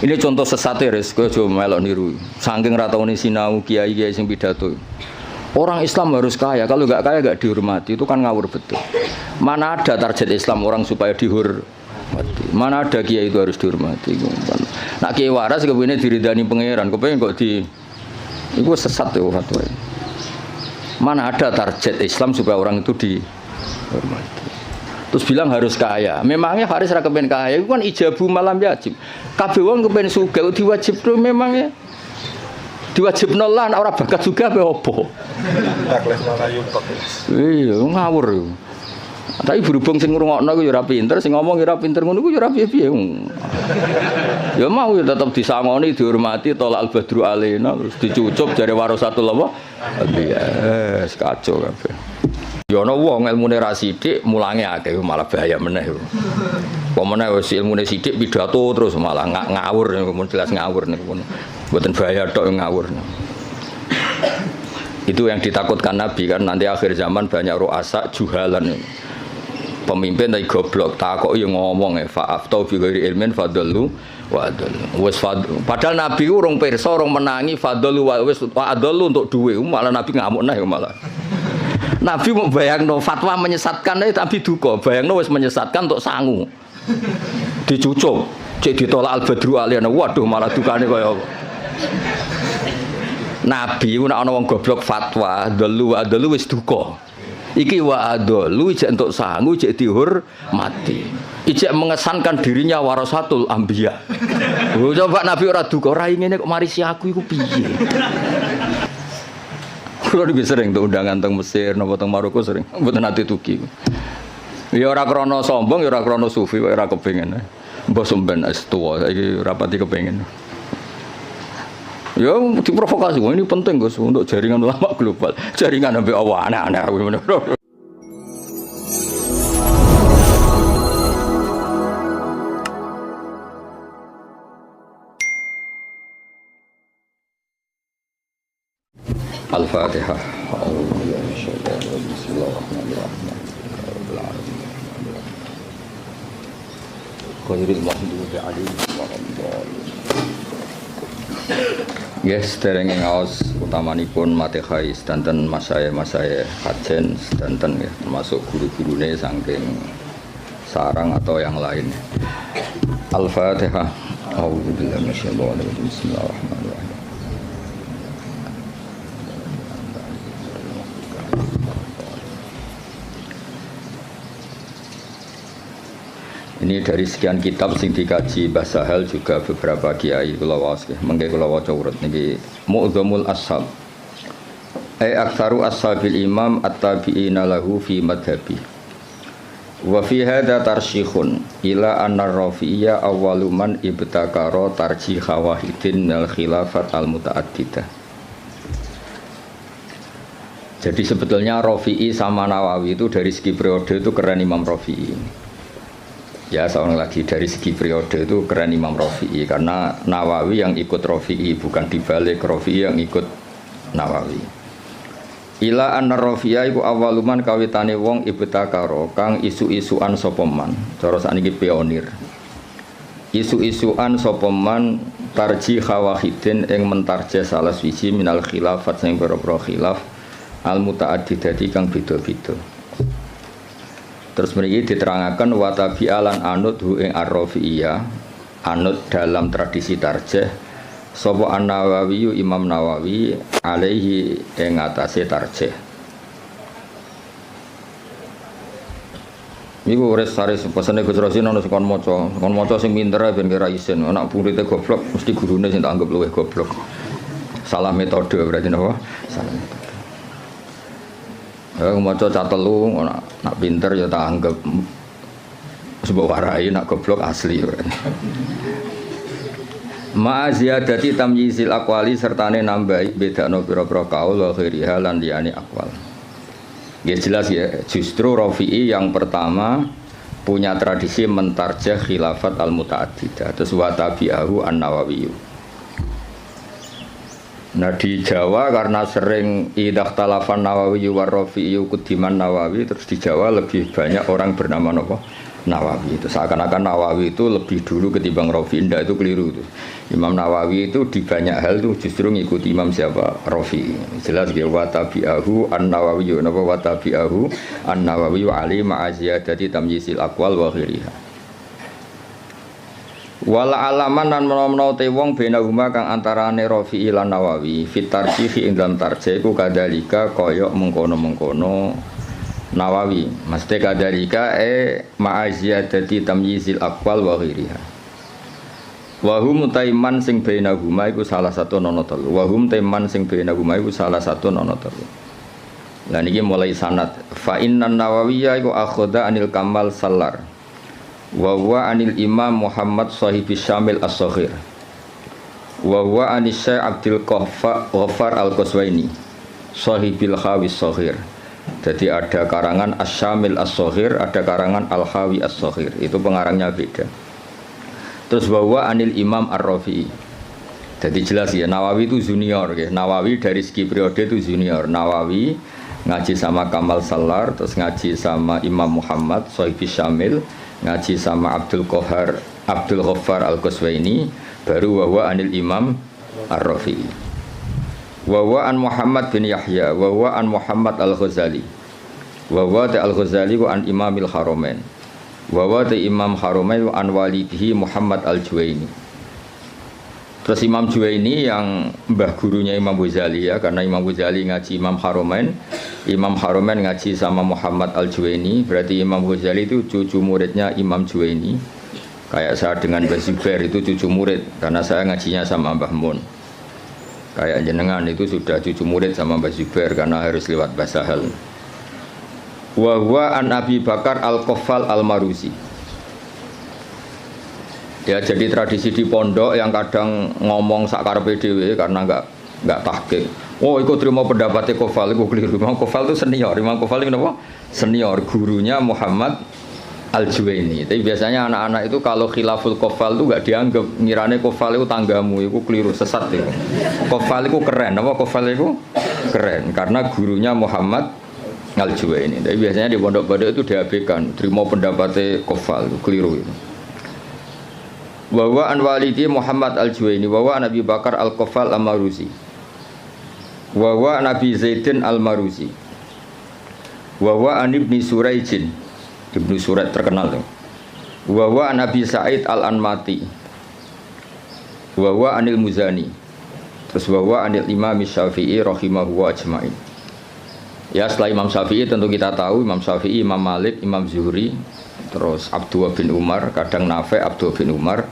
Ini contoh sesat ya, kowe aja melok niru. Saking ra taune sinau kiai-kiai sing pidato. Orang Islam harus kaya, kalau nggak kaya nggak dihormati, itu kan ngawur betul. Mana ada target Islam orang supaya dihormati? Mana ada kiai itu harus dihormati? Nak kiai waras kepengine diridani pangeran, kepengin kok di itu sesat ya fatwa. Mana ada target Islam supaya orang itu dihormati? Terus bilang harus kaya. Memangnya Faris ra kepen kaya, itu kan ijabu malam yajib. Kabeh wong kepen sugih diwajibno memangnya. Diwajibno lah ora bakat juga apa opo. Iya, ngawur yo. Tapi berhubung sing ngrungokno ku yo ora pinter, sing ngomong yo ora pinter ngono ku yo ora piye-piye. Ya mau ya tetep disangoni, dihormati, tolak al-badru alaina, terus dicucup jare warasatul apa? Iya, kacau kabeh. Ya ana wong ilmune ra sithik, mulange akeh malah bahaya meneh. Apa meneh wis ilmune sithik pidato terus malah ngawur, jelas ngawur niku. Mboten bahaya tok ngawur. Itu yang ditakutkan Nabi kan nanti akhir zaman banyak ru'asa juhalan. Pemimpin tapi goblok, takoki ngomong fa'aftau bi ghairi ilmin fadallu wa adallu. Wis padahal Nabi urung pirsa, urung menangi fadallu wa wis adallu untuk duwe, malah Nabi ngamuk neh malah. Nabi mau bayangno fatwa menyesatkan tapi duka, bayangno wis menyesatkan untuk sangu. Dicucuk, cek ditolak al-badru aliyana. Waduh malah dukane kaya apa. Nabi nek ana wong goblok fatwa, dalu wis duka. Iki wa adalu ijek entuk sangu, ijek dihormati. Ijek mengesankan dirinya warasatul anbiya. Oh, coba Nabi ora duka, ora ngene kok marisi aku iku piye. Kulo lebih sering tuh undangan teng Mesir, napa teng Maroko sering. Mboten nate tuki. Ya ora krana sombong, ya ora krana sufi, kok ora kepengin. Mbah sampean wis tuwa, saiki rapati kepengin. Ya diprovokasi, ini penting Gus untuk jaringan ulama global. Jaringan sampai Allah aneh-aneh. Al-Fatihah. Bismillahirrahmanirrahim. Khairil maghdubi alaihim waladdallin. Yes, derenge ngaos utamanipun Matehai sedanten masaya kajen sedanten ya, termasuk guru-gurune saking sarang atau yang lain. Al-Fatihah. A'udzubillahi minasyaitonir rajim. Bismillahirrahmanirrahim. Ini dari sekian kitab sing dikaji Mbah Sahal juga beberapa kiai kula waos nggih. Mengke kula waca urut niki Mu'dzamul Ashab. Aktsaru ashabil imam at-tabi'ina lahu fi madhhabi. Wa fi hadza tarsyikhun ila anna Rafi'iyya awwalu man ibtakara tarjih wahidin minal khilafat al-muta'addidah. Jadi sebetulnya Rafi'i sama Nawawi itu dari segi periode itu keren Imam Rafi'i. Ya seorang lagi dari segi periode itu keren Imam Rafi'i karena Nawawi yang ikut Rafi'i bukan dibalik Rafi'i yang ikut Nawawi. Ila anna Rafi'a iku awaluman kawitane wong ibtakara kang isu-isuan sapa man. Cara sakniki pionir. Isu-isuan sapa man tarjih wahidin ing mentarjih salah siji minal khilafat sing pira-pira khilaf al muta'addidati kang beda-beda. Terus mriki diterangaken wa tabi'alan anut hu ing ar-Rafi'iyah anut dalam tradisi tarjih sapa An-Nawawi Imam Nawawi alaihi ing atase tarjih. Niku res-res pesene Gus Rosin ana kon maca sing pinter ben kira isin, anak muridé goblok mesti gurune sing tak anggap luwih goblok. Salah metode berarti napa? Salah metode. Ya maca catelu nak pinter ya tak anggap sebab warai nak goblok asli. Ma ziyadati tamyizil aqwali sertane nambahi bedakno pira-pira kaul wa ghairiha lan liyane aqwal. Ya jelas ya, justru Rafi'i yang pertama punya tradisi mentarjah khilafat al-muta'addidah terus wa tabi'ahu an-Nawawi. Nah di Jawa karena sering idah talafan Nawawi war Rafi'i kudiman Nawawi terus di Jawa lebih banyak orang bernama apa? Nawawi. Itu seakan-akan Nawawi itu lebih dulu ketimbang Rafi. Indah, itu keliru itu. Imam Nawawi itu di banyak hal itu justru ngikuti Imam siapa? Rafi. Jelas dia wa tabi'ahu an-Nawawi wa tabi'ahu an-Nawawi wa ali ma'aziyadati tamyisil aqwal wa ghiriha. Wala alaman lan menawa te wong benahuma kang antarane Rafi lan Nawawi fit tarjih ing dalam tarjih ku kadalika kaya mengkono-mengkono Nawawi mesti kadalika ma'aziyadati tamyizil aqwal wa ghiriha. Wa hum taiman sing benahuma iku salah satu nono telu. Wa hum taiman sing benahuma iku salah satu nono telu. Lah niki mulai sanad fa innan Nawawiyya iku akhadha anil Kamal Sallar wa huwa anil Imam Muhammad Shahibis Syamil As-Saghir wa huwa anis Syekh Abdul Ghaffar Al-Qaswaini Shahibil Khawis Saghir. Jadi ada karangan As-Syamil As-Saghir, ada karangan Al-Khawi As-Saghir. Itu pengarangnya beda. Terus bahwa anil Imam Ar-Rafi'i. Jadi jelas ya, Nawawi itu junior ya. Nawawi dari segi periode itu junior. Nawawi ngaji sama Kamal Sallar, terus ngaji sama Imam Muhammad Shahibis Syamil, ngaji sama Abdul Ghaffar Al-Qaswaini, baru bahwa anil Imam Ar-Rafi'i. Wa an Muhammad bin Yahya wa an Muhammad Al-Ghazali wa Al-Ghazali wa an Imamil Haramain wa Imam Haramain wa an walidihi Muhammad Al-Juwaini. Terus Imam Juwaini yang mbah gurunya Imam Ghazali ya, karena Imam Ghazali ngaji Imam Haramain ngaji sama Muhammad Al-Juwaini, berarti Imam Ghazali itu cucu muridnya Imam Juwaini. Kayak saya dengan Mbah Zubair itu cucu murid, karena saya ngajinya sama Mbah Mun. Kayak jenengan itu sudah cucu murid sama Mbah Zubair karena harus lewat Mbah Sahal. Wa huwa an Abi Bakar Al-Qaffal Al-Maruzi. Ya, jadi tradisi di pondok yang kadang ngomong sakarepe dhewe karena enggak tahqiq. Oh, ikut terima pendapatnya Qaffal, itu keliru. Imam Qaffal itu senior. Imam Qaffal itu apa? Senior, gurunya Muhammad Al-Juwaini. Tapi biasanya anak-anak itu kalau khilaful Qaffal itu enggak dianggap, ngirane Qaffal itu tanggamu, itu keliru, sesat itu. Qaffal itu keren, apa Qaffal itu keren karena gurunya Muhammad Al-Juwaini. Tapi biasanya di pondok-pondok itu diabaikan, terima pendapatnya Qaffal, itu keliru itu. Wa an walidi Muhammad Al-Juwaini wa an Abi Bakar Al-Qaffal Al-Maruzi. Wa Nabi Zaidin Al-Maruzi. Wa an Ibni Suraijin. Ibnu Surat terkenal tuh. Wa Nabi Sa'id Al-Anmati. Wa anil Muzani. Terus wa anil Imam Syafi'i rahimahu wa ajma'in. Ya, setelah Imam Syafi'i tentu kita tahu Imam Syafi'i, Imam Malik, Imam Zuhri, terus Abdullah bin Umar, kadang Nafi' Abdullah bin Umar,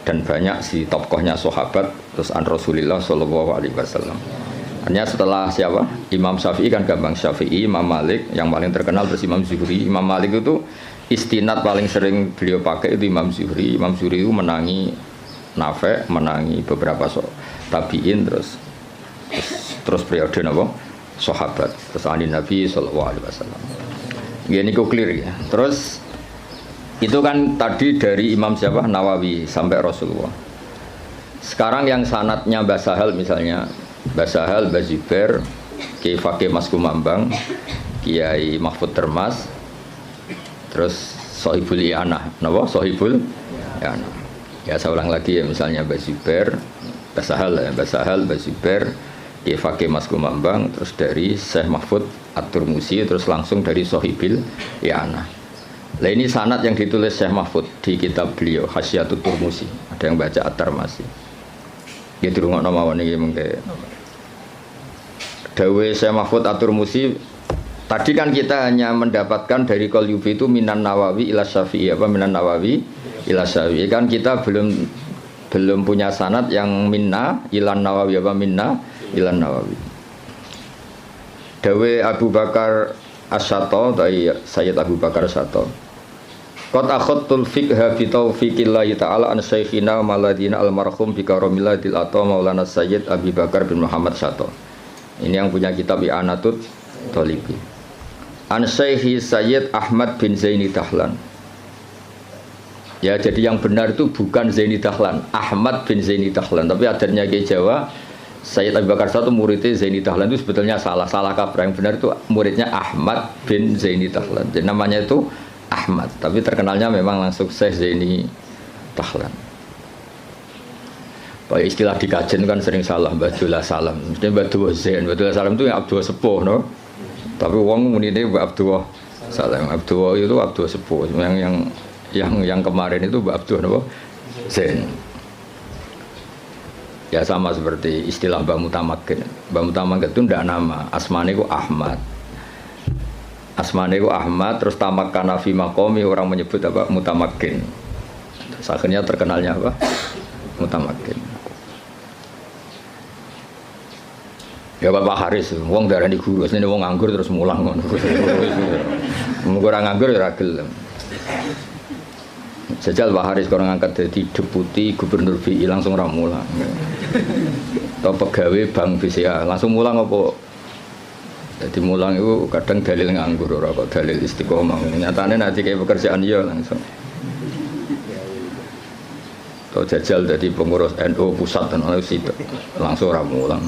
dan banyak si tokohnya sahabat, terus an Rasulullah sallallahu alaihi wasallam. Hanya setelah siapa? Imam Syafi'i kan gampang, Syafi'i, Imam Malik yang paling terkenal, terus Imam Zuhri. Imam Malik itu istinad paling sering beliau pakai itu Imam Zuhri. Imam Zuhri itu menangi Nafi', menangi beberapa tabi'in, terus periode napa? Sahabat, terus ahli Nabi sallallahu alaihi wasallam. Ini kok clear ya. Terus itu kan tadi dari Imam siapa? Nawawi sampai Rasulullah. Sekarang yang sanadnya Mbah Sahal misalnya, Mbah Sahal, Mbah Zubair, Kiai Fakih Mas Kumambang, Kiai Mahfud Termas, terus Sohibul I'anah, napa? Sohibul I'anah. Ya saya ulang lagi ya, misalnya Mbah Zubair, Mbah Sahal ya, Mbah Sahal, Mbah Zubair, Kiai Fakih Mas Kumambang, terus dari Syekh Mahfud At-Turmusi, terus langsung dari Sohibul I'anah. Nah ini sanad yang ditulis Syekh Mahfud di kitab beliau Hasyiatut Turmusi. Ada yang baca At-Tarmasi. Ya dirungokno mawon iki mengke. Dawe Syekh Mahfud At-Turmusi, tadi kan kita hanya mendapatkan dari Qalyubi itu minan Nawawi ila Syafi'i, apa minan Nawawi ila Syafi'i. Kan kita belum punya sanad yang minna ilan Nawawi, apa minna ilan Nawawi. Dawe Abu Bakar As-Sato dari Sayyid Abu Bakar As-Sato. Qad akhadtul fiqha bi taufiqillahi ta'ala an syekhina maladina almarhum bi karamillatil ata Maulana Sayyid Abi Bakar bin Muhammad Sato. Ini yang punya kitab I'anatut Thalibi. An Syekhi Sayyid Ahmad bin Zaini Dahlan. Ya, jadi yang benar itu bukan Zaini Dahlan, Ahmad bin Zaini Dahlan, tapi adatnya ke Jawa Sayyid Abu Bakar Sato muridnya Zaini Dahlan itu sebetulnya salah kaprah. Yang benar itu muridnya Ahmad bin Zaini Dahlan. Jadi namanya itu Ahmad, tapi terkenalnya memang langsung Syekh Zaini Dahlan. Pak istilah di kajian kan sering salah, Abdullah Salam. Mesti Abdullah Zain, Abdullah Salam itu yang Abdullah Sepuh, no? Tapi wong muni ini Abdullah Salam. Abdullah itu Abdullah Sepuh. Yang kemarin itu Abdullah no? Zain. Ya sama seperti istilah Mbah Mutamakin. Mbah Mutamakin itu ndak nama, asmane itu Ahmad. Asmane itu Ahmad, terus tamakkana fi maqami, orang menyebut apa? Mutamakin. Terus akhirnya terkenalnya apa? Mutamakin. Ya Bapak Haris, wong darani guru, asline wong nganggur terus mulang ngono. Wong ora nganggur ya ora gelem. Jajal Pak Haris kalau ngangkat jadi deputi gubernur BI langsung ora mulang. Atau pegawai bank BCA langsung mulang apa? Jadi mulang itu kadang dalil nganggur ora kok dalil istiqomah. Nyatane nanti kayak pekerjaan ya langsung. Atau jajal jadi pengurus NU pusat dan langsung ora mulang.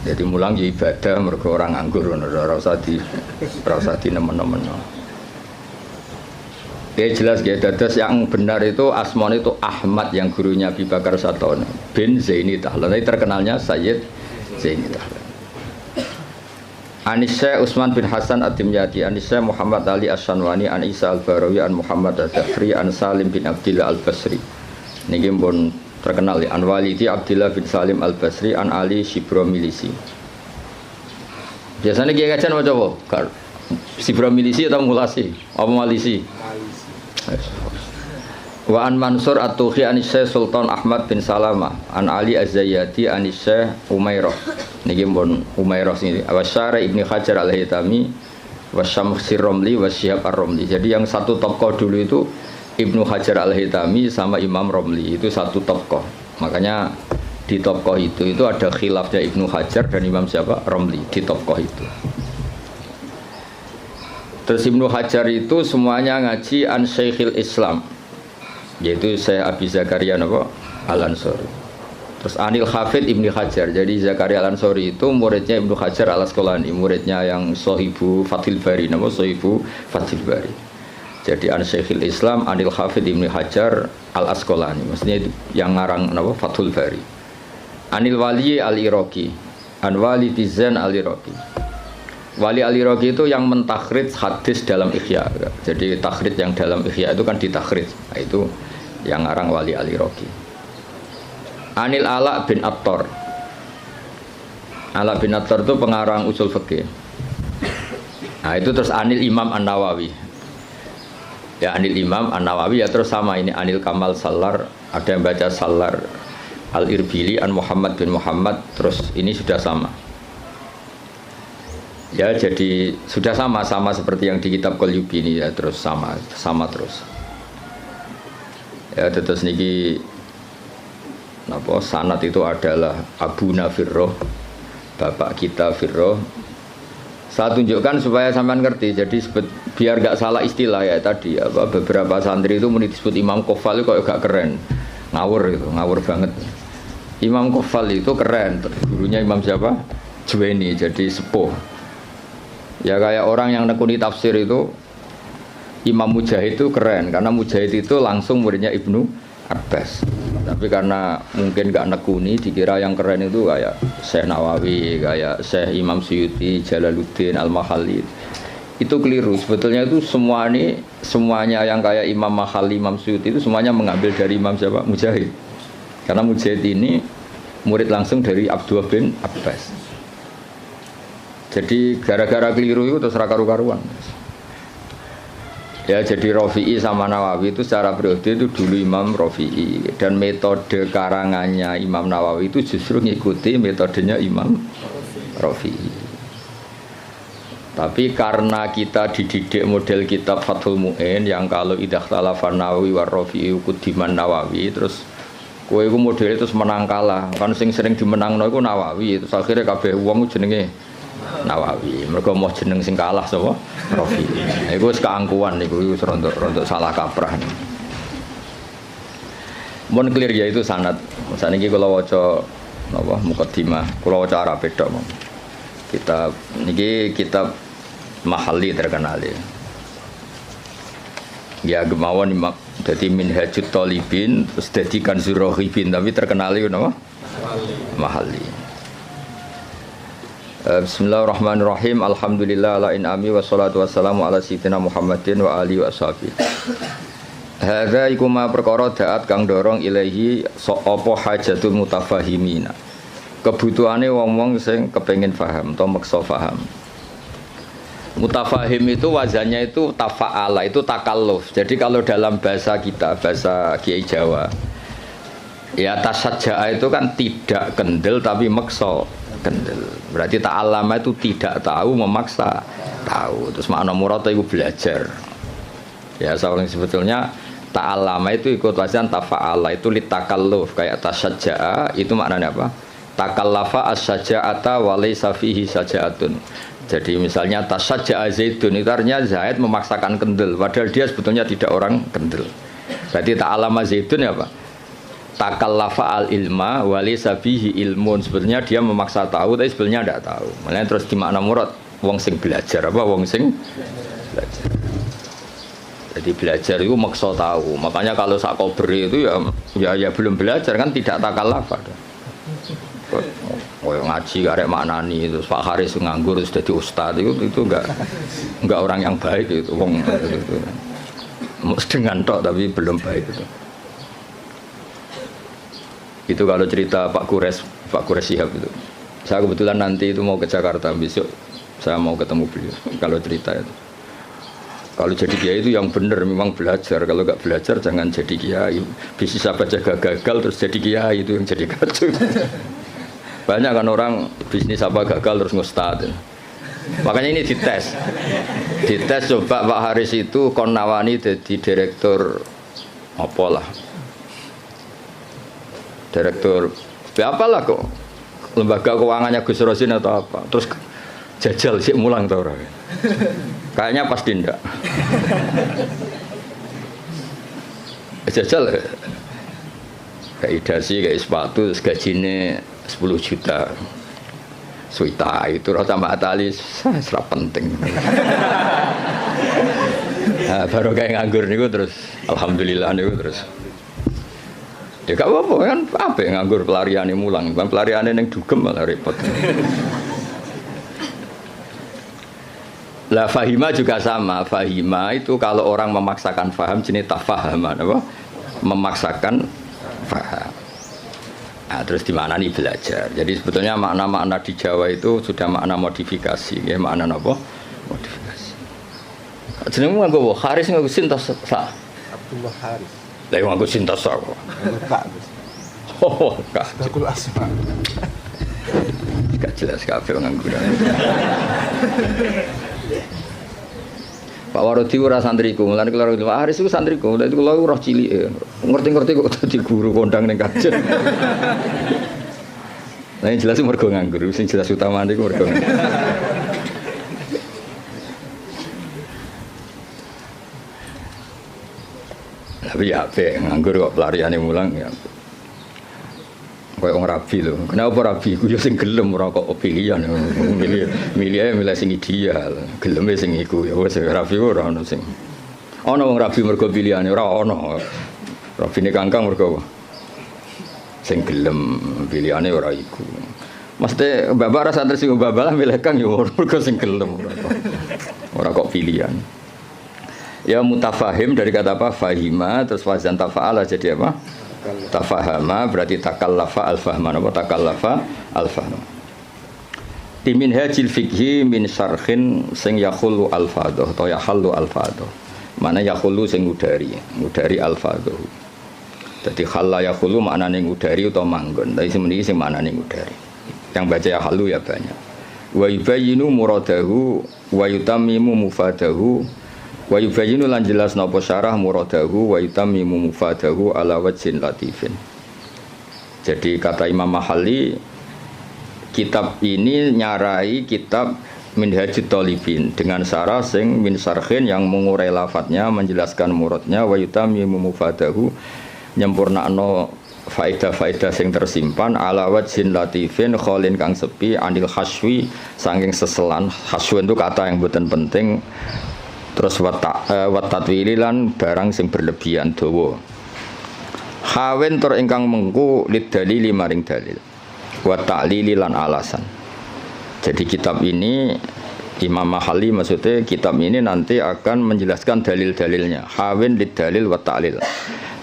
Jadi mulang ya ibadah mergo orang nganggur ora usah di nemen-nemen. Ya jelas ya, dados yang benar itu asmane itu Ahmad yang gurunya Abi Bakar Satono bin Zaini Dahlan. Tapi terkenalnya Sayyid Zaini Dahlan. Anisya Utsman bin Hasan At-Timyati, Anisya Muhammad Ali As-Sanwani, An Isa Al-Barawi, An Muhammad Ad-Dafri, An Salim bin Abdillah Al-Basri. Niki pun terkenal ya, An Walidi Abdillah bin Salim Al-Basri, An Ali Shibro Milisi. Biasanya kiai kajian apa coba? Shibro Milisi atau Mulasi? Apa Malisi? Wa an Mansur At-Tuhi an Syekh Sultan Ahmad bin Salamah, An Ali Az-Zayyati an Syekh Umairah. Niki pun Umairah sini. Wa Syara Ibnu Hajar Al-Haytami wa Syamsir Romli wa Syihab Ar-Romli. Jadi yang satu tokoh dulu itu Ibnu Hajar Al-Haytami sama Imam Romli, itu satu tokoh. Makanya di tokoh itu ada khilafnya Ibnu Hajar dan Imam siapa? Romli di tokoh itu. Terus Ibnu Hajar itu semuanya ngaji an Syekhil Islam, yaitu Syekh Abi Zakaria Al-Ansori. Terus Anil Hafid Ibnu Hajar. Jadi Zakaria Al-Ansori itu muridnya Ibnu Hajar Al-Asqalani, muridnya yang Sohibu Fathil Bari, Sohibu Fathil Bari. Jadi an Syekhil Islam Anil Hafid Ibnu Hajar Al-Asqalani, maksudnya yang ngarang Fathul Bari. Anil Wali Al-Iraqi, An Wali Tizan Al-Iraqi. Wali Al-Iraqi itu yang mentakhrij hadis dalam Ihya. Jadi takhrij yang dalam Ihya itu kan ditakhrij. Nah, itu yang ngarang Wali Al-Iraqi. Anil Ala bin Attar. Ala bin Attar itu pengarang usul fikih. Nah, itu terus Anil Imam An-Nawawi. Ya Anil Imam An-Nawawi ya terus sama ini Anil Kamal Salar, ada yang baca Salar Al-Irbili An Muhammad bin Muhammad, terus ini sudah sama. Ya jadi sudah sama seperti yang di kitab Qalyubi ini ya, terus sama terus. Ya terus niki napa sanad itu adalah Abu Nafirroh, bapak kita Firroh. Saya tunjukkan supaya sampean ngerti. Jadi biar gak salah istilah ya tadi apa beberapa santri itu disebut Imam Kofal itu kok gak keren. Ngawur banget. Imam Kofal itu keren, gurunya Imam siapa? Juwaini, jadi sepuh. Ya kayak orang yang nekuni tafsir itu Imam Mujahid itu keren karena Mujahid itu langsung muridnya Ibnu Abbas. Tapi karena mungkin gak nekuni, dikira yang keren itu kayak Syekh Nawawi, kayak Syekh Imam Suyuti, Jalaluddin Al-Mahalli. Itu keliru. Sebetulnya itu semuanya yang kayak Imam Mahalli, Imam Suyuti itu semuanya mengambil dari Imam siapa? Mujahid. Karena Mujahid ini murid langsung dari Abdullah bin Abbas. Jadi gara-gara keliru itu terus karu-karuan. Ya jadi Rafi'i sama Nawawi itu secara periode itu dulu Imam Rafi'i, dan metode karangannya Imam Nawawi itu justru ngikuti metodenya Imam Rafi'i. Tapi karena kita dididik model kitab Fathul Mu'in yang kalau idah talafan Nawawi war Rafi'i kudiman Nawawi, terus kowe iku model itu menang kalah. Kan sing sering dimenangno iku Nawawi, terus akhirnya kabeh wong jenenge Nawawi. Mereka mau jeneng sing kalah sapa? Rafi. Iku wis keangkuhan niku wis rontok salah kaprah. Mun clear ya itu sanad. Saniki kula waca napa mukaddimah, kula waca Arab tok. Kitab niki kitab mahalli terkenal ya. Ya gemawon dadi minhajut talibin terus dadi kanzur rohibin tapi terkenal itu napa? Mahalli. Bismillahirrahmanirrahim. Alhamdulillah ala in'ami wassalatu wassalamu ala sayyidina Muhammadin wa alihi wa sahbihi. Hadza iku ma perkara daat kang dorong ilahi apa hajatul mutafahimina. Kebutuhane wong-wong sing kepengin paham atau maksa paham. Mutafahim itu wazannya itu tafa'ala, itu takalluf. Jadi kalau dalam bahasa kita, bahasa Kiai Jawa, ya tasajja'a itu kan tidak kendel tapi maksa kendel. Berarti ta'allama itu tidak tahu memaksa tahu. Terus makna murad itu belajar. Ya soalnya sebetulnya ta'allama itu ikut wazan tafa'ala, itu litakalluf. Kayak tasajja'a itu maknanya apa? Takallafa as-saja'ata wa laysa fihi saja'atun. Jadi misalnya tasajja'a Zaidun itu artinya Zaid memaksakan kendel padahal dia sebetulnya tidak orang kendel. Berarti ta'allama Zaidun ya Pak? Takallafa al-ilma wa laysa fihi ilmun. Sebetulnya dia memaksa tahu tapi sebetulnya tidak tahu. Makanya terus di makna murad wong sing belajar apa wong sing belajar. Jadi belajar itu maksa tahu. Makanya kalau sak kober itu ya belum belajar kan tidak takallafa. Oh ngaji karek maknani itu Pak Haris nganggur sudah jadi ustad itu enggak orang yang baik itu wong itu. Dengan tok tapi belum baik itu. Itu kalau cerita Pak Kures Shihab itu. Saya kebetulan nanti itu mau ke Jakarta besok saya mau ketemu beliau. Kalau cerita itu. Kalau jadi kiai itu yang benar memang belajar. Kalau enggak belajar jangan jadi kiai. Bisnis apa jaga gagal terus jadi kiai itu yang jadi kacau. Banyak kan orang bisnis apa gagal terus ngustad. Makanya ini dites coba Pak Haris itu kon nawani jadi direktur apalah direktur apalah kok lembaga keuangannya Gus Rosin atau apa terus jajal sih mulang tau orang kayaknya pasti ndak jajal kayak idasi kayak sepatu gajinya 10 juta suita itu rasa Mbak Atali serap penting. Nah, baru kayak nganggur niku terus alhamdulillah niku terus ya gak apa-apa kan apa yang nganggur pelariane mulang bang pelariane yang dugem malah repot. Lah fahima juga sama. Fahima itu kalau orang memaksakan faham jenis tafahaman apa memaksakan faham. Nah, terus di mana nih belajar. Jadi sebetulnya makna-makna di Jawa itu sudah makna modifikasi, ya makna apa? Modifikasi. Jenengmu nganggo Haris nganggo sintas sa. Abdullah Haris. Lah yang nganggo sintas sa kok. Kak. Oh, Kak. Sakul asma. Gak jelas kabeh nganggo. Pak Warodi ora santriku, mulane kula Pak Haris iku santriku, lha itu kula roh cilik. Ngerti-ngerti kok dadi guru kondang ning kajen. Lah yang jelas mergo nganggur, sing jelas utamane iku mergo. Tapi ya apik nganggur kok pelariane mulang ya. Kayak orang rabi loh. Kenapa rabi? Aku ya sing gelem ora kok pilihan. Milih sing ideal. Geleme sing iku ya wis rabi ora ono sing. Ono wong rabi mergo pilihane ora ono. Rabine kangkang mergo sing gelem pilihane ora iku. Mesti bapak rasa tersinggung babalah milih kang ya mergo sing gelem ora kok pilihan. Ya mutafahim dari kata apa? Fahima terus wazan tafa'ala jadi apa? Tafahama berarti takallafa al-fahma apa takallafa al-fahma. Di minhajil fikhi min syarhin sing yakhulu al-fadhah atau yahallu al-fadhah. Mana yakhulu sing ngudari al-fadhah. Dadi khalla yakhulu maknane ngudari utawa manggon. Tapi semeniki sing maknane ngudari. Yang baca yahallu ya banyak. Wa yubayyinu muradahu wa yutammimu mufadahu. Wa yubayyinu lan jelas napa syarah muradahu wa yutammimu mufadahu ala wajhin latifin. Jadi kata Imam Mahalli kitab ini nyarai kitab Minhajut Talibin dengan syarah sing min syarhin yang mengurai lafadznya menjelaskan muradnya wa yutammimu mufadahu nyempurnakno faedah-faedah sing tersimpan ala wajhin latifin kholin kang sepi anil haswi saking seselan. Haswen itu kata yang bukan penting. Terus watatwili lan barang sing berlebihan dawa. Hawen tur ingkang mengku lid dalili maring dalil. Wa ta'lili lan alasan. Jadi kitab ini Imam Mahali maksudnya kitab ini nanti akan menjelaskan dalil-dalilnya. Hawin lid dalil wa ta'lil.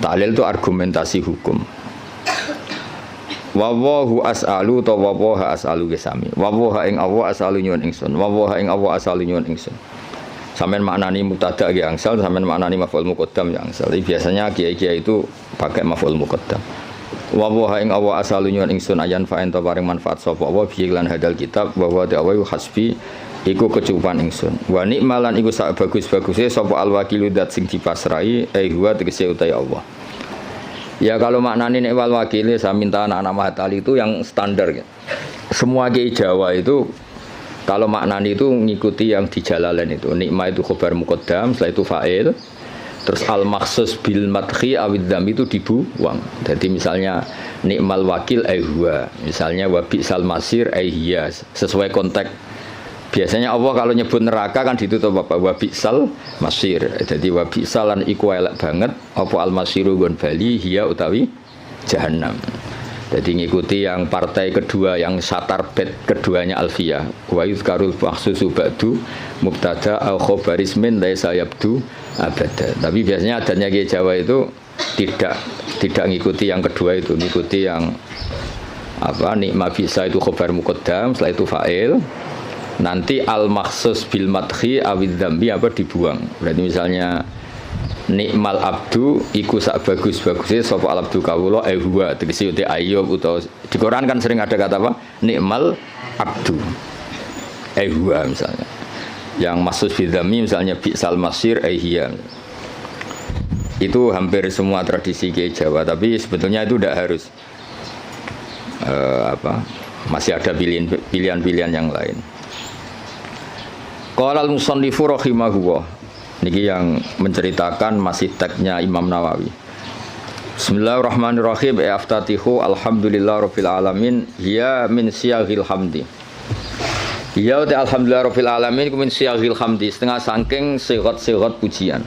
Ta'lil itu argumentasi hukum. Wawahu as'alu ta wawaha as'alu gesami. Wawaha ing Allah as'alu nyuwun ingsun. Wawaha ing Allah as'alu nyuwun ingsun. Sampeyan maknani mubtada ge angsal, sampeyan maknani maf'ul muqaddam ya angsal. Biasanya kiai-kiai itu pakai maf'ul muqaddam. Wawaha ing Allah as'alu nyuwun ingsun ayan fa enta paring manfaat sapa wa bi lan hadal kitab wa wa ta'awu hasbi iku kecukupan ingsun. Wa nikmalan iku sak bagus-baguse sapa al-wakilu dat sing dipasrai huwa tegese utai Allah. Ya kalau maknane nek wal wakile saya minta anak-anak Mahatali itu yang standar ya. Semua kiai Jawa itu kalau maknane itu ngikuti yang di Jalalain itu. Nikmah itu khabar muqaddam, setelah itu fa'il. Terus al-makhsus bil madhi awid dzam itu dibuang. Jadi misalnya nikmal wakil huwa, misalnya wa bi'sal masir hiya, sesuai konteks. Biasanya Allah kalau nyebut neraka kan ditutup apa? Wa bi'sal masir. Jadi wa bi'salan iku elek banget apa al-masiru gon bali hiya utawi jahannam. Jadi ngikuti yang partai kedua yang satar bet keduanya Alfiyah. Wa yuzkarul makhsusu ba'du mubtada au khabaris min laisa yabdu abada. Tapi biasanya adanya Kiai Jawa itu tidak ngikuti yang kedua itu, ngikuti yang apa? Nikma bisa itu khabar muqaddam, setelah itu fa'il. Nanti al-makhsus bil madhi awid dzambi apa dibuang. Berarti misalnya nikmal abdu iku sak bagus-bagusnya sapa al abdu kawula huwa tegese uti Ayub utawa di Quran kan sering ada kata apa? Nikmal abdu huwa misalnya. Yang maksud bil dzambi misalnya bi'sal masir hiya. Itu hampir semua tradisi Kiai Jawa, tapi sebetulnya itu tidak harus. Masih ada pilihan-pilihan yang lain. Qala al-musannifu rahimahullah. Niki yang menceritakan masih teksnya Imam Nawawi. Bismillahirrahmanirrahim. Aftatihu alhamdulillahirabbil alamin ya min siyaghil hamdi. Ya ta alhamdulillahirabbil alamin ku min siyaghil hamdi, setengah saking sigat-sigat pujian.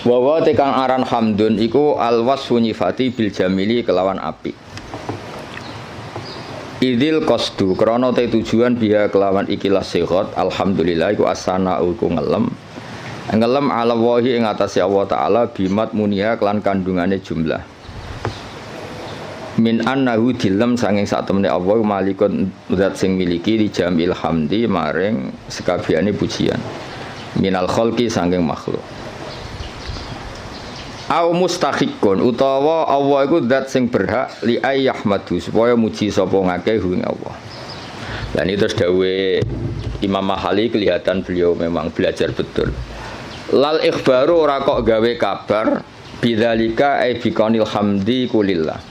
Wa wa tekang aran hamdun iku alwasfu nyifati bil jamili kelawan apik. Idil qasdu krana te tujuan biha kelawan ikilah sigat alhamdulillah iku asana iku ngelem ala wahi ing atase Allah taala bimat muniha kelan kandungane jumlah min annahu dilem sanging sak temene Allah malikun zat sing miliki di jamil hamdi maring sekabehane pujian minal khalqi sanging makhluk au mustahiqun utawa Allah iku zat sing berhak li ayyahmadu supaya muji sapa ngakeh ing Allah. Dan itu terus dawuhe Imam Mahali kelihatan beliau memang belajar betul. Lal ikhbaru ora kok gawe kabar bidzalika ai biqanil hamdi kulillah.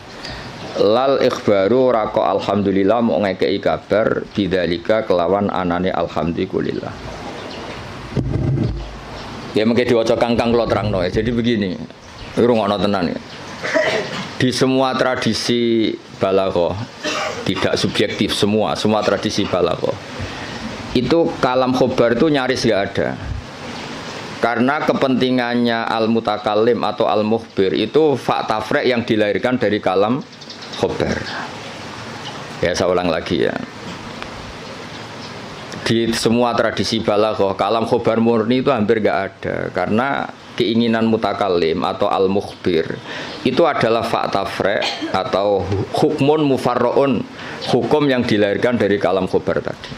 Lal ikhbaru ora kok alhamdulillah mau ngekeki kabar bidzalika kelawan anane alhamdi kulillah. Ya mengke diwaca kangkang kula terangno ya. Jadi begini. Rungokno tenan ya. Di semua tradisi balaghah tidak subjektif semua tradisi balaghah itu kalam khobar itu nyaris enggak ada. Karena kepentingannya al-mutakallim atau al-mukhbir itu fakta frek yang dilahirkan dari kalam khobar. Ya saya ulang lagi ya. Di semua tradisi balaghah kalam khobar murni itu hampir enggak ada karena keinginan mutakallim atau al-mukhbir itu adalah fakta frek atau hukmun mufarra'un, hukum yang dilahirkan dari kalam khobar tadi.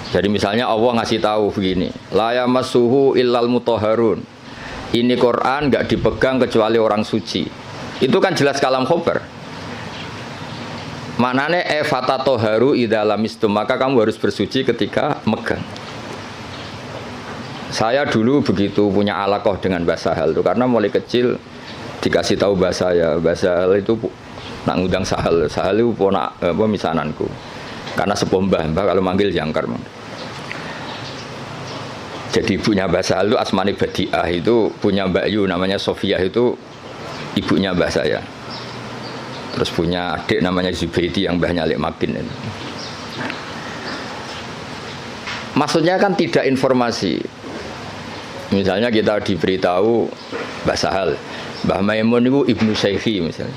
Jadi misalnya Allah ngasih tahu begini, la yamassuhu illal mutahharun. Ini Quran enggak dipegang kecuali orang suci. Itu kan jelas kalam khobar. Maknane fatatoharu idza lamistum, maka kamu harus bersuci ketika megang. Saya dulu begitu punya alaqah dengan Mbah Sahal itu karena mulai kecil dikasih tahu Mbah Sahal itu nak ngundang Sahal itu ponak misananku. Karena sepuh Mbah kalau manggil jangkar. Jadi ibunya Mbah Sahal itu Asmani Badiah itu punya Mbak Yu namanya Sofia itu ibunya mbah saya. Terus punya adik namanya Zubaidi yang mbahnya Alik Makin. Maksudnya kan tidak informasi. Misalnya kita diberitahu Mbah Sahal, Mbah Maimun itu ibnu Syekhi misalnya.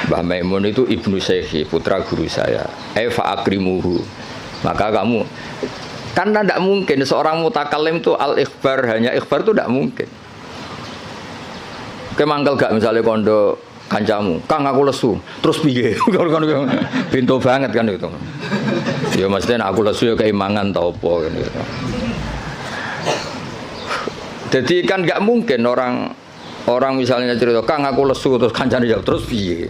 Mbah Maimun itu ibnu Syekhi, putra guru saya. Fa akrimuhu. Maka kamu, karena tidak mungkin seorang mutakalim itu al-ikhbar, hanya ikhbar itu tidak mungkin. Kemangkel gak misalnya kondo kancamu, Kang aku lesu, terus piye? Pintu banget kan itu. Ya maksudnya aku lesu ya keimangan tau apa kan gitu. Jadi kan nggak mungkin orang misalnya cerita, Kang aku lesu terus kancane jawab terus piye?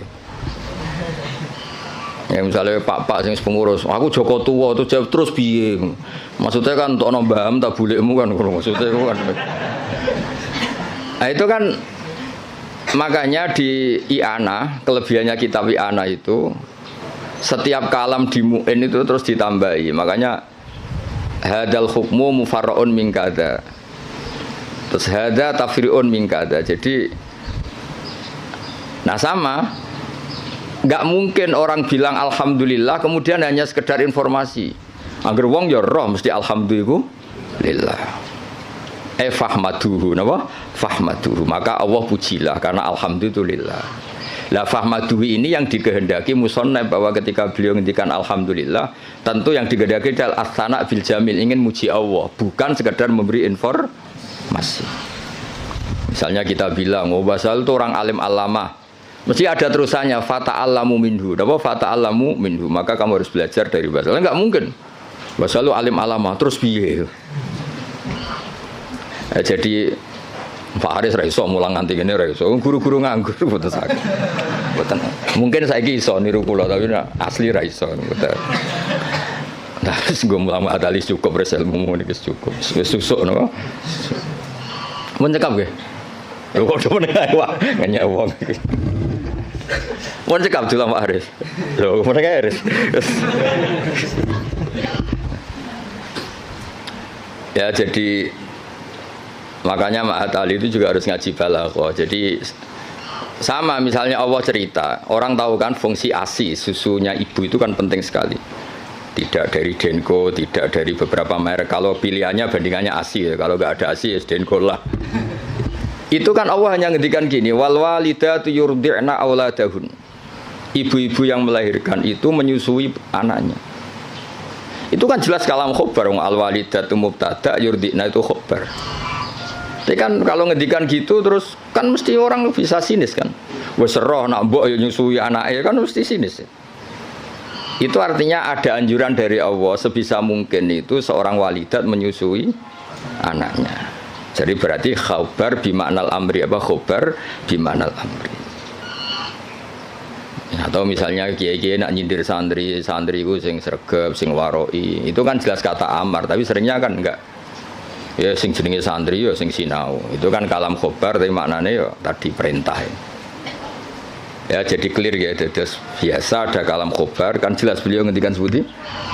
Ya misalnya pak sing pengurus, aku Joko tua terus jawab terus piye? Maksudnya kan untuk nombam tak bulikmu kan maksudnya kan. Nah itu kan makanya di I'anah, kelebihannya kitab I'anah itu setiap kalam di mu'in itu terus ditambahi. Makanya hadal hukmu mufarra'un min kada. Terus hada tafri'un min kada. Jadi nah sama, nggak mungkin orang bilang alhamdulillah kemudian hanya sekedar informasi. Angger wong ya roh mesti alhamdulillah. Fahmaduhu, napa? Fahmaduhu. Maka Allah pujilah karena alhamdulillah. Lah fahmaduhu ini yang dikehendaki musannaf bahwa ketika beliau ngendikan alhamdulillah, tentu yang dikehendaki adalah as-sana bil jamil, ingin muji Allah, bukan sekedar memberi informasi. Misalnya kita bilang, oh Basal itu orang alim alamah, mesti ada terusannya fata'allamu minhu. Napa fata'allamu minhu? Maka kamu harus belajar dari Basal. Enggak mungkin. Basal itu alim alamah terus piye? Jadi Pak Haris raiso mulang nganti ngene raiso. Guru-guru nganggur mboten saged. Mboten. Mungkin saiki iso niru kula tapi asli raiso mboten. Nah, wis nggo mulang adalis cukup res ilmu niki cukup. Wis susuk napa? Mun cekap nggih. Lho kok meneng ae wae ngenyek wong iki. Mun cekap dulu Pak Haris. Lho meneng ae Haris. Ya jadi makanya Ma'at Ali itu juga harus ngaji balaghah. Jadi sama misalnya Allah cerita, orang tahu kan fungsi ASI, susunya ibu itu kan penting sekali. Tidak dari Denko, tidak dari beberapa merek. Kalau pilihannya bandingannya ASI ya. Kalau nggak ada ASI ya Denko lah. Itu kan Allah hanya ngendikan gini, wal walidatu yurdi'na auladahun. Ibu-ibu yang melahirkan itu menyusui anaknya. Itu kan jelas kalam khobar, al walidatu mubtada yurdi'na itu khobar. Tapi kan kalau ngedikan gitu terus kan mesti orang bisa sinis kan. Wes roh nak mbok yo nyusui anake kan mesti sinis. Itu artinya ada anjuran dari Allah sebisa mungkin itu seorang walidat menyusui anaknya. Jadi berarti khabar bimaknal amri apa khabar bimaknal amri. Atau misalnya kiai-kiai nak nyindir santri itu sing sregep, sing waroi, itu kan jelas kata amar, tapi seringnya kan enggak. Ya sing jenenge santri ya sing sinau. Itu kan kalam khobar tapi maknanya ya tadi perintah. Ya jadi clear ya, terus biasa ada kalam khobar kan jelas beliau ngendikan seperti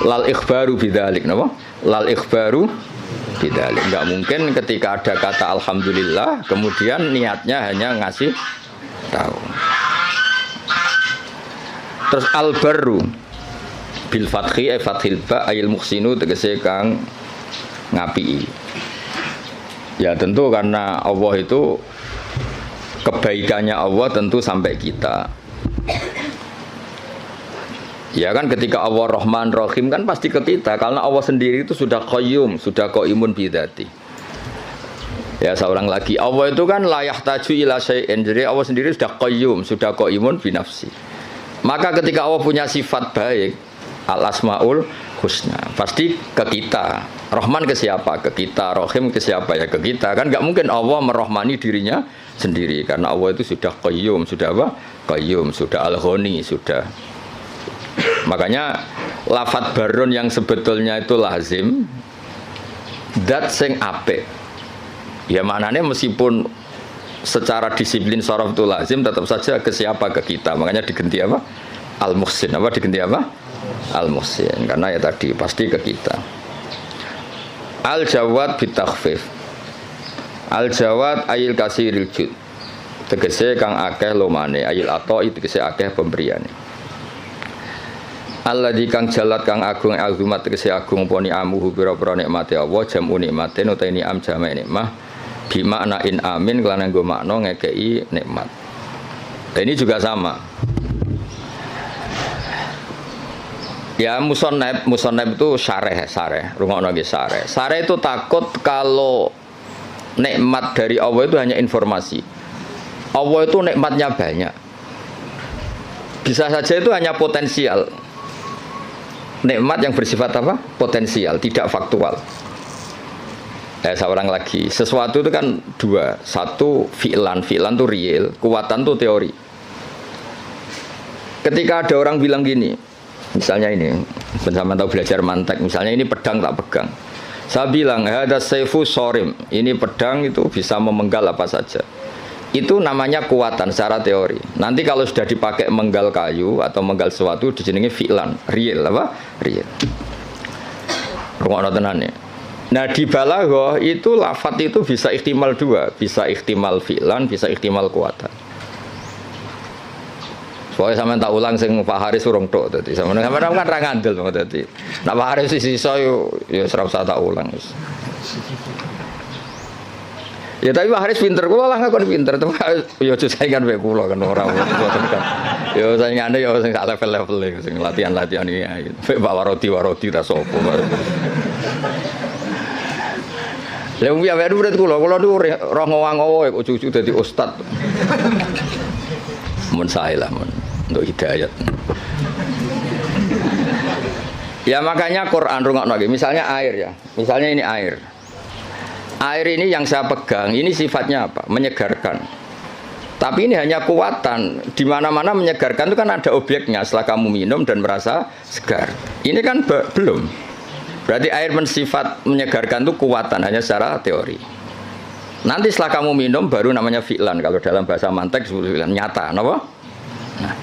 lal ikhbaru bidzalik napa? Lal ikhbaru bidzalik. Enggak mungkin ketika ada kata alhamdulillah kemudian niatnya hanya ngasih tahu. Terus al-barru bil fathi fathil ba ayil muhsinu tegese kang ngapi. Ya tentu karena Allah itu kebaikannya Allah tentu sampai kita. Ya kan ketika Allah Rahman Rahim kan pasti ke kita karena Allah sendiri itu sudah qayyum, sudah qaimun bidzati. Ya seorang lagi Allah itu kan la yahtaju ila syai'in. Jadi Allah sendiri sudah qayyum, sudah qaimun bi nafsi. Maka ketika Allah punya sifat baik, al-asmaul husna, pasti ke kita. Rahman ke siapa? Ke kita. Rahim ke siapa? Ya ke kita. Kan nggak mungkin Allah merahmani dirinya sendiri karena Allah itu sudah qayyum, sudah apa? Qayyum, sudah al-ghani, sudah. Makanya lafadz barun yang sebetulnya itu lazim dat sing apik. Ya maknanya meskipun secara disiplin sharaf itu lazim tetap saja ke siapa? Ke kita. Makanya diganti apa? Al-muhsin. Apa diganti apa? Al-muhsin. Karena ya tadi pasti ke kita. Al-jawad bitakhfif. Al-jawad ayil kasiril jud. tegese kang akeh lomane ayil ato tegese akeh pemberiane. Alladzi kang jalat kang agung azumat tegese agung poni amuhu pira-pira nikmate Allah jamu nikmate utawa ni'am jamae nikmah bi makna in amin kelan nggo makna ngekeki nikmat. Ini juga sama. Ya musonab itu syareh, rungokno nggih syareh. Syareh itu takut kalau nikmat dari Allah itu hanya informasi. Allah itu nikmatnya banyak. Bisa saja itu hanya potensial. Nikmat yang bersifat apa? Potensial, tidak faktual. Saya ulang lagi. Sesuatu itu kan dua. Satu fi'lan itu real, kekuatan itu teori. Ketika ada orang bilang gini, misalnya ini, bersama tahu belajar mantek, misalnya ini pedang tak pegang. Saya bilang, ada saifu sorim. Ini pedang itu bisa memenggal apa saja. Itu namanya kekuatan secara teori. Nanti kalau sudah dipakai menggal kayu atau menggal sesuatu dijenengi fi'lan, real apa? Real. Rungokno tenan ya. Nah di balaghah itu lafaz itu bisa ihtimal dua, bisa ihtimal fi'lan, bisa ihtimal kekuatan. Soalnya sampean tak ulang sing Pak Haris urung tok dadi sampean kan ra ngandel dadi. Nek Pak Haris sisa yo ora usah tak ulang wis. Ya tapi Pak Haris pinter, kula lah ngakon pinter, tapi ya aja saingan wae kula kan ora mboten kan. Ya saingane ya sing sak level-level sing latihan-latihan iki ae. Pak waroti ta sapa. Lha wong ya murid kula niku roh ngowang-ngowo kok cucu dadi ustad. Mun sae lah mun untuk hidayat. Ya makanya Quran rungokno nggih, misalnya air ya. Misalnya ini air. Air ini yang saya pegang, ini sifatnya apa? Menyegarkan. Tapi ini hanya kekuatan. Di mana-mana menyegarkan itu kan ada objeknya. Setelah kamu minum dan merasa segar. Ini kan belum. Berarti air bersifat menyegarkan itu kekuatan, hanya secara teori. Nanti setelah kamu minum baru namanya fi'lan. Kalau dalam bahasa mantek fi'lan nyata, apa? Nah.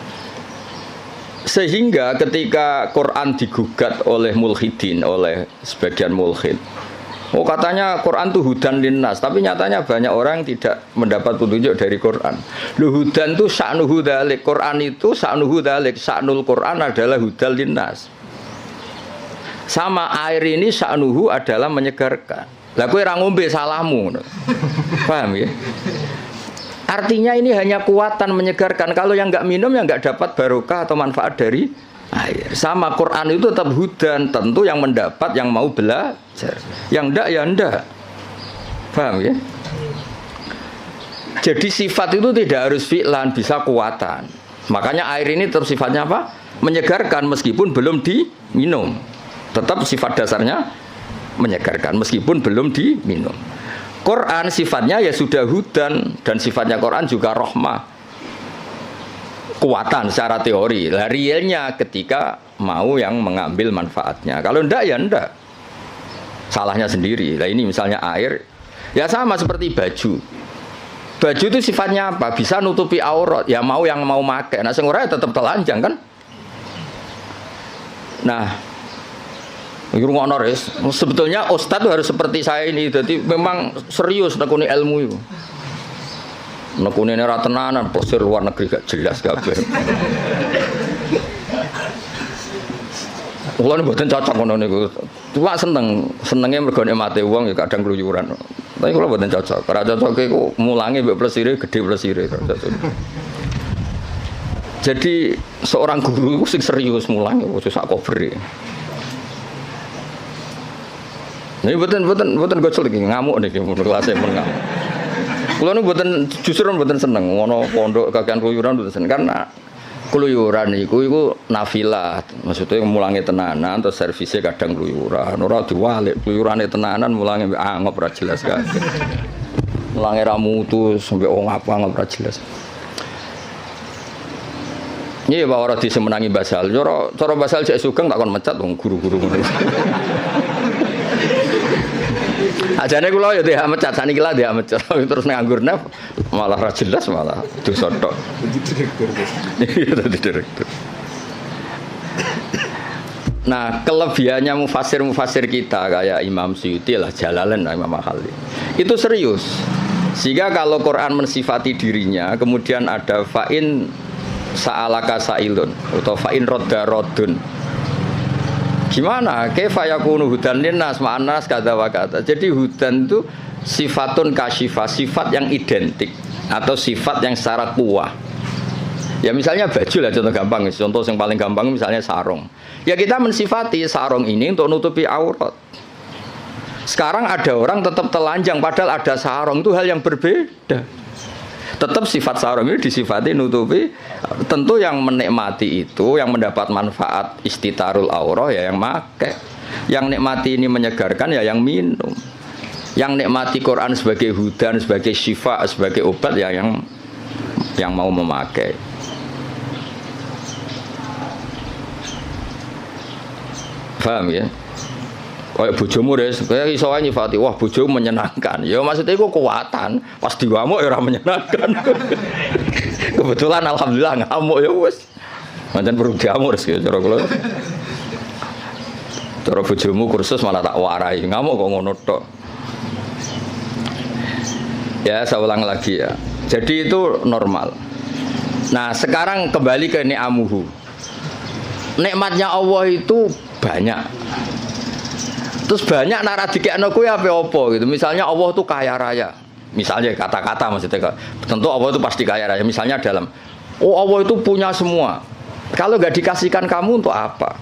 Sehingga ketika Quran digugat oleh mulhidin, oleh sebagian mulhid. Oh katanya Quran itu hudan linnas, tapi nyatanya banyak orang tidak mendapat petunjuk dari Quran. Hudan itu sa'nuhu dzalik, Quran itu sa'nuhu dzalik, sa'nul Quran adalah hudan linnas. Sama air ini sa'nuhu adalah menyegarkan. Lah kowe ra ngombe salahmu. Paham ya? Artinya ini hanya kekuatan menyegarkan. Kalau yang enggak minum yang enggak dapat barokah atau manfaat dari air. Sama Quran itu tetap hudan, tentu yang mendapat yang mau belajar. Yang enggak ya enggak. Paham ya? Jadi sifat itu tidak harus fi'lan, bisa kekuatan. Makanya air ini tetap sifatnya apa? Menyegarkan meskipun belum diminum. Tetap sifat dasarnya menyegarkan meskipun belum diminum. Quran sifatnya ya sudah hudan dan sifatnya Quran juga rahmah. Kuatan secara teori. Lah realnya ketika mau yang mengambil manfaatnya. Kalau ndak ya ndak. Salahnya sendiri. Lah ini misalnya air. Ya sama seperti baju. Baju itu sifatnya apa? Bisa nutupi aurat. Ya mau yang mau pakai. Nah sing ora ya tetap telanjang kan? Nah, ngono res. Sebetulnya ustaz itu harus seperti saya ini. Jadi memang serius nekuni ilmu itu. Nekuni ora tenanan, posir luar negeri gak jelas kabeh. Kula mboten cocok ngono niku. Cuma senenge mergo nikmate wong ya kadang kluyuran. Tapi kula mboten cocok. Ora cocoke iku mulange mbek plesire gedhe plesire. Jadi seorang guru sing serius mulang khusus sak cover. Ini buatan gocol lagi ngamuk nih kelasnya pun ngamuk. Kalau ini buatan justru buatan seneng, ngono pondok kakean keluyuran buatan seneng karena keluyuran itu nafilah, maksudnya mulangnya tenanan atau servisnya kadang keluyuran, orang diwalik keluyurannya tenanan mulangnya angop ora jelas kan, mulangnya ramutu sampai ngap ora jelas. Iya bahwa orang disemenangi basal, cara basal cek sugeng tak kon mecat dong guru-guru. Ajane kula ya dia mecat saniki lah dia mecat terus nganggur naf malah ra jelas malah dosa tok. Iya direktur. Nah, kelebihannya mufasir kita kayak Imam Suyuti lah Jalalain Imam Mahalli. Itu serius. Sehingga kalau Quran mensifati dirinya, kemudian ada fa'in sa'alaka sa'ilun atau fa'in rodda rodun. Gimana? Kaifa yakunu hudan linnas ma'anas kata wa kata. Jadi hudan itu sifatun kasyifah, sifat yang identik atau sifat yang secara kuah. Ya misalnya baju lah contoh gampang, contoh yang paling gampang misalnya sarung. Ya kita mensifati sarung ini untuk nutupi aurat. Sekarang ada orang tetap telanjang padahal ada sarung, itu hal yang berbeda. Tetap sifat sarung ini disifati nutupi. Tentu yang menikmati itu, yang mendapat manfaat istitarul aurah ya yang pakai. Yang nikmati ini menyegarkan ya yang minum. Yang nikmati Quran sebagai hudan, sebagai syifa, sebagai obat ya yang mau memakai. Paham ya? Kayak bojomu deh, kayak iso ae nyifati, wah bojomu menyenangkan. Ya maksudnya itu kekuatan, pas diwamuk ya ora menyenangkan. Kebetulan alhamdulillah ngamuk ya wis. Pancen perlu diamuk rezeki cara kula. Cara bojomu kursus malah tak warai, ngamuk kok ngono tok. Ya, saya ulang lagi ya. Jadi itu normal. Nah, sekarang kembali ke ni'amuhu. Nikmatnya Allah itu banyak. Terus banyak nara dikekno kuwi apa gitu. Misalnya Allah itu kaya raya. Misalnya kata-kata maksudnya. Tentu Allah itu pasti kaya raya. Misalnya dalam Allah itu punya semua. Kalau nggak dikasihkan kamu untuk apa?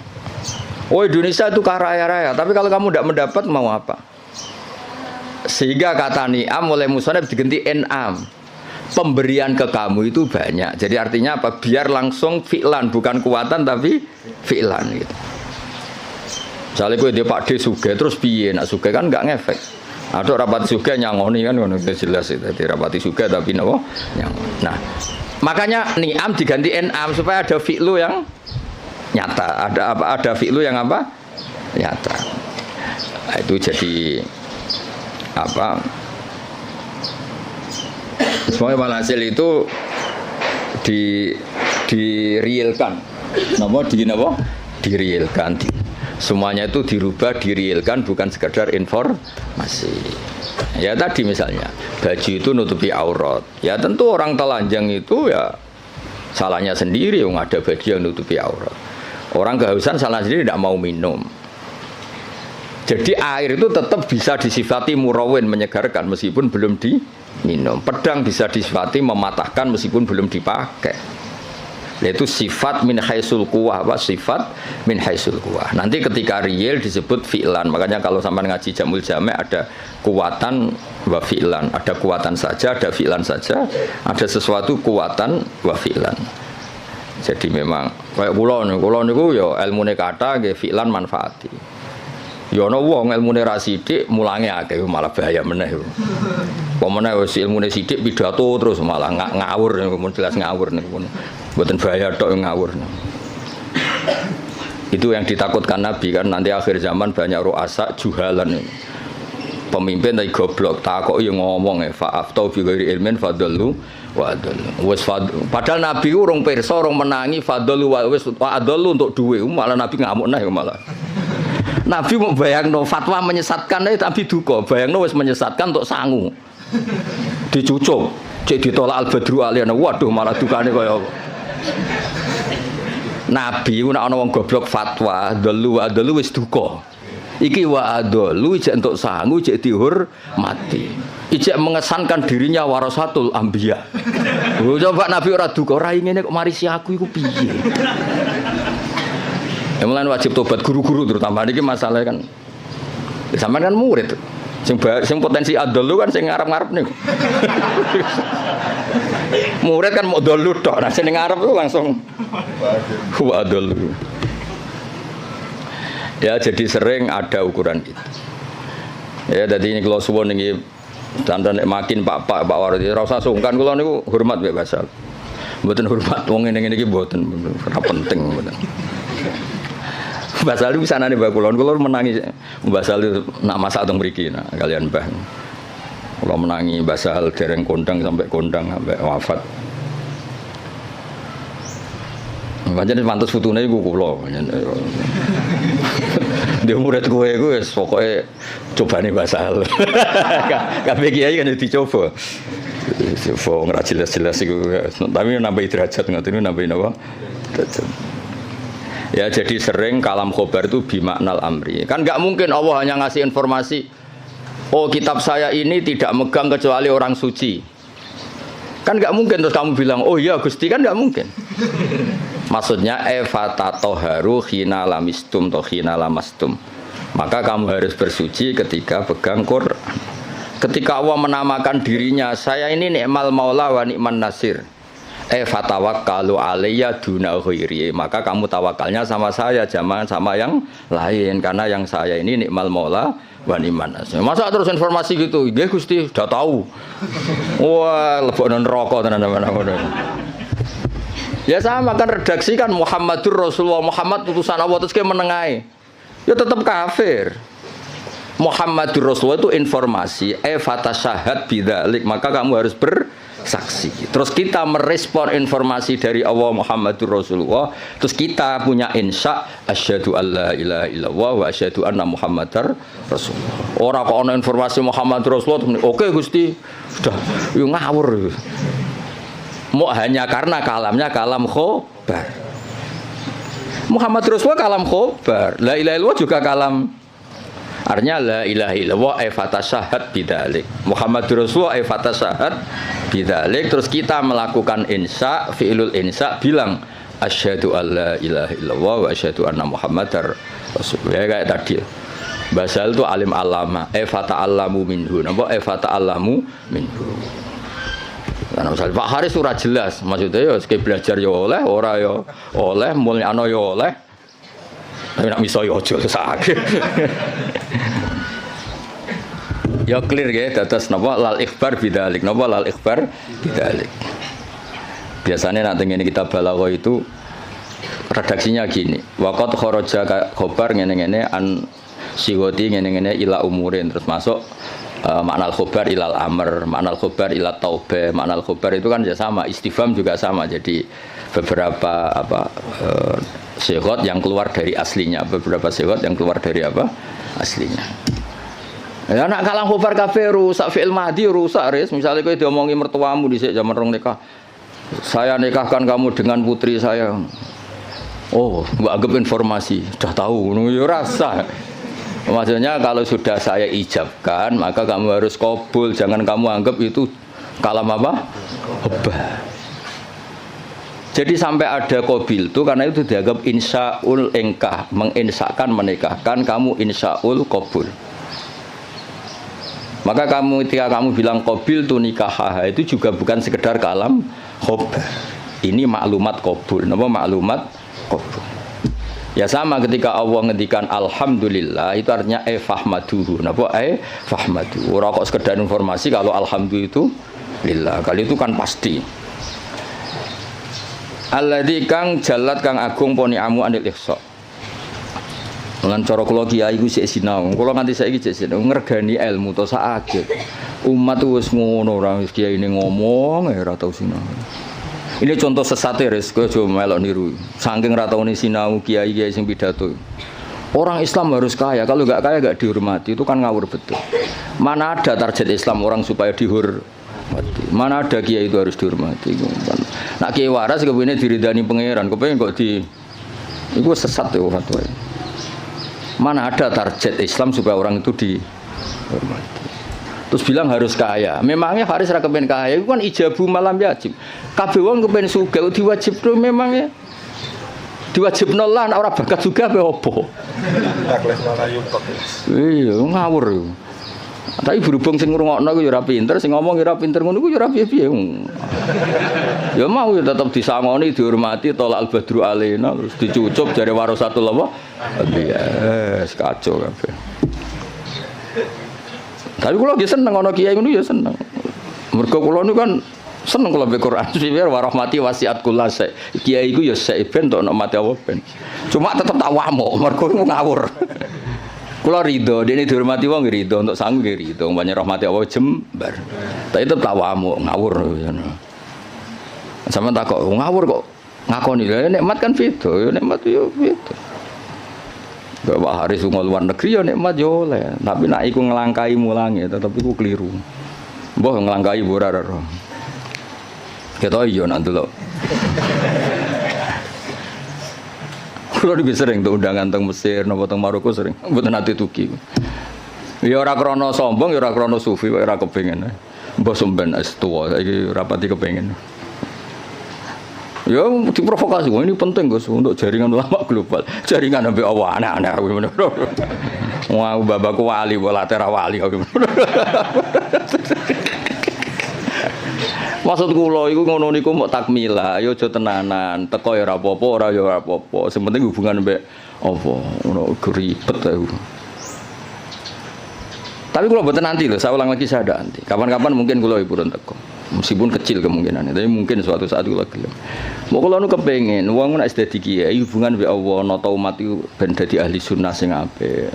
Indonesia itu kaya raya. Tapi kalau kamu tidak mendapat mau apa? Sehingga kata ni'am oleh musannaf diganti en'am. Pemberian ke kamu itu banyak. Jadi artinya apa? Biar langsung fi'lan, bukan kuatan tapi fi'lan gitu. Misalnya gue dia Pak D sugih terus piye? Nak sugih kan nggak ngefek. Ada rapati sugih nyangoni kan udah jelas itu. Jadi rapati sugih tapi nopo nyangoni. Nah, makanya ni'am diganti en'am supaya ada fi'lu yang nyata. Ada fi'lu yang apa? Nyata. Nah, itu jadi apa? Semuanya walhasil itu direalkan. Direalkan. Semuanya itu dirubah, direalkan, bukan sekedar informasi. Ya tadi misalnya baju itu nutupi aurat. Ya tentu orang telanjang itu ya salahnya sendiri, yang ada baju yang nutupi aurat. Orang kehausan salah sendiri, tidak mau minum. Jadi air itu tetap bisa disifati murawin, menyegarkan meskipun belum diminum. Pedang bisa disifati mematahkan meskipun belum dipakai. Yaitu sifat min haisul quwah, sifat min haisul quwah. Nanti ketika real disebut fi'lan. Makanya kalau sampai ngaji Jamul Jami' ada kuwatan wa fi'lan. Ada kuwatan saja, ada fi'lan saja. Ada sesuatu kuwatan wa fi'lan. Jadi memang kayak kula niku ya ilmune kata nggih fi'lan manfaati. Ya ana wong ilmune ra sithik mulange akeh malah bahaya meneh. Pemene wis ilmune sithik pidato terus malah ngawur niku jelas ngawur niku. Mboten bahaya tok ngawur. Itu yang ditakutkan Nabi kan nanti akhir zaman banyak ru'asa juhalan. Pemimpin tapi goblok, takoki ngomong fa'aftau bi ghairi ilmin fadallu wa adallu. Wis padahal Nabi urung pirsa, urung menangi fadallu wa wis adallu untuk duwe, malah Nabi ngamuk nah malah. Nabi mau bayangno fatwa menyesatkan tapi duka, bayangno wis menyesatkan untuk sangu. Dicucuk, cek ditolak al-badru aliyana. Waduh malah dukane kaya apa. Nabi ku nek ana wong goblok fatwa, dalu wis duka. Iki wa adalu ijek entuk sangu, ijek dihormati. Ijek mengesankan dirinya warasatul anbiya. Coba Nabi ora duka, ora ngene kok marisi aku iku piye? Ya mulane wajib tobat guru-guru terutama niki masalah kan. Sampeyan kan murid. Sing potensi adalu kan sing ngarep-ngarep niku. Murid kan mau dalu tok, nah sing ngarep itu langsung wa adalu. Ya jadi sering ada ukuran itu. Ya jadi ini kalau suwon ini dandan makin Pak Wardi ora usah sungkan kula niku hormat mbek Basal. Mboten hormat wong ngene iki mboten ora penting mboten. Basal itu bisa nane Mbak kula menangi Basal itu nak masak teng mriki nah kalian Mbah. Kula menangi Basal dereng kondang sampai wafat. Pancen pantes fotone iku kula. Dia murid gue pokoknya coba nih bahasa hal. Kabeh kiai kan dicoba. Coba nggak jelas-jelas itu. Tapi nambah derajat nggak tahu nambahin apa. Ya jadi sering kalam khobar itu bimaknal amri. Kan nggak mungkin Allah hanya ngasih informasi. Oh kitab saya ini tidak megang kecuali orang suci. Kan nggak mungkin terus kamu bilang oh iya Gusti, kan nggak mungkin. Maksudnya efatatoharu khina lamistum to khina lamastum. Maka kamu harus bersuci ketika pegang Quran. Ketika Allah menamakan dirinya, saya ini ni'mal maula wa ni'man nasir. Fatawakkalu alayya duna ghairi. Maka kamu tawakalnya sama saya, jangan sama yang lain, karena yang saya ini ni'mal maula wa ni'man nasir. Masa terus informasi gitu? Nggih Gusti, sudah tahu. Wah, lebokno neraka tenan-tenan. Ya sama kan redaksi kan Muhammadur Rasulullah, Muhammad utusan Allah, terus kayak menengahi. Ya tetap kafir. Muhammadur Rasulullah itu informasi, fatasyahat bidzalik, maka kamu harus bersaksi. Terus kita merespon informasi dari Allah Muhammadur Rasulullah, terus kita punya insya asyhadu alla ilaha illallah wa asyhadu anna Muhammadar Rasulullah. Ora kok ana informasi Muhammadur Rasulullah, oke Gusti, sudah yo ngawur. Mau hanya karena kalamnya kalam khobar. Muhammad Rasulullah kalam khobar. La ilaha illallah juga kalam. Artinya la ilaha illallah fatasyahat bidzalik. Muhammad Rasulullah fatasyahat bidzalik. Terus kita melakukan insya, fi'lul insya, bilang asyhadu alla ilaha illallah wa asyhadu anna Muhammadar Rasulullah. Kayak tadi. Basal itu alim alama, fata'allamu minhu. Napa fata'allamu minhu. Nah, misalnya Pak Haris ora jelas, maksudnya ya sekali belajar ya oleh, ora ya oleh, mulyano ya oleh. Tapi nak miso ya aja sakit. Ya clear ya, dados napa lal ikhbar bidzalik, napa lal ikhbar bidzalik. Biasanya nanti ini kita balaghah itu redaksinya gini. Waqat kharaja khobar ngene-ngene an sigoti ngene-ngene ila umurin, terus masuk makna al-khobar ilal amr, makna al-khobar ila taubah, makna al-khobar itu kan ya sama, istifham juga sama. Jadi beberapa sighot yang keluar dari aslinya, beberapa sighot yang keluar dari apa? Aslinya. Ya nak kalam khobar kabeh rusak, fi'il madhi rusak res. Misalnya kowe diomongi mertuamu dhisik zaman rong nikah. Saya nikahkan kamu dengan putri saya. Oh, mbok anggap informasi, sudah tahu ngono ya rasa. Maksudnya kalau sudah saya ijabkan, maka kamu harus qabul. Jangan kamu anggap itu kalam apa? Hobah. Jadi sampai ada qabil itu karena itu dianggap insyaul engkah, menginsyakan menikahkan, kamu insyaul qabul. Maka kamu ketika kamu bilang qabil tu nikah, itu juga bukan sekedar kalam hobah. Ini maklumat qabul. Napa maklumat qabul? Ya sama ketika Allah ngendikan alhamdulillah itu artinya fahmaduhu. Napa fahmadu. Ora kok sekedar informasi kalau alhamdulillah itu lillah. Kali itu kan pasti. Alladzi kang jalat kang agung poni amu anil ihsa. Lan cara kula kiai iku sik sinau. Kula nganti saiki sik sinau ngregani ilmu to sak umat wis ngono ora wis kiai ini ngomong ora tau sinau. Ini contoh sesat ya, kowe aja melok niru. Saking ra taune sinau kiai-kiai sing pidato. Orang Islam harus kaya, kalau enggak kaya enggak dihormati, itu kan ngawur betul. Mana ada target Islam orang supaya dihormati? Mana ada kiai itu harus dihormati? Nak kiai waras kepengine diridani pangeran, kepengin kok di iku sesat ya fatwa. Mana ada target Islam supaya orang itu dihormati? Terus bilang harus kaya. Memangnya Haris ra kepen kaya, itu kan ijabu malam yajib. Kabeh wong kepen sugih diwajibno memangnya. Diwajibno lah nek ora bakat juga apa opo. Iya, ngawur. Tapi berhubung sing ngrungokno ku ya ora pinter, sing ngomong ya ora pinter ngono ku ya ora piye-piye. Ya mau ya tetep disangoni, dihormati, tolak al-badru alaina, terus dicucup jare warasatul apa? Iya, kacau kabeh. Tapi kula nggih seneng ana kiai ngono ya seneng. Mergo kula niku kan seneng kula baca Quran. Biar warahmati wasiat kula sek. Kiai iku ya sek ben tok nek mati apa ben. Cuma tetep tak wamuk mergo ngawur. Kula ridho, dene dihormati wong ridho, untuk sangu nggih ridho, banyak rahmati Allah jembar. Tapi tetep tak wamuk ngawur ngono. Sampeyan tak kok ngawur kok ngakoni lha nikmat kan beda, ya nikmat yo beda. Pak Haris lunga luar negeri ya nikmat yo oleh, tapi nak iku ngelangkai mulange tetep iku keliru. Mbah ngelangkai ora ora. Ketok iya nak delok. Kulo iki sering tuh undangan teng Mesir napa teng Maroko sering, mboten nate tuki. Ya ora krana sombong, ya ora krana sufi, ora kepengin. Mbah sampean es tuwa saiki rapati kepengin. Ya diprovokasi, ini penting Gus untuk jaringan ulama global. Jaringan sampai Allah aneh-aneh. Wah, babakku wali, bola tera wali. Maksud kula iku ngono niku mok takmila, ya aja tenanan. Teko ya ora apa-apa, ora ya ora apa-apa. Sing penting hubungan mbek apa, ngono ribet aku. Tapi kula mboten nanti lho, saya ulang lagi saya ada nanti. Kapan-kapan mungkin kula purun teko. Meskipun kecil kemungkinannya, tapi mungkin suatu saat kula gelem. Mau kula nu kepengin wong nek dadi kiai hubungan mbek Allah, nata umat iku ben dadi ahli sunnah sing apik.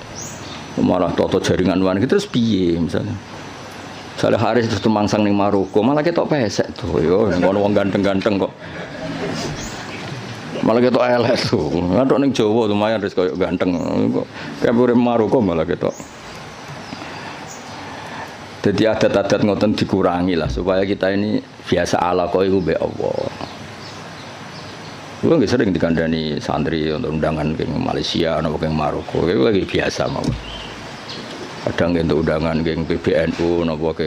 Malah toto jaringan wan terus piye misalnya. Saleh Haris terus tumangsang ning Maroko, malah ketok pesek tuh yo ngono wong ganteng-ganteng kok. Malah ketok elek tuh. Ngatok ning Jawa lumayan wis koyo ganteng kok. Kayak urip Maroko malah ketok. Jadi adat-adat ngoten dikurangi lah supaya kita ini biasa ala kok iku mbek Allah. Kulo nggih sering dikandani santri untuk undangan ke Malaysia napa ke Maroko, itu lagi biasa mawon. Kadang untuk undangan ke PBNU napa ke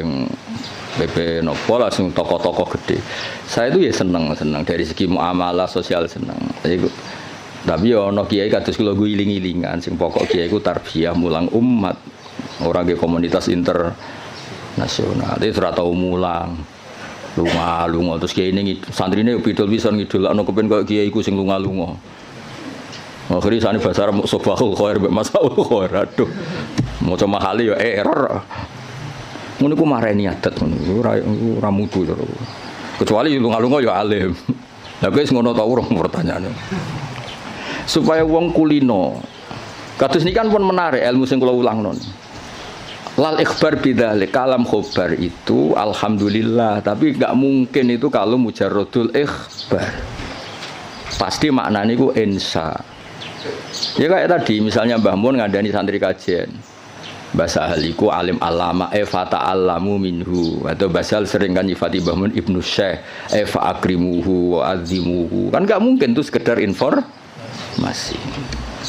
PP napa lah sing tokoh-tokoh gede. Saya itu ya seneng dari segi muamalah sosial seneng. Tapi ya ana kiai kados kula iling-ilingan sing pokok kiai iku tarbiyah mulang umat. Ora ke komunitas internasional. Itu ora tau mulang. Lunga terus kiai ini santrine pidol pisan ngidolakno kepen koyo kiai iku sing lunga-lunga. Akhire sane bahasa Arab sobahul khair mbek masaul khair. Aduh. Maca mahali ya error. Ngono ku mareni adat ngono. Ora mutu to. Kecuali lunga-lunga ya alim. Lah wis ngono ta urung pertanyaane. Supaya wong kulino. Kados niki kan pun menarik ilmu sing kula ulangno. Lal ikhbar bidzalik kalam khobar itu alhamdulillah, tapi enggak mungkin itu kalau mujarradul ikhbar. Pasti maknanya itu insya. Ya kayak tadi misalnya Mbah Mun ngandani santri kajian. Bahasa ahliku alim alama fata alamu minhu, atau basal sering kan nyifati Mbah Mun Ibnu Syekh fa akrimuhu wa azimuhu. Kan enggak mungkin itu sekedar informasi.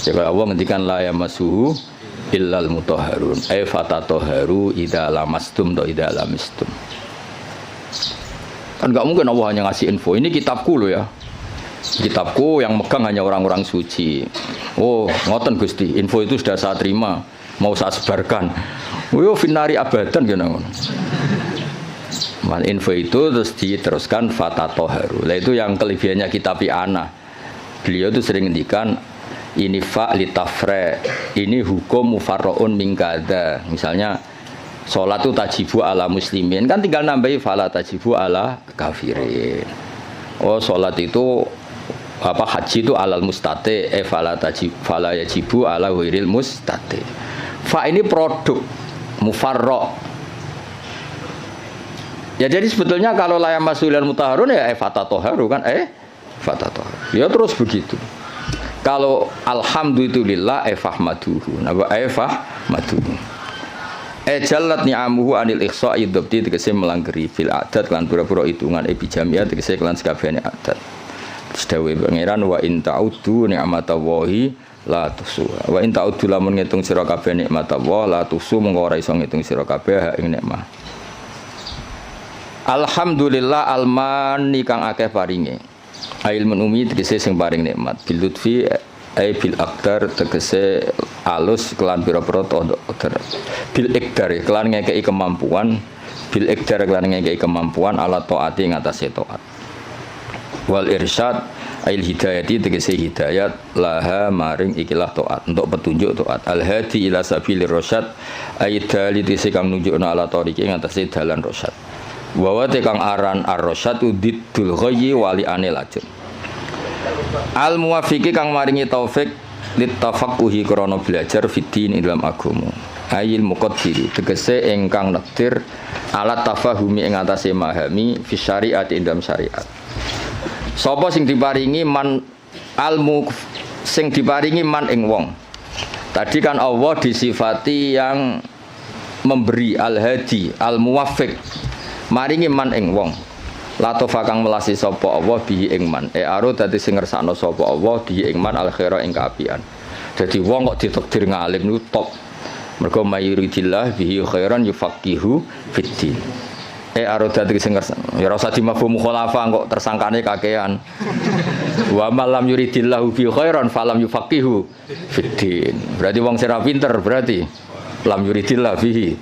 Ya kalau Allah ngendikan la yamassuhu illal mutahharun fata toharu idza lamastum do idza lamistum. Kan enggak mungkin Allah hanya ngasih info. Ini kitabku loh ya. Kitabku yang megang hanya orang-orang suci. Oh, ngoten Gusti, info itu sudah saya terima, mau saya sebarkan. Yo finari abadan gitu ngono. Info itu terus diteruskan fata toharu. Lah itu yang kelebihannya kitab ana. Beliau itu sering ngendikan ini fa litafre, ini hukum mufarraun min kada. Misalnya salat itu tajibu ala muslimin, kan tinggal nambahi fala tajibu ala kafirin. Oh, salat itu apa haji itu alal mustate fala tajib fala yajibu ala ghairil mustate. Fa ini produk mufarra. Ya jadi sebetulnya kalau la yamasul mutahharun ya fatatoharu kan fatatoharu. Ya terus begitu. Kalau alhamdulillah fahmaduhu. Napa fahmaduhu. Jalat ni'amuhu anil ikhsa'i dzabti tegese melanggeri fil adat lan pura-pura hitungan bijamiah tegese kelan sakabehane adat. Sedawe pangeran wa in ta'uddu ni'matallahi la tuhsuha. Wa in ta'uddu lamun ngitung sira kabeh nikmatullah la tuhsu mengko ora iso ngitung sira kabeh ing nikmat. Alhamdulillah almani kang akeh paringe. Ilmun umi tegese sing paring nikmat. Bil lutfi bil aqdar tegese alus kelan pira-pira qadar. Bil iqdar kelan ngekeki kemampuan. Bil iqdar kelan ngekeki kemampuan ala taati ngatasé taat. Wal irsyad ail hidayati tegese hidayat laha maring ikilah taat untuk petunjuk taat al hadi ila sabilir rasyad aidali tegese kang nunjukna ala tariqi ngatasé dalan rasyad wa kang aran ar-rasyad udiddul ghayyi wali anil ajr al muwafiqi kang maringi taufik litafaqquhi krana belajar fiddin dalam agama ayil muqaddiri tegese ingkang nektir alat tafahumi ing atase memahami fi syariat dalam syariat. Sapa sing diparingi man almu sing diparingi man ing wong Tadi kan Allah disifati yang memberi al-hadi, al-muwaffiq. Maringi man ing wong. Latofa kang melasi sapa Allah bihi ing man. Aro dadi sing ngersakno sapa Allah bihi ing man al-khaira ing kaapian. Dadi wong kok ditakdir ngalim niku top. Mergo mayuridillah bihi khairan yufaqihu fiddin. Aro dadi sing ngersakno. Ya ora usah dimafhum khulafa kok tersangkane kakean. Wa malam yuridillahu bihi khairan falam yufaqihu fiddin. Berarti wong sing ra pinter berarti lam yuridillah bihi.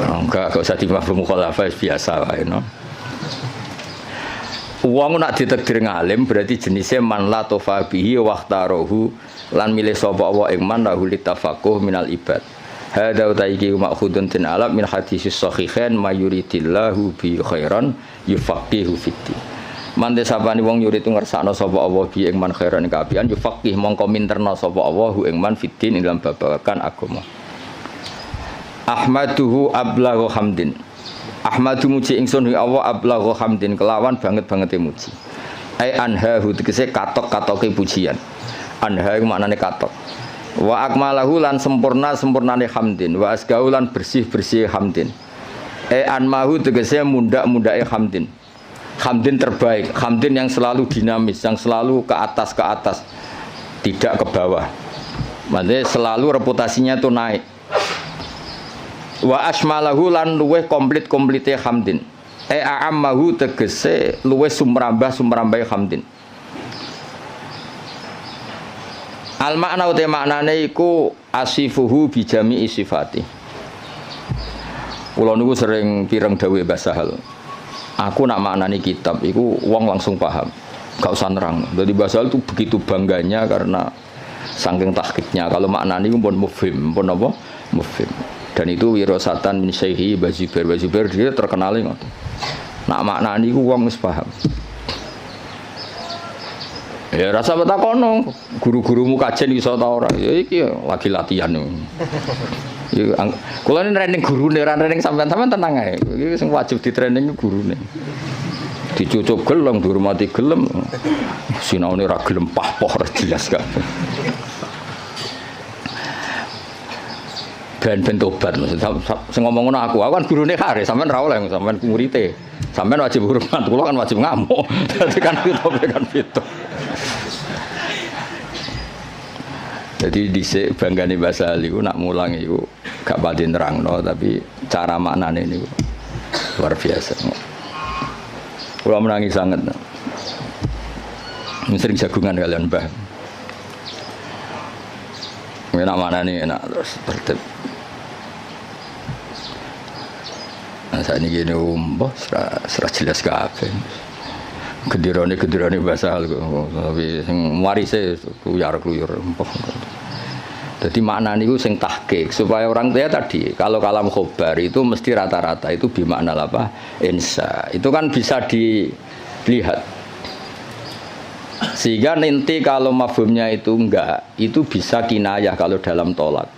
Enggak usah dimafhum khulafa biasa wae no. Wong nak ditakdir ngalim berarti jenisnya man la tofa bihi waqtarohu lan milih sapa Allah ing man lahu litafaqquh minal ibad. Hadza utaiki ma'khudun tin alam min hadisis sahihain mayuridillahu bi khairan yufaqihu fiddin. Man desapani wong yurid ngersakno sapa Allah bi ing man khairan kapian yufaqih mongko minterna sapa Allah ing man fiddin ing dalam babagan agama. Ahmaduhu ablaghu hamdin. Ahmadu muji ingsun ing Allah ablaghu hamdin kelawan banget-bangete muji. Ai anhahu tegese katok-katoke pujian. Anha iku maknane katok. Wa akmalahu lan sempurnane hamdin, wa asgau lan bersih hamdin. Anmahu tegese mundak-mundake hamdin. Hamdin terbaik, hamdin yang selalu dinamis, yang selalu ke atas, tidak ke bawah. Maksudnya selalu reputasinya itu naik. Wa asmalahu lan luweh komplit-komplite hamdin. A'ammahu tegese luweh sumrambah hamdin. Al makna uta maknane iku asifuhu bi jami'i sifati. Kula niku sering pireng dawuh Mbah Sahal. Aku nak maknani kitab iku wong langsung paham. Gak usah nerang. Jadi Mbah Sahal itu begitu bangganya karena saking tahqiqnya. Kalau maknani iku pun mufhim, pun apa? Mufhim. Dan itu wirasatan min syaihi Bazubair dia terkenal ngoten. Nak maknani iku wong wis paham. Ya rasa betakono, guru-gurumu kajen iso ta ora? Ya iki lagi latihan. Ya kula ini training gurune, ora training sampean-sampean tenang ae. Iki sing wajib di training gurune. Dicucup gelem, dihormati gelem. Sinaune ora gelem pah-poh ora jelas kan. Ben tobat maksud sing ngomong ngono aku kan gurune kare sampean ra oleh sampean murid-e. Sampean wajib hormat, kula kan wajib ngamuk. Dadi kan itu. Jadi dhisik banggane Mbah Sahal iku nak mulang iku gak pati nerangno tapi cara maknane niku luar biasa. Kula menangi sangat. Sering jagungan kalian Mbah. Enak maknane enak terus tertib. Nah saat ini gini mbah serah jelas kabeh. Kedirane Mbah Sahal kok tapi sing warise kluyur mbah. Jadi makna niku sing tahqiq supaya orang tua tadi kalau kalam khobar itu mesti rata-rata itu bimakna apa? Insa. Itu kan bisa dilihat. Sehingga nanti kalau mafhumnya itu enggak, itu bisa kinayah kalau dalam tolak.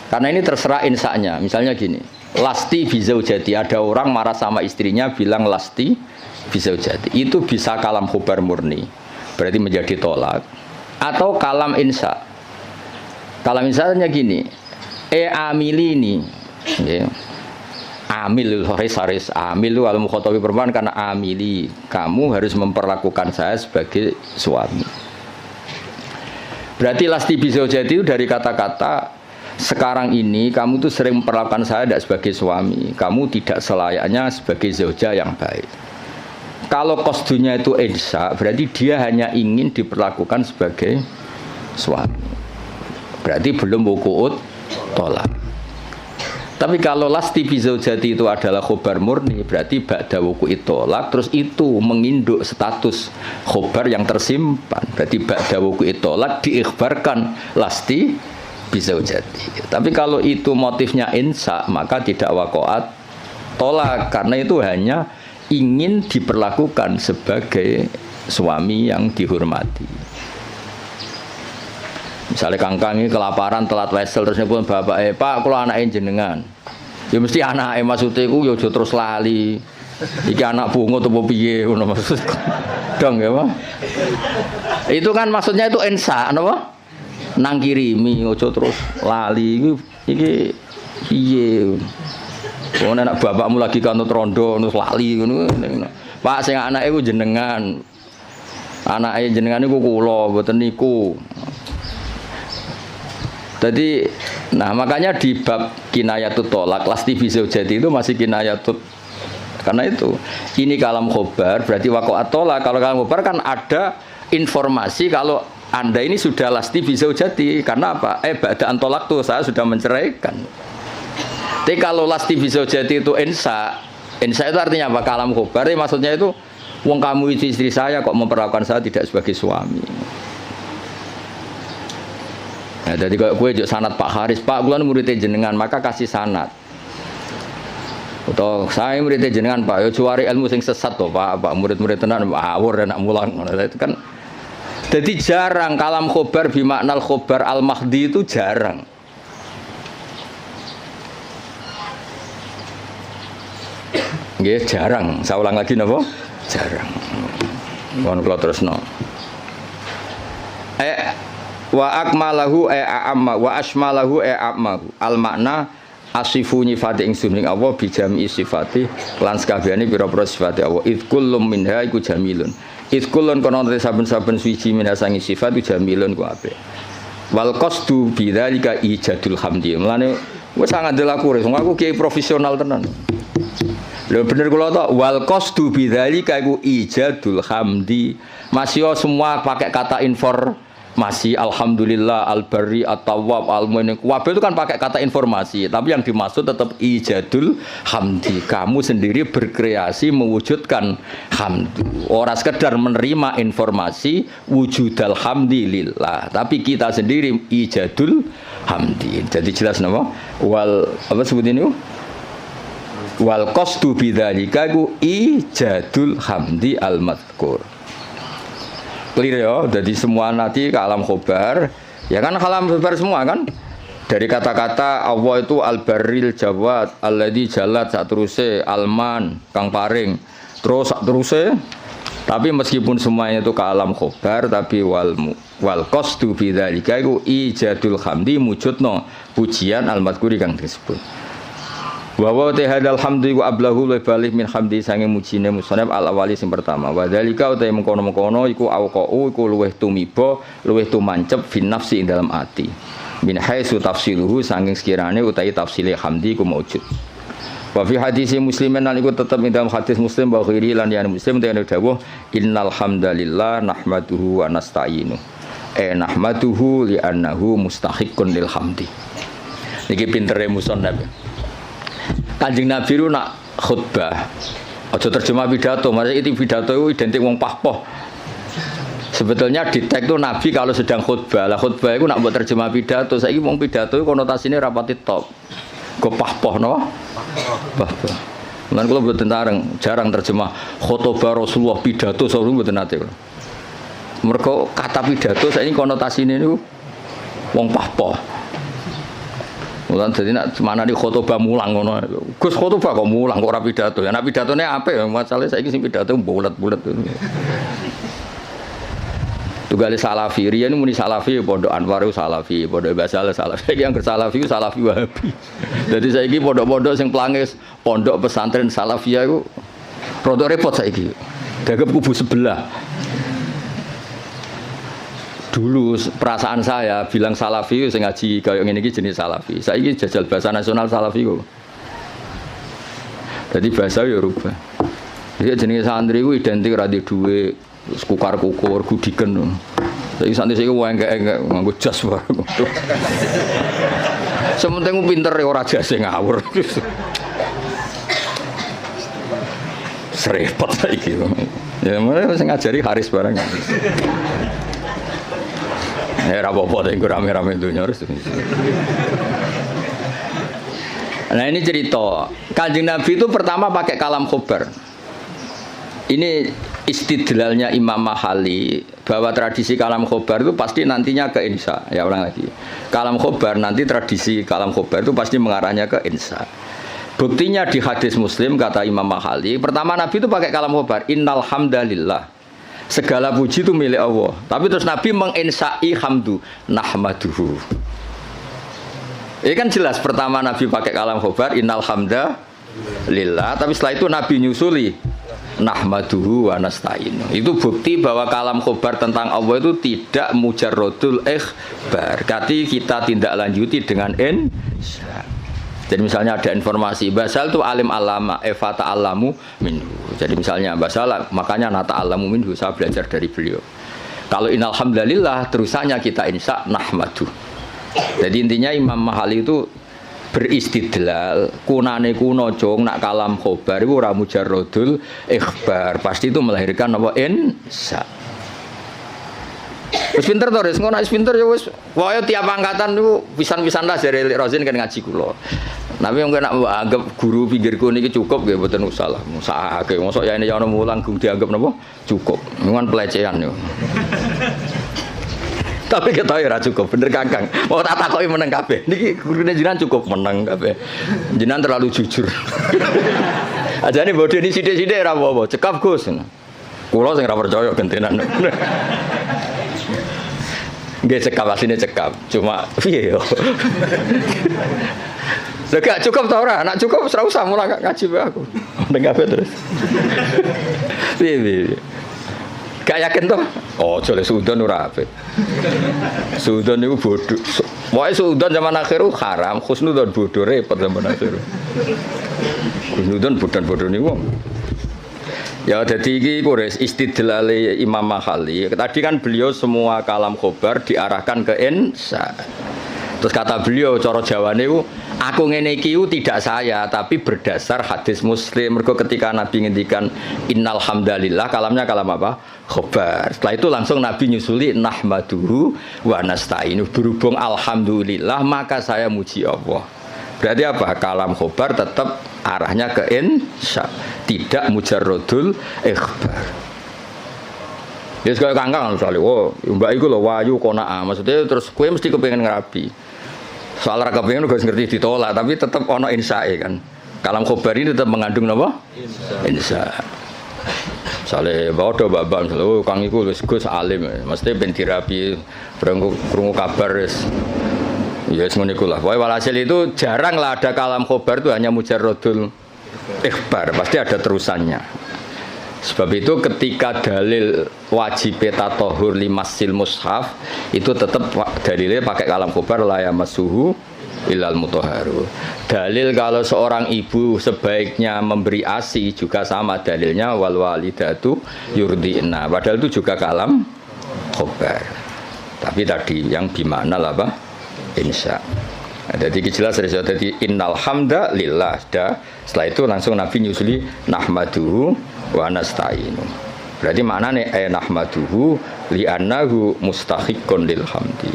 Karena ini terserah insanya. Misalnya gini, lasti bizaujati, ada orang marah sama istrinya bilang lasti bizaujati. Itu bisa kalam khobar murni. Berarti menjadi tolak. Atau kalam insa. Kalau misalnya gini, amilini, ya. Amil haris amil al mukhatabi perempuan karena amili, kamu harus memperlakukan saya sebagai suami. Berarti lasti bizaujati itu dari kata-kata sekarang ini kamu tuh sering memperlakukan saya tidak sebagai suami, kamu tidak selayaknya sebagai zauja yang baik. Kalau qasdunya itu insa, berarti dia hanya ingin diperlakukan sebagai suami. Berarti belum wuku'ut tolak. Tapi kalau lasti bizaujati itu adalah khobar murni, berarti ba'da wuku'ut tolak, terus itu menginduk status khobar yang tersimpan. Berarti ba'da wuku'ut tolak diikhbarkan lasti bizaujati. Tapi kalau itu motifnya insa, maka tidak wakoat tolak, karena itu hanya ingin diperlakukan sebagai suami yang dihormati. Misalnya kangkang ini kelaparan telat wesel terus nyebut bapak pak kalau anaknya jenengan ya mesti anaknya maksudnya itu ya terus lali iki anak bungo atau piye ngono maksud dong ya Pak. Itu kan maksudnya itu insa apa nang kirimi ojo terus lali iki piye. Wong anak bapakmu lagi kanut rondo terus lali ngono. Pak sing anake ku jenengan. Anake jenengan niku kula mboten niku. Jadi, nah makanya di bab kinayatut tolak, lasti bizaujati itu masih kinayatut. Karena itu, ini kalam khobar, berarti waqa'at tolak. Kalau kalam khobar kan ada informasi kalau Anda ini sudah lasti bizaujati. Karena apa? Ba'da'an tolak tuh saya sudah menceraikan. Tapi kalau lasti bizaujati itu insa itu artinya apa? Kalam khobar, maksudnya itu, wong kamu itu istri saya kok memperlakukan saya tidak sebagai suami. Nah, jadi kalau gue juk sanad Pak Haris, Pak gue muridnya jenengan, maka kasih sanad. Atau saya muridnya jenengan Pak, yo cuari ilmu sing sesat toh Pak, murid-murid tenan awur dan nak mulang. Itu kan, jadi jarang kalam khobar bimaknal khobar al mahdi itu jarang. Nggih jarang. Saya ulang lagi napa? Jarang. Mohon kula terusno. Wa akmalahu a'amma wa asmalahu a'ammahu al makna asifu nyifati ingsun ing Allah bi jami sifati lan sakabehane pira-pira sifate Allah id kullum minha iku jamilun id kullun kono saben-saben suci minha sangi sifat iku jamilun ku apik wal qasdu bidzalika ijadul hamdi mulane wis sangat delaku wong aku kiai profesional tenan lho bener kula tok wal qasdu bidzalika iku ijadul hamdi masih semua pakai kata masih alhamdulillah al-barri at-tawwab al-mu'min wabil itu kan pakai kata informasi tapi yang dimaksud tetap ijadul hamdi kamu sendiri berkreasi mewujudkan hamdu orang sekedar menerima informasi wujudal hamdi lillah tapi kita sendiri ijadul hamdi jadi jelas nama wal apa sebut ini wal qasdu bidzalika iku ijadul hamdi al-madhkur clear ya, jadi semua nanti ke alam khobar ya kan alam khobar semua kan dari kata-kata Allah itu al-barril jawad alladzi jalat sak teruse alman kang paring terus sak teruse tapi meskipun semuanya itu ke alam khobar tapi wal qasdu bidzalika iku ijadul hamdi mujudno pujian al-madhkuri kang disebut wa wa tahadal hamdi wa ablahu wa balih min hamdi sange mujine musannaf al awali sing pertama wa dzalika uta mengkono-mengkono iku auqau iku luweh tumiba luweh tumancep fin nafsi ing dalam ati min haitsu tafsiluhu saking sekirane utahi tafsile hamdi ku maujud wa fi hadis muslimin lan iku tetep ing dalam hadis muslim wa ghairi lan ya muslim dene dawuh innal hamdalillah nahmaduhu wa nasta'inu nahmaduhu li annahu mustahiqqun lil hamdi niki pintere musannaf Kanjeng Nabi itu nak khutbah aja terjemah pidato, maksudnya itu pidato itu identik wong pahpoh. Sebetulnya di teks itu Nabi kalau sedang khutbah, lah khutbah itu nak buat terjemah pidato, saiki wong pidato itu konotasinya rapati top. Go pahpoh no? Pahpoh. Lan kula mboten jarang terjemah khutbah Rasulullah pidato sawu mboten nate. Mergo kata pidato saiki konotasine niku wong pahpoh. Mulan dadi nek mana di khotbah mulang ngono. Gus khotbah kok mulang kok ora pidato. Ya nek pidatone apik ya masalahe saiki sing pidato bulet-bulet. Tugale salafi riyen muni salafi pondok Anwar salafi, pondok Basal salafi. Saiki yang salafi salafi Wahabi. Dadi saiki pondok-pondok sing pelangis pondok pesantren salafiyah iku rada repot saiki. Dagep kubu sebelah. Dulu perasaan saya bilang salafi sing ngaji kaya ngene iki jenis salafi. Saiki jajal bahasa nasional salafi kok. Jadi bahasa ya rubah. Jadi jenenge santri ku identik ra di dhuwit, kukar-kukur, gudiken. Saiki santri sing engke-engke nganggo jas wae. Sementing pinter ora jase ngawur. Serepot saiki. Ya mulai sing ngajari Haris barang. Ya apa-apa tapi rame-rame dunia harus. Nah ini cerita Kanjeng Nabi itu pertama pakai kalam khobar. Ini istidlalnya Imam Mahali bahwa tradisi kalam khobar itu pasti nantinya ke insa. Ya ulang lagi. Kalam khobar nanti tradisi kalam khobar itu pasti mengarahnya ke insa. Buktinya di hadis Muslim kata Imam Mahali, pertama Nabi itu pakai kalam khobar. Innal hamdalillah Segala puji itu milik Allah. Tapi terus Nabi menginsai hamdu nahmaduhu. Ini kan jelas pertama Nabi pakai kalam khobar innal hamda lillah, tapi setelah itu Nabi nyusuli nahmaduhu wa nasta'inu. Itu bukti bahwa kalam khobar tentang Allah itu tidak mujarrodul ikhbar. Berarti kita tindak lanjuti dengan insya. Jadi misalnya ada informasi Basal itu alim alama Eva ta'alamu minhu. Jadi misalnya Basal makanya nata alamu minhu, saya belajar dari beliau. Kalau innalhamdulillah terusannya kita insya nahmadu. Jadi intinya Imam Mahali itu beristidlal kunane kuno cong nak kalam khobar itu ora mujarrodul ikhbar, pasti itu melahirkan apa insya. Wis pinter to, ngono wis pinter ya wis. Pokoke tiap angkatan niku pisan-pisan lah jare Rozin kan ngaji kula. Tapi mungkin nak anggap guru pinggirku niki cukup nggih mboten usah lah. Musahake mosok ya ini ya ono mulang gung dianggap napa? Cukup. Ngan pelecehan yo. Tapi kita ya ora cukup, bener Kakang. Mau tak takoki meneng kabeh. Niki gurune jenengan cukup meneng kabeh. Jenengan terlalu jujur. Ajane bodho ini sithik-sithik ora apa-apa, cekap Gus. Kula sing ora percaya gentenan. Nggih cekap asline cekap, cuma piye yo. Lah gak cukup ta ora? Nek cukup ora usah mulang ngaji wae aku. Meneng kabeh terus. Piye. Gak yakin toh? Oh, jole suudon ora apik. Suudon niku bodho. Wae suudon zaman akhir haram, khusnudon bodho repot zaman akhir. Khusnudon bodho niku. Ya dadi iki kures istidlale Imam Mahali. Tadi kan beliau semua kalam khobar diarahkan ke insya. Terus kata beliau cara Jawane ku aku ngene iki tidak saya tapi berdasar hadis Muslim. Mergo ketika Nabi ngendikan innal hamdalillah kalamnya kalam apa? Khobar. Setelah itu langsung Nabi nyusuli nahmaduhu wa nasta'inu. Berhubung alhamdulillah maka saya muji Allah. Berarti apa? Kalam khobar tetap arahnya ke insya, tidak mujarrodul ikhbar. Ya sekali kangkang misalnya, oh mbak itu loh wayu kona'ah, maksudnya terus kue mesti kepengen ngerabi. Soal raka pengen gak ngerti ditolak, tapi tetap ono insya kan. Kalam khobar ini tetap mengandung apa? Insya. Misalnya bawa do babak misalnya, oh kang iku gus alim, maksudnya ben dirabi, berungu kabar ya semuanya ikulah. Walhasil itu jarang lah ada kalam khobar itu hanya mujarrodul ikhbar, pasti ada terusannya. Sebab itu ketika dalil wajib tatohur limasil mushaf itu tetap dalilnya pakai kalam khobar la yamassuhu illal mutahharu. Dalil kalau seorang ibu sebaiknya memberi ASI juga sama dalilnya wal walidatu yurdi'na. Padahal itu juga kalam khobar. Tapi tadi yang bimana lah apa? Insya. Jadi jelas dari innal hamda lillah. Setelah itu langsung Nabi nyusuli nahmaduhu wa nasta'inu. Berarti maknanya nahmaduhu li'annahu mustahiqqun lil hamdi.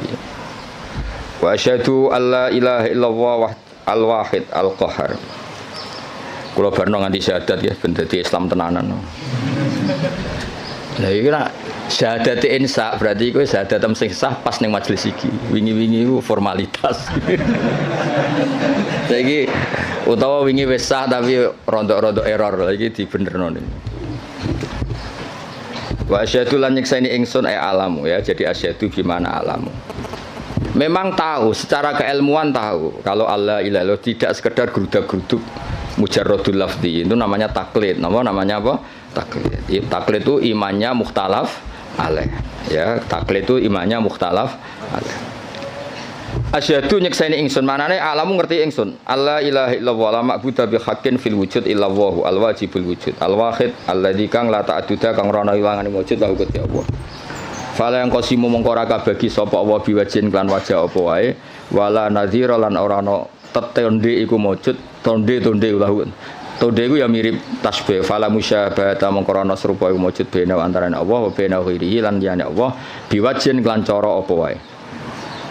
Wa asyhadu alla ilaha illallah al-wahid al-qahar. Kula barno nganti syahadat ya ben dadi Islam tenanan. Lah iki nak syahadat insya berarti iku syahadat sing sah pas ning majelis iki. Wingi-wingi iku formalitas. Saiki utawa wingi wis sah tapi rontok-rontok error iki dibenerno niku. Wa asyhadu lan nyekseni ingsun alamu ya. Jadi asyhadu gimana alamu. Memang tahu secara keilmuan tahu kalau Allah ilaha tidak sekedar gerudak-geruduk mujarrodul lafzi itu namanya taklid. Namanya apa? Taklid. Taklid itu imannya mukhtalaf alaih. Ya, taklid itu imannya mukhtalaf alaih. Asyhadu nyekseni ingsun manane alamu ngerti ingsun. Allah ilaha illallah la ma'budu bi haqqin fil wujud illallah al wajibul wujud al wahid alladzi kang la ta'duda kang ora ana ilangane wujud la Gusti Allah. Fala yang qasimu mongko ora kabagi sapa Allah biwajin kan wajah apa wae wala nadhira lan ora ana tetonde iku wujud tonde ulah. Tonde iku ya mirip tasbih fala musyabahata mongko ana serupa iku wujud bena antarané Allah wa bena ghairihi lan liyane Allah biwajin kan cara apa wae.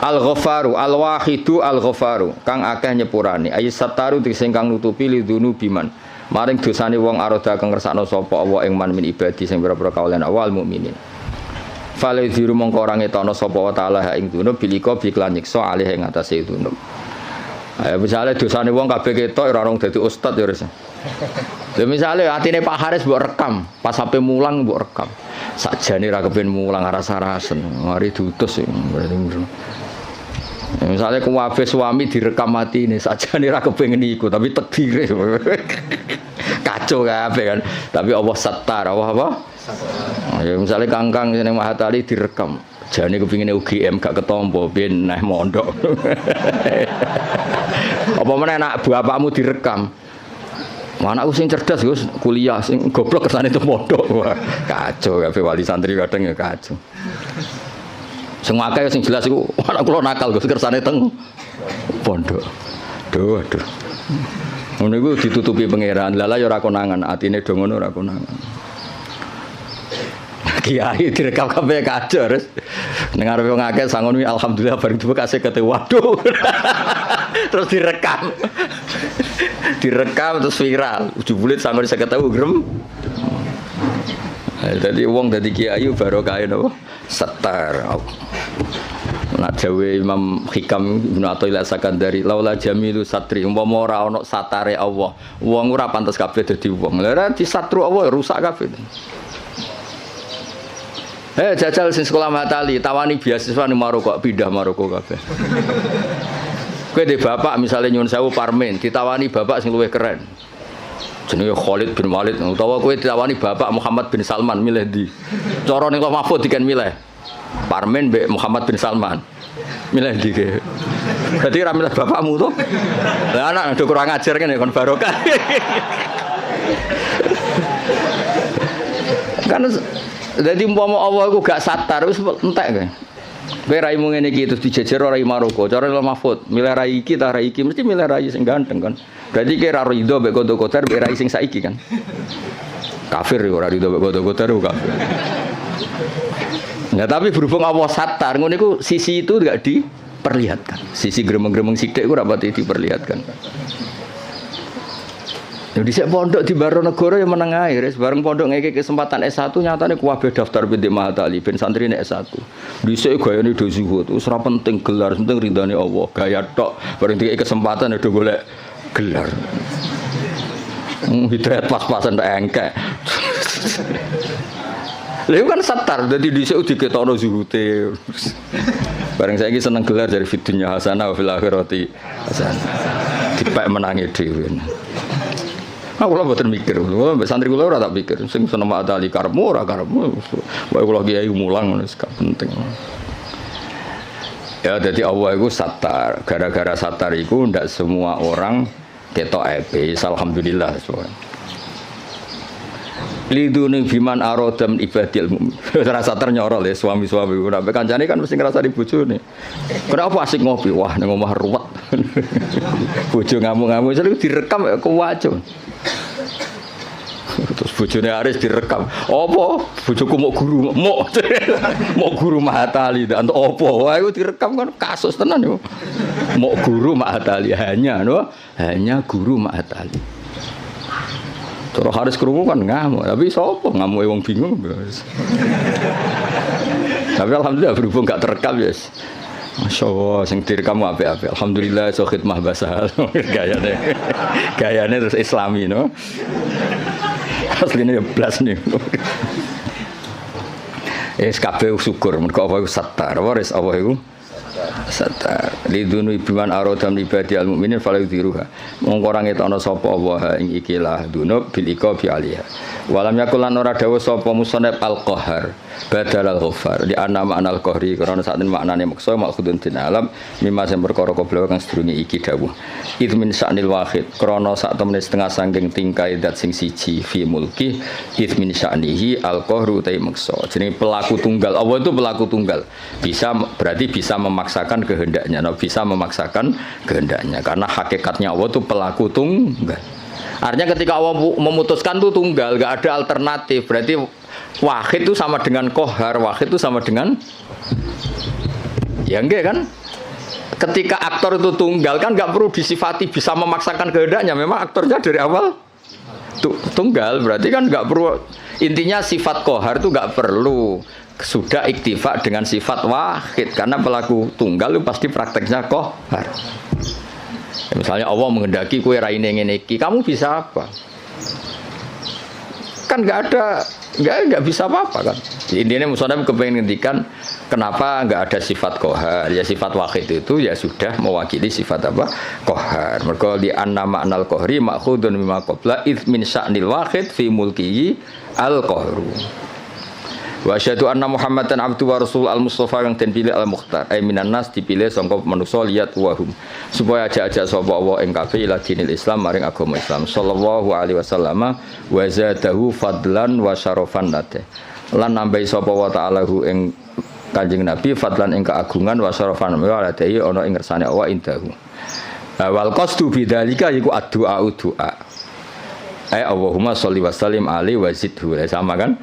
Al-Ghafaru al-Wahidu al-Ghafaru kang akeh nyepurane ayat sataru sing kang nutupi lidunu biman maring dosane wong aroda kang ngersakno sapa Allah ing man min ibadi sing pira-pira kaulan awal mukminin fale diru mongko ora ngetono sapa wa taala ing dunub bilika biklan nyiksa alih ing atase dunub. Ayo misale dosane wong kabeh ketok ora rong dadi ustad ya wis. Lha misale atine Pak Haris mbok rekam pas sampe mulang mbok rekam Sakjane ra kepen mulang rasa-rasen. Mari diutus berarti. Misalnya kuwabe suami direkam mati ini sakjane ra kepengin iku tapi takdire. Kacau kabeh kan. Tapi Allah sattar, apa? Ya misalnya kangkang ning Mahatali direkam. Jane kepingine UGM gak ketompo ben neh mondok. Apa meneh anak bapakmu direkam. Anakku sing cerdas Gus, kuliah sing goblok kersane itu mondok. Wah, kacau kabeh wali santri kadang ya kacau. Sing akeh sing jelas iku anak kula nakal Gus kersane teng pondok. Duh. Ngono iku ditutupi pangeran. Lala ya ora konangan, atine do ngono ora konangan. Kiai direkam kabeh kacau terus. Ning arepe wong akeh sangon wi alhamdulillah bareng duwe kasih kete waduh. Terus direkam. Direkam terus viral. Jebule sangon 50.000 grem. Dadi wong dadi kiai barokah napa? Setar. Nak dawe Imam Hikam Ibnu Athaillah Sakandari laula jamilu satri umpama ora ana satare Allah wong ora pantes kabeh dadi wong. Lah disatru Allah rusak kabeh. Jajal sing sekolah Matali tawani beasiswa ning Maroko pindah Maroko kabeh. Kowe de bapak misale nyun sewu Parmen ditawani bapak sing luwih keren. Jenenge Khalid bin Walid utawa kowe ditawani bapak Muhammad bin Salman milih ndi? Cara ning Mahfud diken milih. Parmen mbek Muhammad bin Salman. Milih ndi ke? Berarti ra milih bapakmu to? Lah anak do kurang ajar kene kon barokah. Kan jadi umpama Allah iku gak satar wis entek kowe. Kowe raimu ngene iki terus dijejer rai Maroko. Cara Mahfud, milih rai iki ta rai iki mesti milih rai sing ganteng kan. Berarti kira rido mbek kodo-kodar mbek rai sing saiki kan. Kafir ora rido mbek kodo-kodar kafir. Nah, tapi berhubung Allah satar ngono iku sisi itu enggak diperlihatkan. Sisi gremeng-gremeng sithik ku ora pati diperlihatkan. Jadi saya pondok di Baronegoro yang meneng ae, bareng pondok ngeke kesempatan S1 nyatane kuwabe daftar binti Mahatali ben santrine S1. Dhisik gayane do zuhud, wis ora penting gelar, penting ridane Allah. Gaya tok, bareng dikek kesempatan do golek gelar. Hidayat pas-pasan tak engkek. Lha kan satar dadi dhisik diketokno zuhute. Bareng saiki seneng gelar dari fidunya hasanah wa fil akhirati hasanah. Dipek menangi dhewe. Aku lah buatan mikir, santri kula ora tak pikir, sing seneng Mahatali karepmu ora karepmu, wae kula kiai mulang wis gak penting. Ya jadi Allah itu satar, gara-gara satar itu ndak semua orang ketok ape, alhamdulillah soalnya. Lidune biman arodam ibadil mukmin. Rasa ternyorol ya suami-suami ora kancane kan mesti ngrasa di bojone. Kenapa asik ngopi? Wah ning omah ruwet. Bojo ngamuk-ngamuk jadi direkam kuwaco. Terus bojone Aris direkam. Apa? Bojoku mau guru, mau guru Mahatali ndak entuk apa. Wah iku direkam kan kasus tenan yo. Mau guru Mahatali hanya guru Mahatali. Terus Haris krungu kan ngamuk, tapi sapa ngamuke wong bingung. Tapi alhamdulillah berhubung gak terekam ya. Masyaallah sing direkam apik-apik. Alhamdulillah iso khidmah basah. Gayane terus Islami no. Asline ya blas nih. Kabeh syukur mergo apa iku satar. Waris apa iku? Satar lidunu biman arodam ibadi al mukminin fala yudhiruha mongko ora ngetokno sapa Allah ing ikilah dunub bil iqabi alaiha walam yakul lan ora dawuh sapa musannaf al qahar badal al ghafar di ana makna al qahri karena sak maknane maksa maksudun din alam mimma sing perkara koblo kang sedurunge iki dawuh itu min sa'nil wahid krana sak temene setengah saking tingkai dat sing siji fi mulki itu min sa'nihi al qahru ta maksa jenenge pelaku tunggal Allah itu pelaku tunggal bisa berarti bisa memaksakan kehendaknya, bisa memaksakan kehendaknya karena hakikatnya Allah itu pelaku tunggal. Artinya ketika Allah memutuskan itu tunggal, gak ada alternatif. Berarti wahid itu sama dengan kohar, wahid itu sama dengan ya enggak kan? Ketika aktor itu tunggal kan gak perlu disifati bisa memaksakan kehendaknya. Memang aktornya dari awal tunggal, berarti kan gak perlu. Intinya sifat kohar itu gak perlu. Sudah iktifa dengan sifat wahid karena pelaku tunggal itu pasti prakteknya kohar. Ya, misalnya Allah menghendaki kue raine ngene iki, kamu bisa apa? Kan nggak ada Enggak bisa apa-apa kan. Intinya Musonab kepengen ngendikan kenapa enggak ada sifat qahar. Ya sifat wahid itu ya sudah mewakili sifat apa? Qahar. Mergo di anna ma'nal qahri ma'khudun mimma qabla id min sya'nil wahid fi mulkihi al-qahru. Wa asyhadu anna Muhammadan abdu wa rasul al-mustafa yang den pilih al-mukhtar. Ai minan nas dipilih sangka manusa liat wahum. Supaya ajak-ajak sapa Allah ing kabeh ila dinil Islam maring agama Islam. Sallallahu alaihi wasallam wa zadahu fadlan wa syarafan nate. Lan nambahi sapa wa ta'ala hu ing Kanjeng Nabi fadlan ing keagungan wa syarafan wa ladai ana ing ngersane Allah indahu. Wal qasdu bidzalika iku addu'a du'a. Ai Allahumma sholli wa sallim alaihi wa zidhu. Sama kan?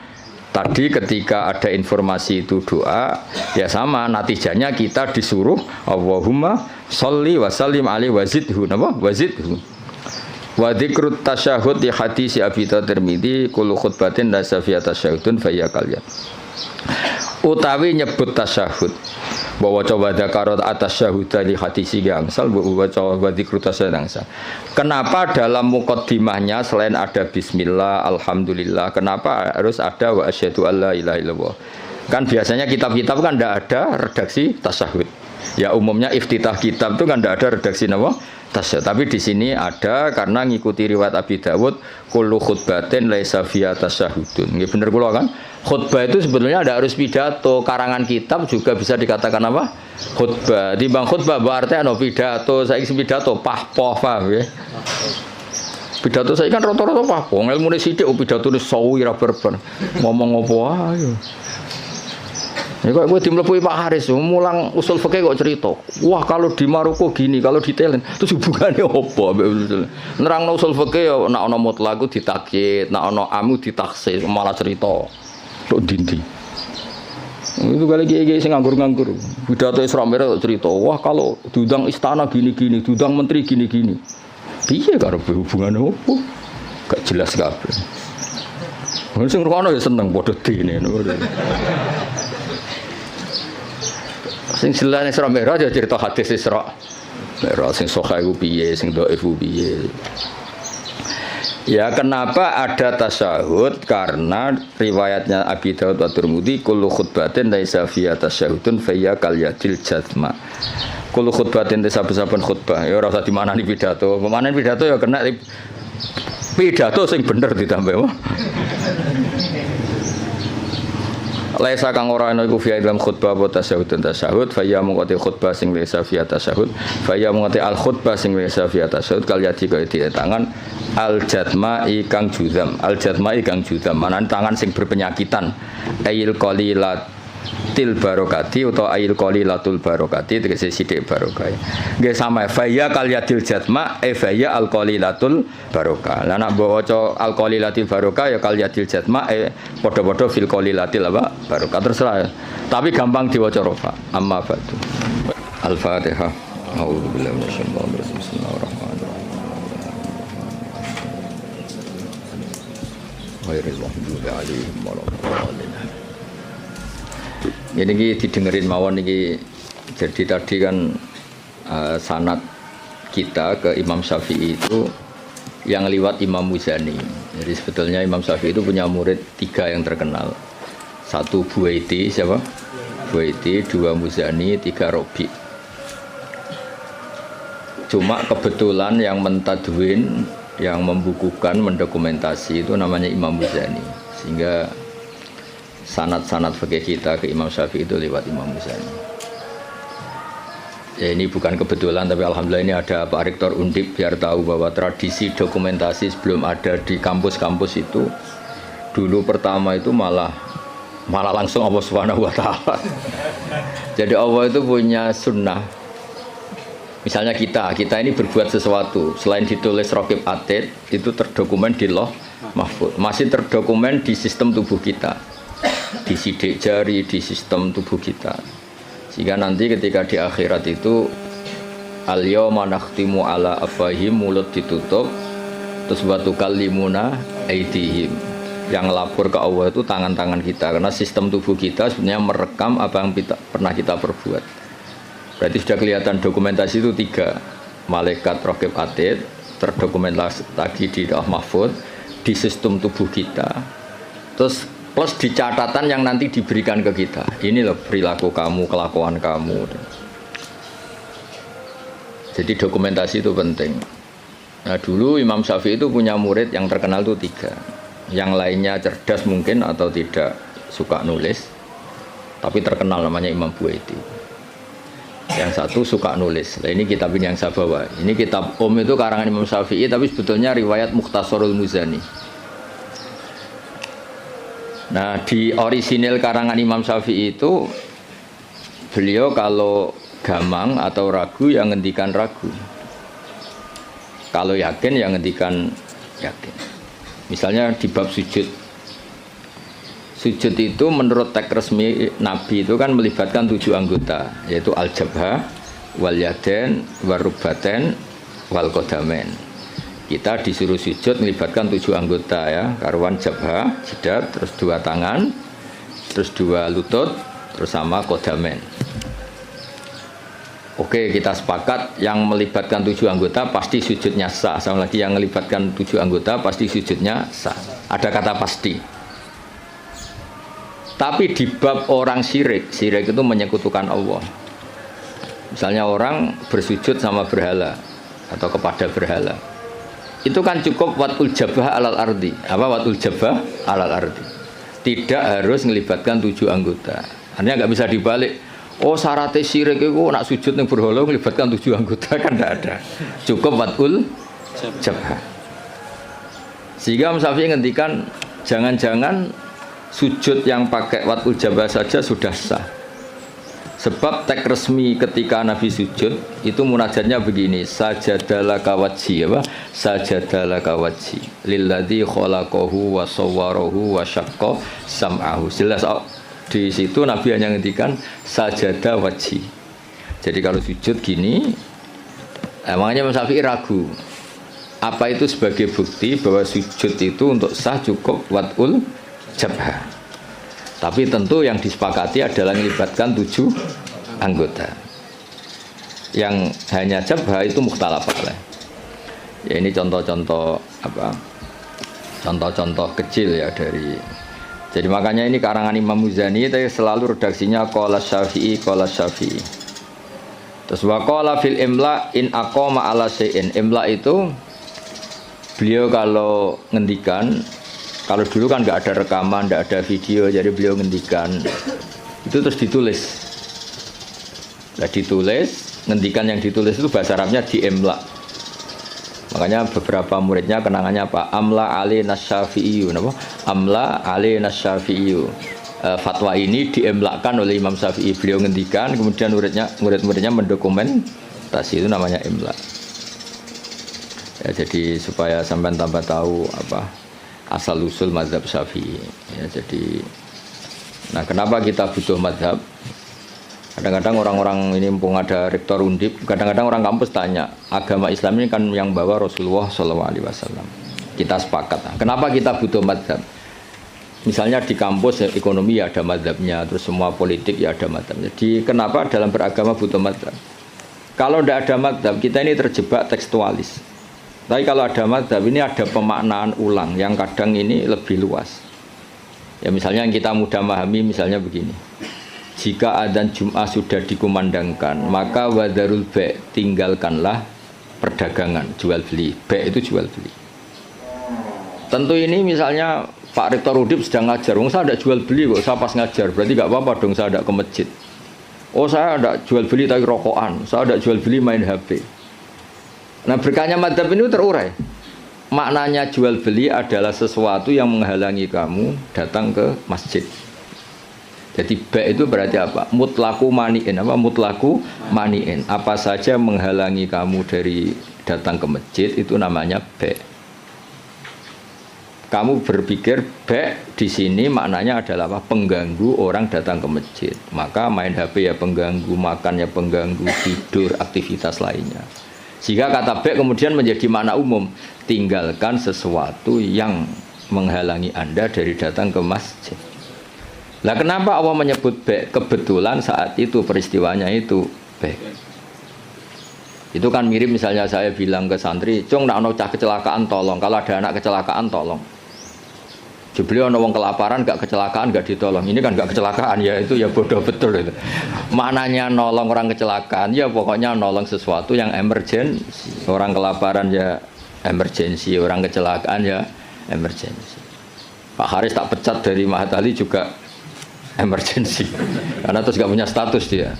Tadi ketika ada informasi itu doa, ya sama natijanya kita disuruh Allahumma sholli wa sallim alaihi wa zidhu, napa? Wa zidhu. Wa dzikrut tasyahhud di hadis Abi Tirmidzi kullu khutbatin la safiya tasyahhudun fa ya kalian. Utawi nyebut tasyahud bahwa coba dakarat atas syahudah di hadis gangsal bahwa coba dzikrut tasyahud gangsal. Kenapa dalam muqaddimahnya selain ada bismillah, alhamdulillah, kenapa harus ada wa asyhadu alla ilaha illallah? Kan biasanya kitab-kitab kan tidak ada redaksi tasyahud. Ya umumnya iftitah kitab itu kan tidak ada redaksi nama tasyahud. Tapi di sini ada karena ngikuti riwayat Abi Dawud kullu khutbatin laisa fiha tasyahudun. Nggih bener kula kan? Khutbah itu sebetulnya ada harus pidato, karangan kitab juga bisa dikatakan apa? Khutbah. Di bang khutbah berarti ana pidato, saiki pidato pahpoh paham ya. Pidato saya kan rata-rata pahpoh, ilmune sithik pidatone sawi ra berber. Ngomong apa ayo. Ya kok gue dimlepuhi Pak Haris, mulang usul fikih kok cerita. Wah kalau di Maroko gini, kalau di Thailand, terus hubungannya apa? Nerangno usul fikih ya nek ana mutlaq ditakyid, nek ana amu ditaksis, malah cerita. Tok dindi. Itu kali kiai sing nganggur-nganggur. Pidato Isra Mi'raj cerita, wah kalau diundang istana gini-gini, diundang menteri gini-gini. Piye karo hubungannya apa? Gak jelas kabeh. Wong sing ngrungokno ya seneng padha dene. Sing jelas Isra Mi'raj ya cerita hadis Isra Mi'raj sing sahih ku piye sing dhaif ku piye. Ya kenapa ada tasyahud? Karena riwayatnya Abi Dawud wa Tirmidzi kullu khutbatin laisa fiha tasyahudun fa hiya kal yadil jazma. Kullu khutbatin saben-saben khutbah ya ora usah dimanani pidato. Pemanen pidato ya kena pidato sing bener ditambah. Laisa kang ora ana iku fi dalam khutbah apa tasyahud fa ya mungkoti khutbah sing laisa fi tasyahud fa ya mungkoti al khutbah sing laisa fi tasyahud kal yadi kaya di tangan al jatma'i kang judam manan tangan sing berpenyakitan ail qalilatil barokati utawa ail qalilatul barokati tegese sithik barokah nggih sama fa ya kal yadil jatma fa ya al qalilatul barokah lan nek waca al qalilatil barokah ya kal yadil jatma padha-padha fil qalilatil apa barokah terserah tapi gampang diwaca rofa amma ba'du al-fatihah a'udzubillahi minasyaitonir rajim bismillahirrahmanirrahim ghairil maghdubi 'alaihim waladdallin. Ini didengerin mawon ini. Jadi tadi kan sanad kita ke Imam Syafi'i itu yang lewat Imam Muzani. Jadi sebetulnya Imam Syafi'i itu punya murid 3 yang terkenal. 1 Buwaiti, siapa? Buwaiti, 2 Muzani, 3 Robi. Cuma kebetulan yang mentadwin, yang membukukan, mendokumentasi itu namanya Imam Muzani. Sehingga sanad-sanad fikih kita ke Imam Syafi'i itu lewat Imam Muzani. Ya ini bukan kebetulan, tapi alhamdulillah ini ada Pak Rektor Undip biar tahu bahwa tradisi dokumentasi sebelum ada di kampus-kampus itu dulu pertama itu malah langsung Allah Subhanahu wa taala. Jadi Allah itu punya sunnah. Misalnya kita ini berbuat sesuatu selain ditulis Raqib Atid itu terdokumen di Lauh Mahfuz, masih terdokumen di sistem tubuh kita, di sidik jari, di sistem tubuh kita, sehingga nanti ketika di akhirat itu al-yawma nakhtimu ala afwahihim, mulut ditutup, terus wa tukallimuna aydihim, yang lapor ke Allah itu tangan-tangan kita, karena sistem tubuh kita sebenarnya merekam apa yang pernah kita perbuat. Berarti sudah kelihatan dokumentasi itu 3 malaikat Raqib Atid terdokumentasi lagi di Lauh Mahfuz, di sistem tubuh kita. Terus Plus di catatan yang nanti diberikan ke kita. Ini loh perilaku kamu, kelakuan kamu. Jadi dokumentasi itu penting. Nah dulu Imam Syafi'i itu punya murid yang terkenal itu 3. Yang lainnya cerdas mungkin atau tidak suka nulis. Tapi terkenal namanya Imam Buaiti. Yang satu suka nulis. Nah ini kitab ini yang saya bawa. Ini kitab itu karangan Imam Syafi'i tapi sebetulnya riwayat Mukhtasarul Muzani. Nah di orisinil karangan Imam Syafi'i itu beliau kalau gamang atau ragu yang ngendikan ragu, kalau yakin yang ngendikan yakin. Misalnya di bab sujud itu menurut teks resmi Nabi itu kan melibatkan 7 anggota, yaitu al-jabhah, wal yaden, warubaten, wal qadamen. Kita disuruh sujud melibatkan 7 anggota ya, karuan jabhah, jidat, terus 2 tangan, terus 2 lutut, terus sama qadamen. Oke, kita sepakat yang melibatkan 7 anggota pasti sujudnya sah. Sama lagi yang melibatkan 7 anggota pasti sujudnya sah. Ada kata pasti. Tapi di bab orang syirik itu menyekutukan Allah. Misalnya orang bersujud sama berhala atau kepada berhala. Itu kan cukup watul jabah alal ardi. Apa watul jabah alal ardi? Tidak harus melibatkan 7 anggota. Artinya nggak bisa dibalik. Oh syaratnya syirik itu nak sujud yang berhala melibatkan 7 anggota kan tidak ada. Cukup watul jabah. Sehingga Imam Syafi'i ngendikan jangan-jangan sujud yang pakai watul jabah saja sudah sah. Sebab teks resmi ketika Nabi sujud itu munajatnya begini, sajadalaka wajhi apa? Sajadalaka wajhi lilladzi khalaqahu wa sawwarahu wa syaqqa sam'ahu. Jelas di situ Nabi hanya ngendikan sajada wajhi. Jadi kalau sujud gini, emangnya Imam Syafi'i ragu. Apa itu sebagai bukti bahwa sujud itu untuk sah cukup watul jabah. Tapi tentu yang disepakati adalah melibatkan 7 anggota. Yang hanya jabah itu mukhtalaf alaih. Ya ini contoh-contoh apa? Contoh-contoh kecil ya dari. Jadi makanya ini karangan Imam Muzani itu selalu redaksinya qala Syafi'i qala Syafi'i. Terus wa qala fil imla in aqama ala syai'in. Imla itu beliau kalau ngendikan, kalau dulu kan nggak ada rekaman, nggak ada video, jadi beliau ngendikan itu terus ditulis. Nah ditulis, ngendikan yang ditulis itu bahasa Arabnya diemla. Makanya beberapa muridnya kenangannya apa? Amla ali nasyafi'iyu, apa? Amla ali nasyafi'iyu. Fatwa ini diemlakan oleh Imam Syafi'i. Beliau ngendikan, kemudian murid-muridnya mendokumentasi, itu namanya emla. Ya, jadi supaya sampai tambah tahu apa asal usul mazhab Syafi'i. Ya, jadi, nah kenapa kita butuh mazhab? Kadang-kadang orang-orang ini mumpung ada rektor Undip, kadang-kadang orang kampus tanya, agama Islam ini kan yang bawa Rasulullah SAW. Kita sepakat. Nah, kenapa kita butuh mazhab? Misalnya di kampus ya, ekonomi ya ada mazhabnya, terus semua politik ya ada mazhabnya. Jadi kenapa dalam beragama butuh mazhab? Kalau tidak ada mazhab, kita ini terjebak tekstualis. Tapi kalau ada mazhab ini ada pemaknaan ulang yang kadang ini lebih luas. Ya misalnya yang kita mudah memahami misalnya begini. Jika adzan Jum'ah sudah dikumandangkan, maka wadarul ba' tinggalkanlah perdagangan, jual beli. Ba' itu jual beli. Tentu ini misalnya Pak Rektor Udip sedang ngajar, saya tidak jual beli kok, saya pas ngajar, berarti nggak apa-apa dong saya tidak ke masjid. Oh saya tidak jual beli tapi rokokan, saya tidak jual beli main HP. Nah berkahnya madzhab ini terurai. Maknanya jual beli adalah sesuatu yang menghalangi kamu datang ke masjid. Jadi ba' itu berarti apa? Mutlaku mani'in. Apa mutlaku mani'in? Apa saja menghalangi kamu dari datang ke masjid itu namanya ba'. Kamu berpikir ba' di sini maknanya adalah apa? Pengganggu orang datang ke masjid. Maka main HP ya pengganggu, makan ya pengganggu, tidur, aktivitas lainnya. Sehingga kata ba' kemudian menjadi makna umum. Tinggalkan sesuatu yang menghalangi Anda dari datang ke masjid. Lah kenapa Allah menyebut ba'? Kebetulan saat itu peristiwanya itu ba'. Itu kan mirip misalnya saya bilang ke santri, "Cung, nak ono cah kecelakaan tolong. Kalau ada anak kecelakaan tolong." Jebule ana wong kelaparan gak kecelakaan gak ditolong. Ini kan gak kecelakaan ya itu ya bodoh betul itu. Maknanya nolong orang kecelakaan ya pokoknya nolong sesuatu yang emergensi. Orang kelaparan ya emergensi, orang kecelakaan ya emergensi. Pak Haris tak pecat dari Mahatali juga emergensi. Karena terus gak punya status dia.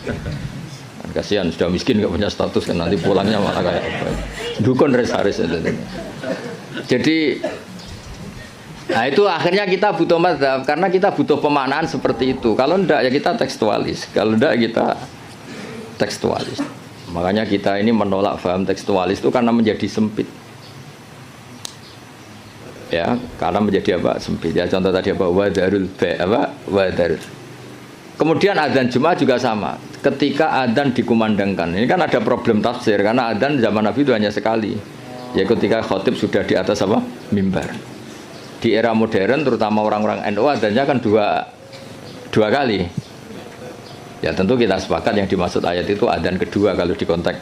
Kan kasihan sudah miskin gak punya status kan nanti pulangnya malah kayak apa. Dukun Haris itu. Jadi nah itu akhirnya kita butuh mazhab karena kita butuh pemaknaan seperti itu. Kalau enggak ya kita tekstualis. Kalau enggak kita tekstualis. Makanya kita ini menolak paham tekstualis itu karena menjadi sempit. Ya, karena menjadi apa? Sempit. Ya contoh tadi apa? Wadarul apa? Wadarul. Kemudian adzan Jumat juga sama. Ketika adzan dikumandangkan. Ini kan ada problem tafsir karena adzan zaman Nabi itu hanya sekali. Ya ketika khotib sudah di atas apa? Mimbar. Di era modern terutama orang-orang NU adanya kan dua kali. Ya tentu kita sepakat yang dimaksud ayat itu adzan kedua kalau di konteks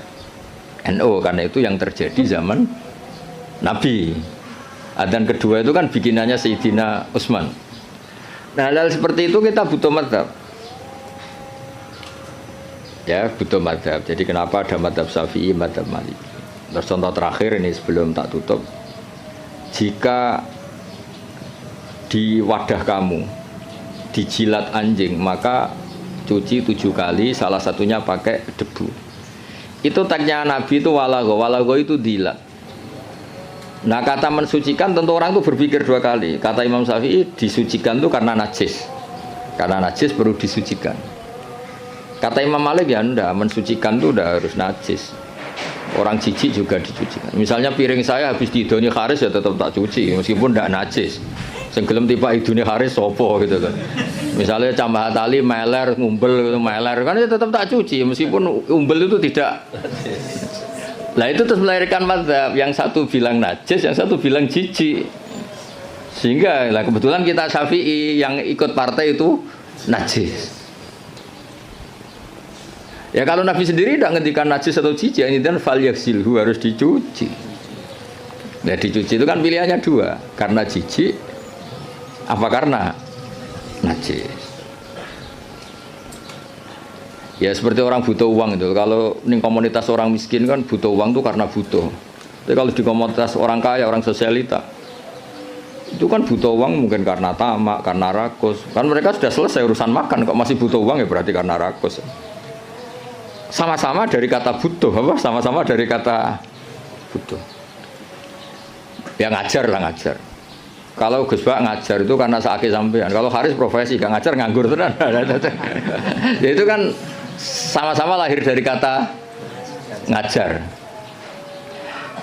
NU karena itu yang terjadi zaman Nabi. Adzan kedua itu kan bikinannya Sayyidina Utsman. Nah hal seperti itu kita butuh mazhab. Ya butuh mazhab. Jadi kenapa ada mazhab Syafi'i, mazhab Maliki. Terus contoh terakhir ini sebelum tak tutup. Jika di wadah kamu dijilat anjing maka cuci 7 kali, salah satunya pakai debu. Itu tagnya Nabi itu walago itu dilat. Nah kata mensucikan tentu orang itu berpikir 2 kali. Kata Imam Syafi'i disucikan itu karena najis perlu disucikan. Kata Imam Malik ya enggak, mensucikan itu udah harus najis. Orang jijik juga dicucikan. Misalnya piring saya habis didoni Haris ya tetap tak cuci meskipun enggak najis. Senggelem tiba idune Haris sopo gitu kan. Misalnya Cambah Tali meler ngumbel gitu meler kan ya tetap tak cuci meskipun umbel itu tidak. Lah itu terus melahirkan mazhab yang satu bilang najis, yang satu bilang jijik. Sehingga lah kebetulan kita Syafi'i yang ikut partai itu najis. Ya kalau Nabi sendiri tidak ngendikan najis atau jijik, ini dan fal yaksilhu harus dicuci. Nah dicuci itu kan pilihannya 2, karena jijik apa karena najis. Ya seperti orang butuh uang itu. Kalau di komunitas orang miskin kan butuh uang itu karena butuh. Tapi kalau di komunitas orang kaya, orang sosialita, itu kan butuh uang mungkin karena tamak, karena rakus. Kan mereka sudah selesai urusan makan, kok masih butuh uang ya berarti karena rakus. Sama-sama dari kata butuh, apa? Sama-sama dari kata butuh. Ya ngajar lah ngajar. Kalau Gus Bak ngajar itu karena sakit sampean. Kalau Haris profesi gak ngajar nganggur tenan. Ya itu kan sama-sama lahir dari kata ngajar.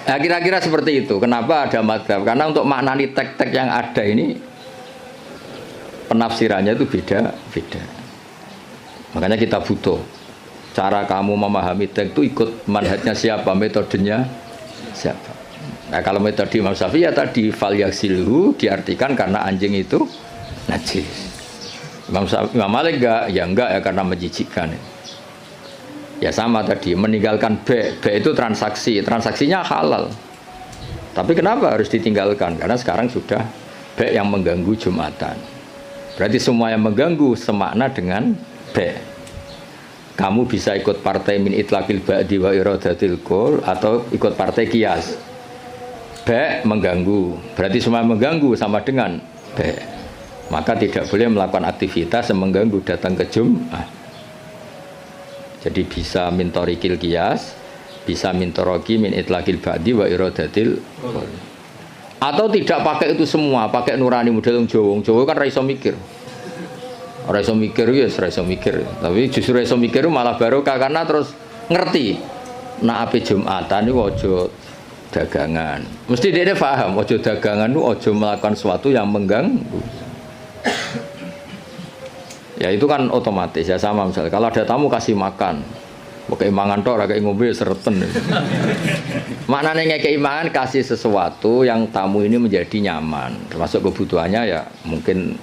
Nah kira-kira seperti itu. Kenapa ada mazhab? Karena untuk maknani tek-tek yang ada ini penafsirannya itu beda-beda. Makanya kita butuh. Cara kamu memahami teks itu ikut manhajnya siapa, metodenya siapa. Nah kalau metode Imam Syafi'i ya tadi fal yaksilhu diartikan karena anjing itu najis. Imam Malik enggak ya karena menjijikkan. Ya sama tadi meninggalkan B itu transaksinya halal. Tapi kenapa harus ditinggalkan? Karena sekarang sudah B yang mengganggu Jumatan. Berarti semua yang mengganggu semakna dengan B. Kamu bisa ikut partai min itlaqil ba'di wa iradatil qul atau ikut partai qiyas. B mengganggu. Berarti semua mengganggu sama dengan B. Maka tidak boleh melakukan aktivitas yang mengganggu datang ke Jumat. Jadi bisa min tariqil qiyas, bisa min taraqi min itlaqil ba'di wa iradatil qul. Atau tidak pakai itu semua, pakai nurani model Jawa kan ra iso mikir. Ora iso mikir ya ora iso mikir. Tapi justru iso mikir malah barokah karena terus ngerti. Nak ape Jumatan niku aja dagangan. Mesti dia paham aja dagangan niku aja melakukan sesuatu yang mengganggu. Ya itu kan otomatis ya sama misalnya kalau ada tamu kasih makan. Pakai mangan tok ora kaya ngombe sereten. Maknane ngekeki mangan kasih sesuatu yang tamu ini menjadi nyaman. Termasuk kebutuhannya ya mungkin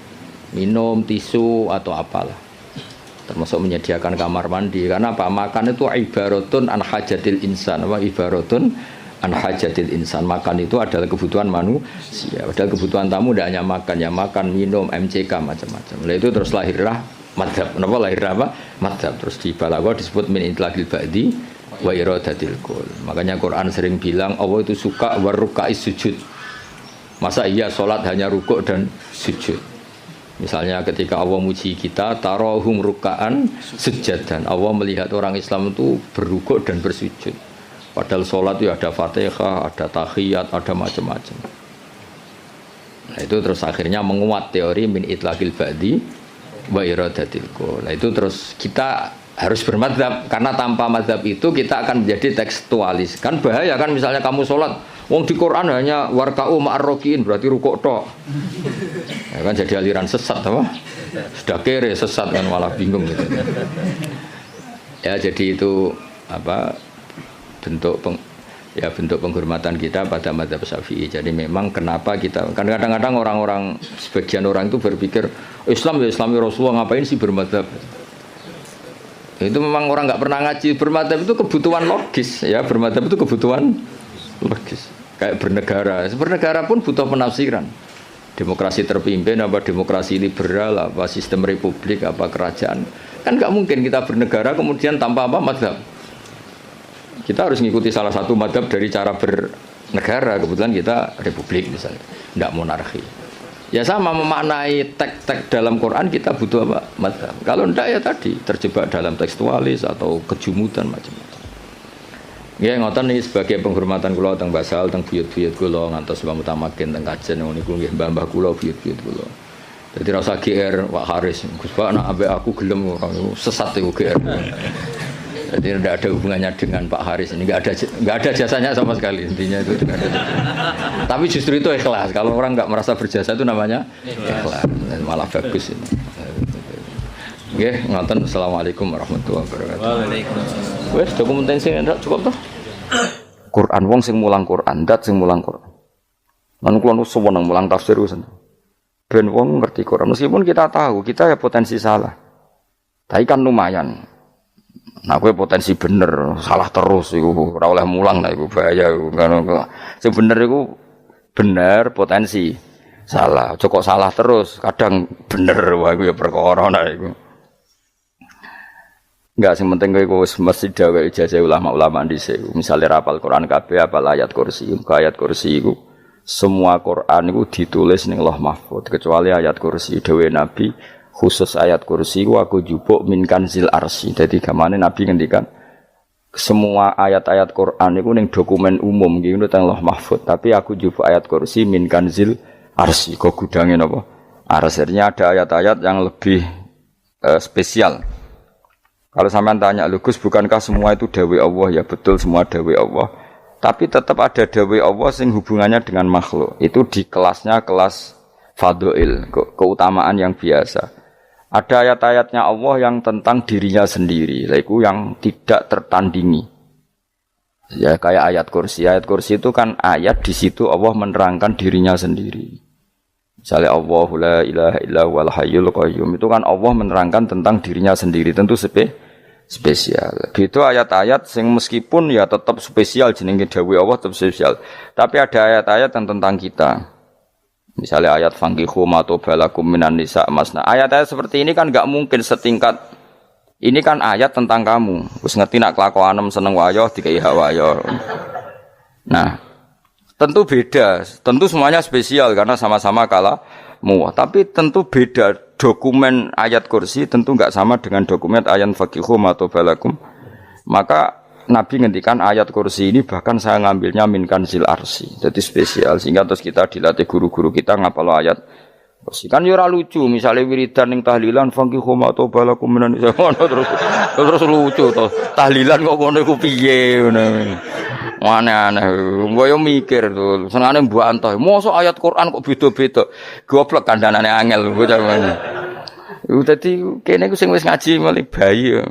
minum, tisu atau apalah. Termasuk menyediakan kamar mandi. Karena apa? Makan itu ibaratun an hajatil insan. Apa ibaratun an hajatil insan. Makan itu adalah kebutuhan manusia. Padahal kebutuhan tamu tidak hanya makan, ya makan, minum, MCK macam-macam. Lalu itu terus lahirlah madhab. Kenapa lahir apa? Madhab. Terus di balaghah disebut min itlaqil ba'di wa iradatil kul. Makanya Quran sering bilang Allah itu suka warukais sujud. Masa iya sholat hanya rukuk dan sujud? Misalnya ketika Allah muji kita, tarahum ruka'an sujadan. Allah melihat orang Islam itu berrukuk dan bersujud. Padahal sholat itu ada Fatihah, ada tahiyat, ada macam-macam. Nah itu terus akhirnya menguat teori min itlaqil ba'di wa iradatil kul. Nah itu terus kita harus bermadzhab, karena tanpa mazhab itu kita akan menjadi tekstualis. Kan bahaya kan misalnya kamu sholat, wong di Quran hanya warka'u ma'arrokiin, berarti rukuk tok. Ya kan jadi aliran sesat apa? Sudah kere sesat kan malah bingung gitu. Ya jadi itu apa bentuk penghormatan kita pada mazhab Syafi'i. Jadi memang kenapa kita kan kadang-kadang orang-orang sebagian orang itu berpikir Islam ya Islami Rasulullah, ngapain sih bermadzhab? Itu memang orang nggak pernah ngaji. Bermadzhab itu kebutuhan logis ya, bermadzhab itu kebutuhan logis. Kayak bernegara pun butuh penafsiran. Demokrasi terpimpin apa demokrasi liberal, apa sistem republik, apa kerajaan. Kan nggak mungkin kita bernegara kemudian tanpa apa mazhab. Kita harus mengikuti salah satu mazhab dari cara bernegara. Kebetulan kita republik misalnya, nggak monarki. Ya sama memaknai teks-teks dalam Quran kita butuh apa? Mazhab. Kalau enggak ya tadi terjebak dalam tekstualis atau kejumudan macam-macam. Ya ngoten niki sebagai penghormatan kula teng Basal teng buyut-buyut kula ngantos Mbah Mutamakin teng Kajen niku nggih mbah-mbah kula buyut-buyut kula. Dadi ra usah GR Pak Haris. Gus Pak nek ambek aku gelem ora sesat iku GR. Jadi tidak ada hubungannya dengan Pak Haris ini, nggak ada jasanya sama sekali, intinya itu tidak ada. Tapi justru itu ikhlas. Kalau orang nggak merasa berjasa itu namanya ikhlas, malah bagus ini. Oke, ngoten. Assalamualaikum warahmatullahi wabarakatuh. Waalaikumsalam. Wes dokumen sing ndak cukup toh? Quran wong sing mulang Quran, ndak sing mulang Quran. Lan kula nu seneng mulang tafsir wis. Ben wong ngerti Quran meskipun kita tahu kita ya potensi salah. Tapi kan lumayan. Nah, kowe potensi bener, salah terus iku ora oleh mulang, nah iku bahaya iku. Sing bener iku bener potensi. Salah, kok salah terus, kadang bener wae iku ya perkara nah iku. Enggak sing penting kowe wis mesti dawuh ijazah ulama-ulama dhisik. Misale rapal Quran kabeh apal ayat kursi, ayat kursi iku semua Quran iku ditulis ning Lauh Mahfuz kecuali ayat kursi dawuh Nabi. Khusus ayat kursi aku jupuk min kanzil arsy. Jadi gamane Nabi ngendikan semua ayat-ayat Quran itu ning dokumen umum gitu teng Lauh Mahfuz, tapi aku jupuk ayat kursi min kanzil arsy. Kok gudange napa? Arsy-nya ada ayat-ayat yang lebih spesial. Kalau sampean tanya, "Lho Gus, bukankah semua itu dawuh Allah?" Ya betul semua dawuh Allah. Tapi tetap ada dawuh Allah sing hubungannya dengan makhluk. Itu di kelasnya kelas fadhil, keutamaan yang biasa. Ada ayat-ayatnya Allah yang tentang dirinya sendiri, itu yang tidak tertandingi. Ya kayak ayat kursi. Ayat kursi itu kan ayat di situ Allah menerangkan dirinya sendiri. Misalnya Allahu la ilaha illa huwal hayyul qayyum, itu kan Allah menerangkan tentang dirinya sendiri, tentu spesial. Itu ayat-ayat yang meskipun ya tetap spesial jenenge dawuh Allah tetap spesial. Tapi ada ayat-ayat yang tentang kita. Misalnya ayat fankihu ma tobalakum minan nisa masna. Ayat-ayat seperti ini kan enggak mungkin setingkat. Ini kan ayat tentang kamu. Wis ngerti nak kelakuanem seneng wayo dikai hak wayo. Nah, tentu beda. Tentu semuanya spesial karena sama-sama kalamu. Tapi tentu beda. Dokumen ayat kursi tentu enggak sama dengan dokumen ayat fankihu ma tobalakum. Maka Nabi ngendikan ayat kursi ini bahkan saya ngambilnya min kanzil arsy. Jadi spesial sehingga terus kita dilatih guru-guru kita ngapal ayat kursi. Kan yo ora lucu, misalnya wiridan ning tahlilan fankihu ma tobalakum minan terus lucu to. Tahlilan kok ngono iku piye ngono. Aneh-aneh. Mbok yo mikir to. Senengane mbantah. Mosok ayat Quran kok beda-beda. Goblok kandhanane angel bocah ngono. Dadi kene ku sing wis ngaji mulai bayi yo.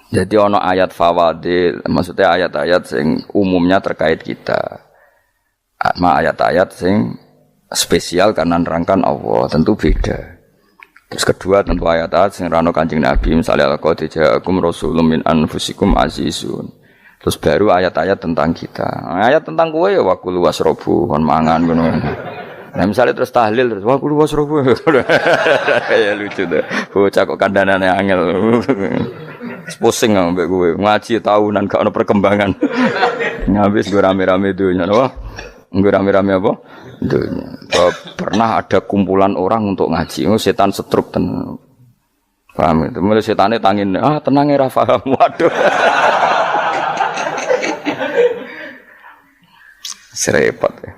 Jadi ono ayat fawadil, maksudnya ayat-ayat yang umumnya terkait kita. Ayat-ayat yang spesial karena nerangkan Allah, tentu beda. Terus kedua tentu ayat-ayat yang rano Kanjeng Nabi, misalnya laqad ja'akum rasulun min anfusikum azizun. Terus baru ayat-ayat tentang kita. Ayat tentang kowe ya wakulu wasrobu kon mangan ngono. Nah misalnya terus tahlil terus wakulu wasrobu. Ya lucu tuh. Bocah kok kandhanane angel. Pusing ambek kowe. Ngaji tahunan gak ono perkembangan. Ngabis gue rame-rame dunya apa? Gue rame-rame apa? Dunya. Pernah ada kumpulan orang untuk ngaji. Setan setruk tenan. Paham itu. Mulai setane tangin, tenang ya Rafa. Waduh. Serepot ya.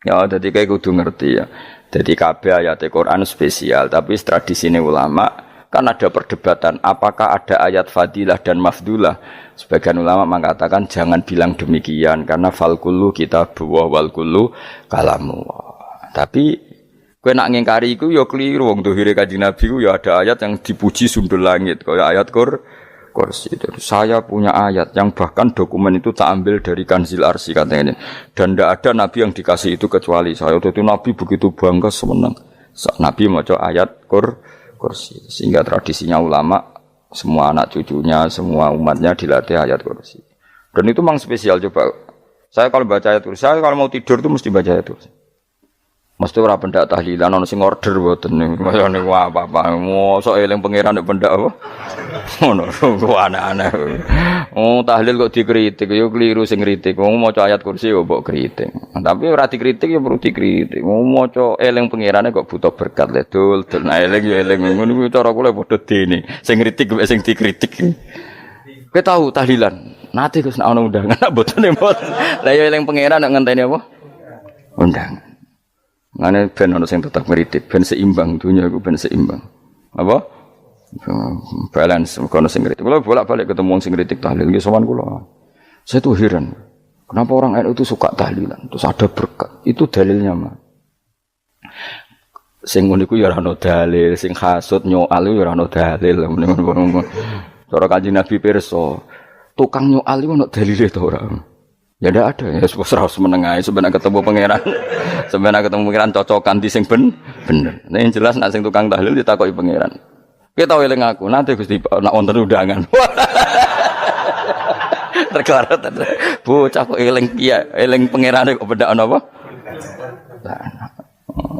Ya jadi kayak kudu ngerti ya. Jadi kabeh ayat Al-Qur'an spesial, tapi tradisine ulama kan ada perdebatan apakah ada ayat fadilah dan mafdulah. Sebagian ulama mengatakan jangan bilang demikian karena fal kullu kitabullah wal kullu kalamullah. Tapi kowe nak ngingkari iku ya keliru wong dohire Kanjeng Nabi ku ya ada ayat yang dipuji sundul langit kaya ayat Kursi. Jadi saya punya ayat yang bahkan dokumen itu tak ambil dari Kanzil Arsy katanya. Dan tidak ada nabi yang dikasih itu kecuali saya. Itu nabi begitu bangga semenang. Nabi maca ayat Kursi. Sehingga tradisinya ulama semua anak cucunya, semua umatnya dilatih ayat Kursi. Dan itu memang spesial coba. Saya kalau baca ayat Kursi, saya kalau mau tidur itu mesti baca ayat Kursi. Mesti ora pendak tahlilan ana sing order mboten niku. Masane apa-apa. Mosok eling pangeran nek pendak apa? Ngono ku aneh-aneh. Oh tahlil kok dikritik ya keliru sing kritik. Wong maca ayat Kursi ya mbok kritik. Tapi ora dikritik ya perlu dikritik. Wong maca eling pangerane kok butuh berkat le dul nah eling ya eling ngono kuwi cara kula padha dene. Sing kritik sing dikritik. Kowe tahu tahlilan? Nate Gus nek ana undangan mboten mboten. Lah ya eling pangeran nek ngenteni apa? Undangan. Ngene ben ono sing tetep ngritik, ben seimbang dunya iku ben seimbang. Apa? Balance kono sing ngritik. Kula bolak-balik ketemu wong sing ngritik tahlil nggih sowan kula. Saya tuh heran. Kenapa orang NU itu suka tahlilan? Terus ada berkat. Itu dalilnya mah. Sing ngono iku ya ora ono dalil, sing hasud nyoal ya ora ono dalil. Cara Kanjeng Nabi pirsa, tukang nyoal iku ono dalile to ora? Ya ndak ada, ya serau menengah sebenarnya ketemu pangeran. Sebenarnya ketemu pangeran cocokan di sing bener. Nah yang jelas nak sing tukang tahlil ditakoki pangeran. Kita eling aku, nanti Gusti nak wonten undangan. Terklarat. Bocah kok eling piye? Eling pangerane kok bedak ana apa?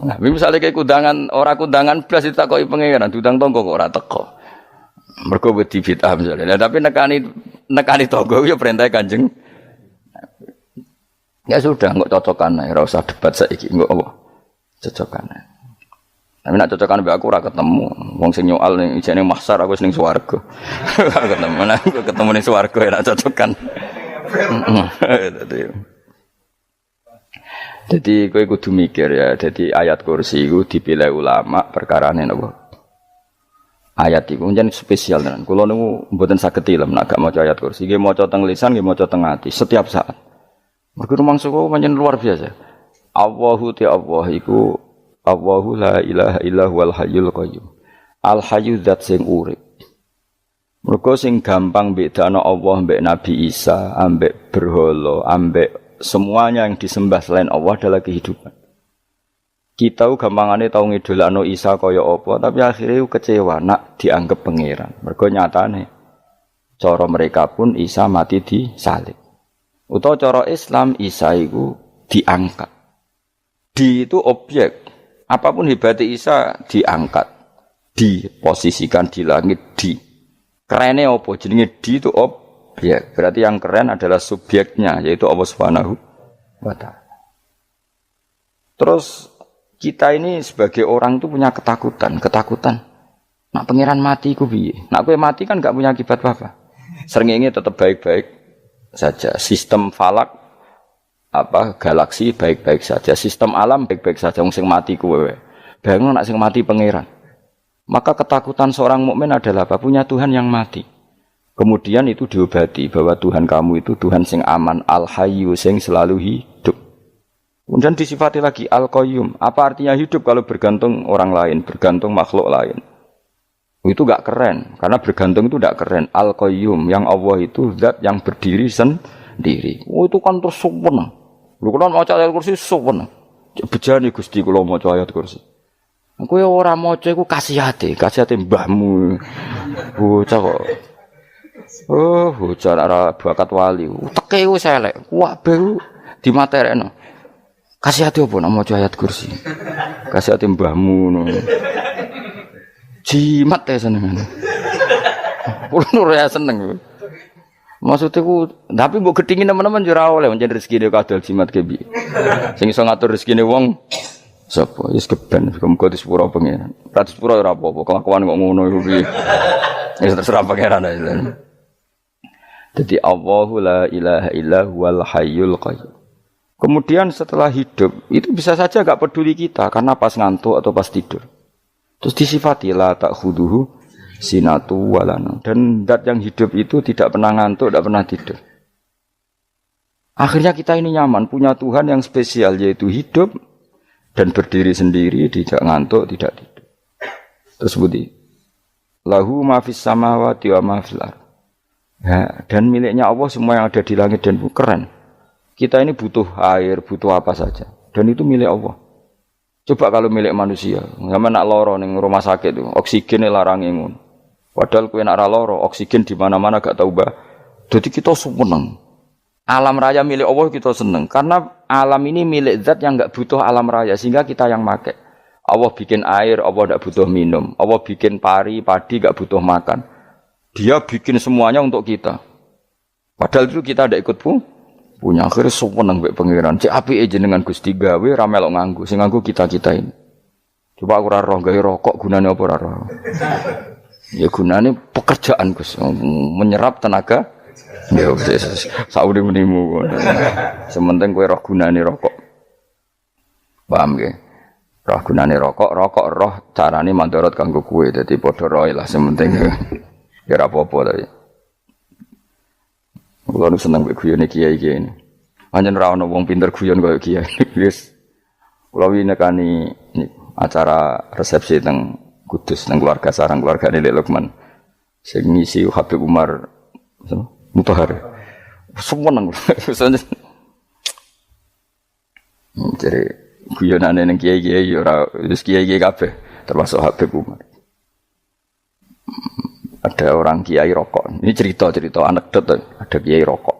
Nah, misalnya kayak kudangan, ora kudangan blas ditakoki pangeran, diundang tonggo kok ora teko. Mergo wedi bid'ah misalnya. Tapi nekani tonggo ya perintah Kanjeng. Ya sudah, enggak cocokan ae, ora usah debat saiki, enggak apa. Cocokan ae. Tapi nek cocokan mbek aku ora ketemu. Wong sing nyoal ning ijene mahsyar aku wis ning swarga. Ketemu nek ketemu ning swarga ora cocokan. Jadi kowe kudu mikir ya, jadi ayat Kursi iku dipilih ulama perkarane napa? Ayat iku njen spesial tenan. Kula niku mboten saged ilem nek gak maca ayat Kursi, nggih maca teng lisan, nggih maca teng ati setiap saat. Mergo rumangsa kok pancen luar biasa. Allahu ta Allah iku Allahu la ilaha illa huwal hayyul qayyum. Al hayyu zat sing urip. Mergo sing gampang bedana Allah mbek Nabi Isa, ambek berhala, ambek semuanya yang disembah selain Allah adalah kehidupan. Kita gampangane tau ngidolakno Isa kaya apa, tapi akhirnya kecewa nak dianggap pangeran. Mergo nyatane cara mereka pun Isa mati disalib. Utawa cara Islam Isa itu diangkat. Di itu objek. Apapun hebatnya Isa diangkat. Diposisikan di langit di. Kerennya apa? Jenenge di itu objek. Berarti yang keren adalah subjeknya yaitu Allah Subhanahu wa taala. Terus kita ini sebagai orang itu punya ketakutan. Nak pangeran mati ku piye? Nak kowe mati kan enggak punya akibat apa-apa. Srengenge tetap baik-baik saja. Sistem falak galaksi baik-baik saja. Sistem alam baik-baik saja. Wong sing mati kuwe. Bayangno nek sing mati pangeran. Maka ketakutan seorang mukmin adalah apa? Punya Tuhan yang mati. Kemudian itu diobati bahwa Tuhan kamu itu Tuhan sing aman, al-hayyu sing selalu hidup. Kemudian disifati lagi al-qayyum. Apa artinya hidup kalau bergantung orang lain, bergantung makhluk lain? Itu enggak keren, karena bergantung itu enggak keren. Al-Qayyum, yang Allah itu zat yang berdiri sendiri. Oh itu kan terus sempurna. Lho kula maca ayat Kursi sempurna. Bejane Gusti kula maca ayat Kursi. Kowe ora maca iku kasihate mbahmu. Bocah kok. Oh, hujan arah bakat wali. Teke ku selek, wae dimaterekno. Kasih hati apa nak maca ayat kursi. Kasih hati mbahmu ngono. Jimat ya seneng. Kulo ya seneng. Maksudnya ku, tapi mbok gedhingin teman-teman yo ora oleh pancen rezekine kadal jimat ke piye. Sing iso ngatur rezekine wong sapa? Wis keben, muga disepuro pengen. Ora disepuro ora apa-apa, kelakuan kok ngono iku piye. Wis terserah pangeran ae. Jadi Allahu la ilaha illa huwal hayyul qayyum. Kemudian setelah hidup itu bisa saja enggak peduli kita karena pas ngantuk atau pas tidur. Terus disifati la ta'khuduhu sinatu walana. Dan zat yang hidup itu tidak pernah ngantuk, tidak pernah tidur. Akhirnya kita ini nyaman punya Tuhan yang spesial yaitu hidup dan berdiri sendiri, tidak ngantuk, tidak tidur. Terus budi lahu ma fis samawati wa ma fil ardh. Ya, dan miliknya Allah semua yang ada di langit dan bumi. Keren. Kita ini butuh air, butuh apa saja. Dan itu milik Allah. Coba kalau milik manusia, sama nak loro ning rumah sakit itu, oksigen larang ngono. Padahal kowe nak ra loro, oksigen di mana-mana gak tahu bah. Jadi kita seneng. Alam raya milik Allah kita seneng karena alam ini milik zat yang enggak butuh alam raya sehingga kita yang make. Allah bikin air, Allah enggak butuh minum. Allah bikin padi enggak butuh makan. Dia bikin semuanya untuk kita. Padahal itu kita tidak ikut punya. Akhirnya seneng mbek pangeran. Cek apike jenengan Gusti gawe ra melok nganggo. Sing nganggo kita-kita ini. Coba aku ora roh gawe rokok gunane apa ora roh. Ya gunane pekerjaan Gus, menyerap tenaga. Ya wis sauri menimu. Sementing kowe roh gunane rokok. Paham nggih? Roh gunane rokok roh carane mandorot kanggo kowe. Dadi padha roe lah sementing. Ya apa-apa tapi. Kulo nu seneng mek guyone kiai-kiai ini. Pancen ora ono wong pinter guyon koyo kiai. Wis. Kulo winekani acara resepsi teng Kudus nang keluarga sarang keluargane Lek Lukman. Sing ngisi Habib Umar Mutahar. Seneng. Jadi guyonane ning kiai-kiai ora wis kiai-kiai kabeh termasuk Habib Umar. Ada orang kiai rokok. Ini cerita anekdot. Ada kiai rokok.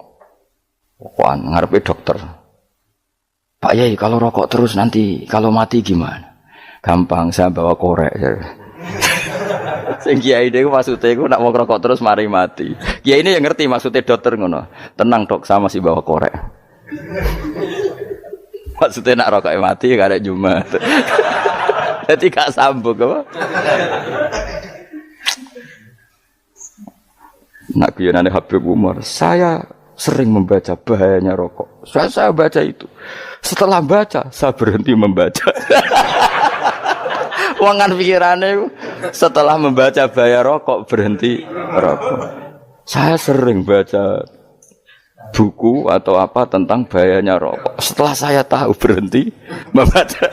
Rokokan ngarepe dokter. Pak Yai, kalau rokok terus nanti kalau mati gimana? Gampang, saya bawa korek. Sing kiai niku maksudnya iku nak mau rokok terus mari mati. Kiai ini yang ngerti maksudnya dokter ngono. Tenang dok, saya masih bawa korek. Maksudnya nak rokoknya mati gak ada Jumat. Jadi gak sambung apa? Nak guyonane Habib Umar, saya sering membaca bahayanya rokok. Saya baca itu. Setelah baca, saya berhenti membaca. Wangan pikirannya setelah membaca bahaya rokok berhenti rokok. Saya sering baca buku atau apa tentang bahayanya rokok. Setelah saya tahu berhenti membaca.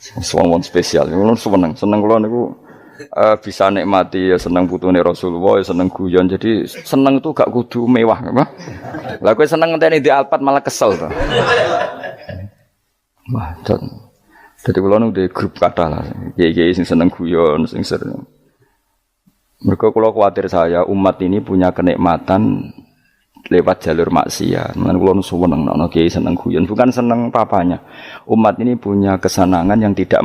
Semua spesial. Seneng kalau niku bisa nikmati ya seneng putune Rasulullah ya seneng guyon jadi seneng itu gak kudu mewah apa lah kowe seneng ngenteni di Alphard malah kesel to wah dadi kula nu di grup kathah lah kiai-kiai sing seneng guyon sing sering mergo kula kuwatir saya umat ini punya kenikmatan lewat jalur maksiat men kula nu seneng ana kiai seneng guyon bukan seneng papanya umat ini punya kesenangan yang tidak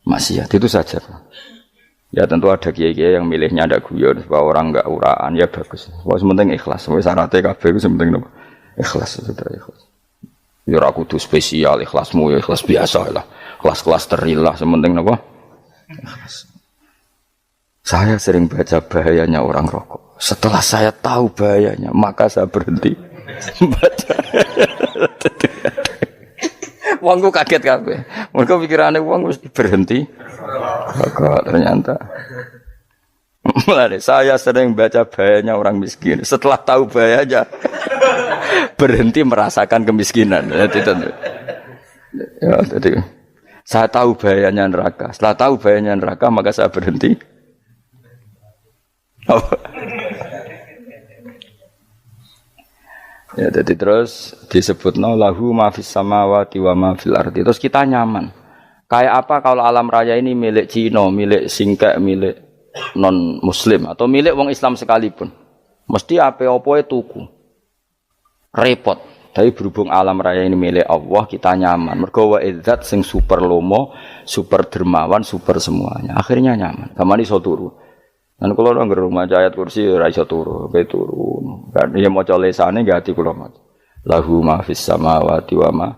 maksiat itu saja. Ya tentu ada kiai-kiai yang milihnya ada guyon supaya orang enggak uraan ya bagus. Wah sementing ikhlas. Wis syaratnya kabeh iku sementing ikhlas sudah ikhlas. Ya ora kudu spesial ikhlasmu ya ikhlas biasa lah. Kelas-kelas terilah sementing napa? Ikhlas. Saya sering baca bahayanya orang rokok. Setelah saya tahu bahayanya, maka saya berhenti baca. Wongku kaget kabeh. Mergo pikirane wong wis berhenti. Kok ternyata. Mulane saya sering baca bahayanya orang miskin. Setelah tahu bahayanya berhenti merasakan kemiskinan. Jadi saya tahu bahayanya neraka. Setelah tahu bahayanya neraka maka saya berhenti. Ya, jadi terus disebutno lahu ma fis samawati wa ma fil ardi. Terus kita nyaman. Kayak apa kalau alam raya ini milik Cina, milik Singkek, milik non muslim atau milik wong Islam sekalipun. Mesti apa-apa tuku. Repot. Tapi berhubung alam raya ini milik Allah, kita nyaman. Mergo wa izzat sing super lomo, super dermawan, super semuanya. Akhirnya nyaman. Kamane iso turu. Lan kula nang rumah ayat kursi ora iso turu, pe turu. Kan ya maca lesane nggih ati kula maca. Lahu ma fis samawati wa ma.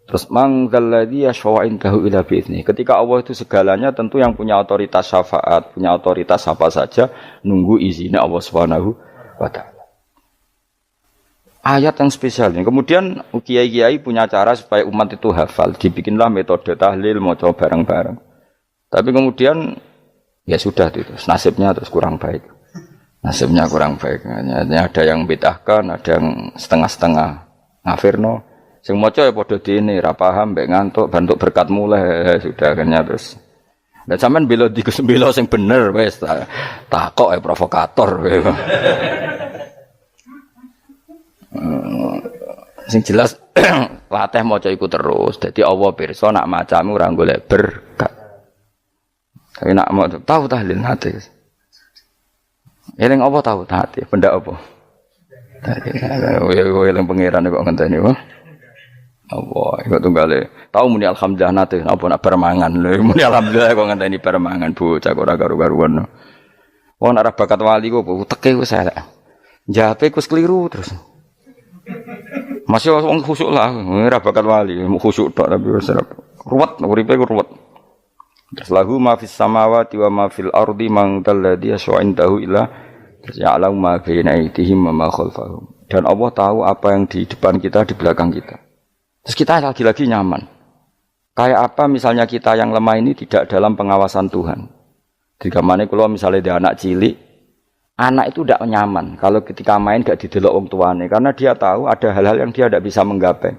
Terus man dzalladzi yashfa'u indahu ila bi'izni. Ketika Allah itu segalanya, tentu yang punya otoritas syafaat, punya otoritas apa saja nunggu izinnya Allah Subhanahu wa taala. Ayat yang spesial ini. Kemudian kiai-kiai punya cara supaya umat itu hafal. Dibikinlah metode tahlil, maca bareng-bareng. Tapi kemudian ya sudah itu. Nasibnya terus kurang baik. Nasibnya kurang baik. Ada yang bid'ahkan, ada yang setengah-setengah ngafirno. Sing maca ya padha dene, ra paham, mbek ngantuk, bantuk berkat mulai sudah akhirnya terus. Dan sampean bela bela sing bener wis takok provokator. Sing jelas latih maca iku terus. Dadi Allah pirsa nak macamu ora golek berkat. Tapi nak mau tahu tahlil hati. Eling apa tahu hati? Benda apa? Eling pangeran kok ngenteni wae. Allah iku tunggale. Tahu muni alhamdulillah nate apa nak permangan lho. Muni alhamdulillah kok ngenteni permangan bocah ora karo-karuan. Wong nek bakat wali kok teke wis elek. Jape wis keliru terus. Masih wong khusuk lah, ora bakat wali, khusuk tok tapi wis ruwet, uripe ruwet. Terus lahu ma fis samawati wa ma fil ardi man dalladhi yash'indahu illa ya'lamu ma baina aydihim wa ma khalfahum. Dan Allah tahu apa yang di depan kita, di belakang kita. Terus kita lagi-lagi nyaman. Kayak apa misalnya kita yang lemah ini tidak dalam pengawasan Tuhan. Jika mana kalau misalnya dia anak cilik, anak itu tidak nyaman kalau ketika main gak didelok wong tuane karena dia tahu ada hal-hal yang dia tidak bisa menggapai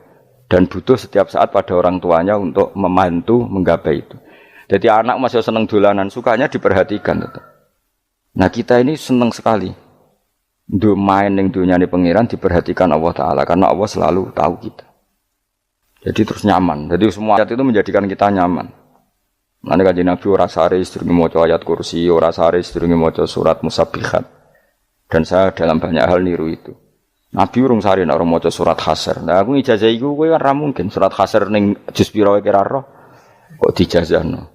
dan butuh setiap saat pada orang tuanya untuk membantu menggapai itu. Jadi anak masih seneng dolanan, sukanya diperhatikan tetap. Nah kita ini seneng sekali main ning dunyane pangeran diperhatikan Allah Taala karena Allah selalu tahu kita. Jadi terus nyaman. Jadi semua ayat itu menjadikan kita nyaman. Nanti Kanjeng Nabi ora sare sedurunge maca ayat kursi, ora sare sedurunge maca surat Musabbihat. Dan saya dalam banyak hal niru itu. Nabi urung sare nek ora maca surat Hasyr. Nah aku ijazah iku kowe kan ra mungkin surat Hasyr ning juz pira wae kira roh kok dijazahno.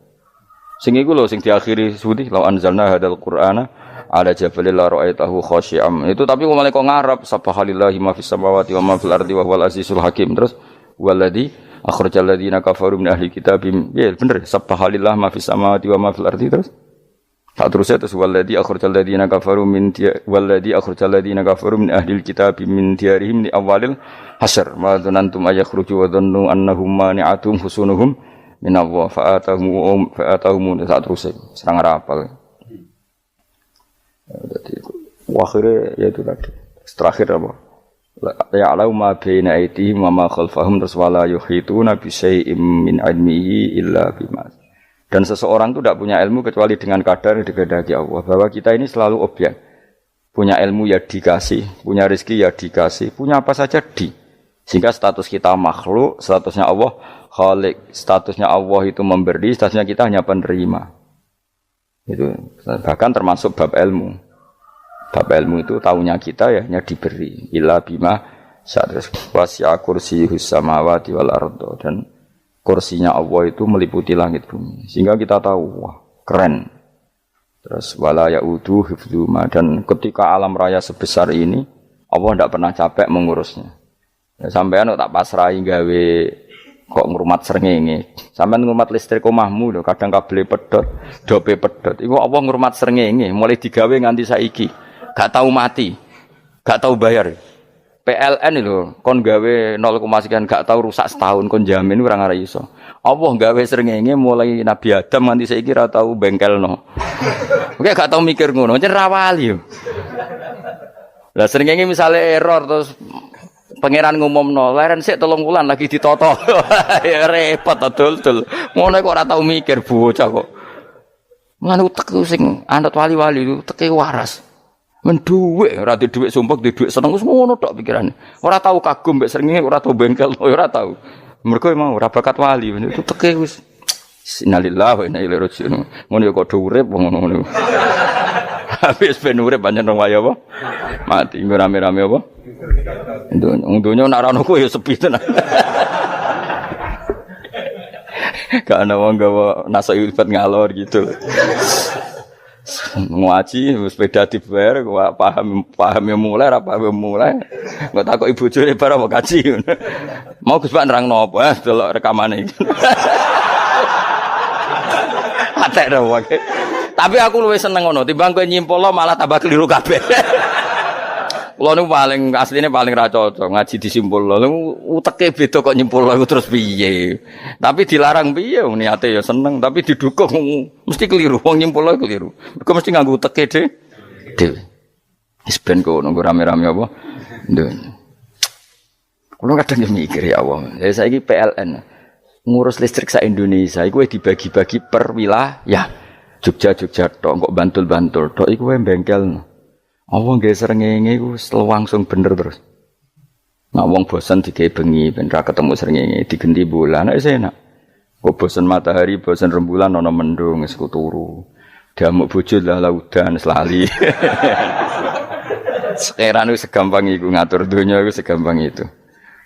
Sing iku lho sing diakhiri suwi la anzalna hadzal qur'ana ala jabalil la ra'aitahu khashi'am. Itu tapi kok malah kok ngarep subhanallahi ma fis samawati wa ma fil ardi wa huwal azizul hakim. Terus waladhi akhrajal ladzina kafaru min ahli kitab. Ya bener subhanallah ma fis samawati wa ma fil ardi terus. Tak terusnya terus waladhi akhrajal ladzina kafaru min waladhi akhrajal ladzina kafaru min ahli kitab min diyarihim li awalil hasyr. Ma dzanantum ayakhruju wa dhannu annahum mani'atum husunuhum min Allah fa'atahum tak terusnya serang rapal. Jadi akhirnya ya itu tadi. Terakhir apa? Ya'lamu ma baina aydihim wa ma khalfahum wala yuhituna bi syai'in min 'ilmihi illa bima. Dan seseorang itu tidak punya ilmu kecuali dengan kadar yang dikehendaki Allah. Bahwa kita ini selalu objek. Punya ilmu ya dikasih, punya rezeki ya dikasih, punya apa saja di. Sehingga status kita makhluk, statusnya Allah khalik, statusnya Allah itu memberi, statusnya kita hanya penerima. Itu bahkan termasuk bab ilmu. Bab ilmu itu tahunya kita ya hanya diberi. Illa bima sadras wasi'a kursiyus samawati wal ardo. Dan kursinya Allah itu meliputi langit bumi. Sehingga kita tahu, wah keren. Terus wala ya'udu hifdzuma. Dan ketika alam raya sebesar ini, Allah tidak pernah capek mengurusnya. Ya, sampean tak pasrahi gawe kok ngrumat srengenge. Sampean ngrumat listrik omahmu lho, kadang kabel pedhot, dope pedhot. Iku Allah ngrumat srengenge mulai digawe nganti saiki. Gak tahu mati, gak tahu bayar. PLN itu kon gawe 0, sekian gak tahu rusak setahun kon jamin ora ngara iso. Allah gawe srengenge mulai Nabi Adam nganti saiki ora tahu bengkelno. Oke gak tahu mikir ngono, jen ra wali yo. Lah srengenge misale error terus pangeran ngumumno, leren sik 3 wulan lagi ditoto. Ya repot dul-dul. Ngono kok ora tahu mikir bocah kok. Ngono tek sing anut wali-wali itu teke waras. Men dhuwit, ora di dhuwit sumpek, di dhuwit seneng wis ngono tok pikirane. Ora tau kagum mbek srengenge, ora tau bengkel, ora tau. Mergo emang ora bakat wali, itu teke wis Innalillahi wa inna ilaihi raji'un. Ngono ya kok urip ngono. Habis ben urip pancen wong wae apa? Mati rame-rame apa? Dunya nak ana ku ya sepi tenan. Gak ana wong gawa nasa ilfat ngalor gitu. Ngaji sepeda dibayar paham ya mulai ra paham mulai. Engko takoki bojone bar apa kaji. Mau Gus Pak nerangno apa? Delok rekamane iki. Atek ra wae. Tapi aku luwih seneng ngono, timbang kowe nyimpul malah tambah keliru kabeh. Kulo niku paling asline paling ra cocok ngaji disimpul. Lha uteke beda kok nyimpul iku terus piye. Tapi dilarang piye wong niate ya seneng, tapi didukung mesti keliru. Wong nyimpul keliru. Mergo mesti nganggo uteke dhewe. Wis ben kok nunggu rame-rame apa. Ndon. Kulo kadang mikir ya Allah. Ya saiki PLN ngurus listrik sa Indonesia iku dibagi-bagi per wilayah. Jogja tok, kok Bantul tok iku wae bengkel. Apa nggih srengenge iku langsung bener terus. Nek wong bosen digawe bengi ben ra ketemu srengenge digenti bulan nek enak. Kok bosen matahari, bosen rembulan ana mendung wis turu. Damuk bojo lah laudan selali. Sekarang itu segampang iku ngatur donya iku segampang itu.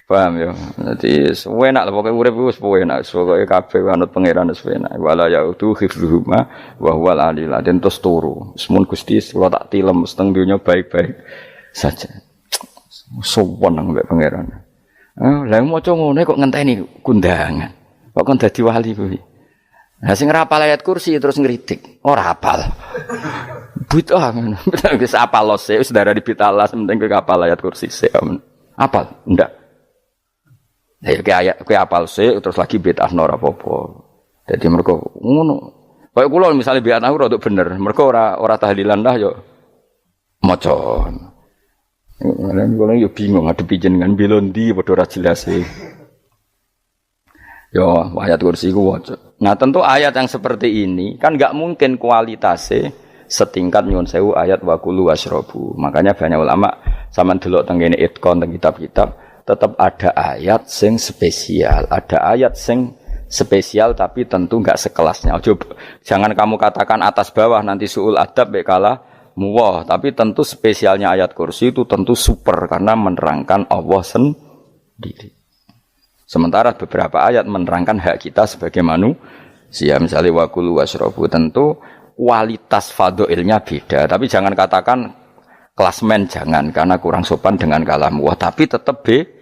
Paham ya. Dadi enak lah pokoke urip wis enak. Pokoke kabeh anut pangeran wis enak. Wala yautu khifruhuma wa huwal alil azim terus turu. Semun Gusti kula tak tilem seteng donya baik-baik saja. Sowan nang mbek pangeran. Lah maca ngene kok ngenteni kundangan. Kok kon dadi wali kuwi. Lah sing ora hafal ayat kursi terus ngritik. Ora hafal. Bid'ah ngono. Wis hafal lose wis darani bitalas penting kowe hafal ayat kursi sik. Hafal? Ndak. Ya kowe apal sik terus lagi bid'ah ora apa-apa. Dadi mergo ngono. Kaya kula misale bid'ah ora untuk bener, mergo ora tahlilan dah yo maca. Lan kula yo bingung ngadepi jenengan bilondi padha ora jelas e. Yo ayat kursi ku waca. Nah, tentu ayat yang seperti ini kan enggak mungkin kualitasnya setingkat nyuwun sewu ayat wa kulu wasrobu. Makanya banyak ulama sampean delok teng kene itqon teng kitab-kitab tetap ada ayat sing spesial, ada ayat sing spesial tapi tentu enggak sekelasnya. Jangan kamu katakan atas bawah nanti suul adab bekala muwah, tapi tentu spesialnya ayat kursi itu tentu super karena menerangkan Allah sendiri. Sementara beberapa ayat menerangkan hak kita sebagai manusia, misalnya wa kulu wasrobu, tentu kualitas fadhilnya beda, tapi jangan katakan klasmen jangan karena kurang sopan dengan kalam wah, tapi tetap beda.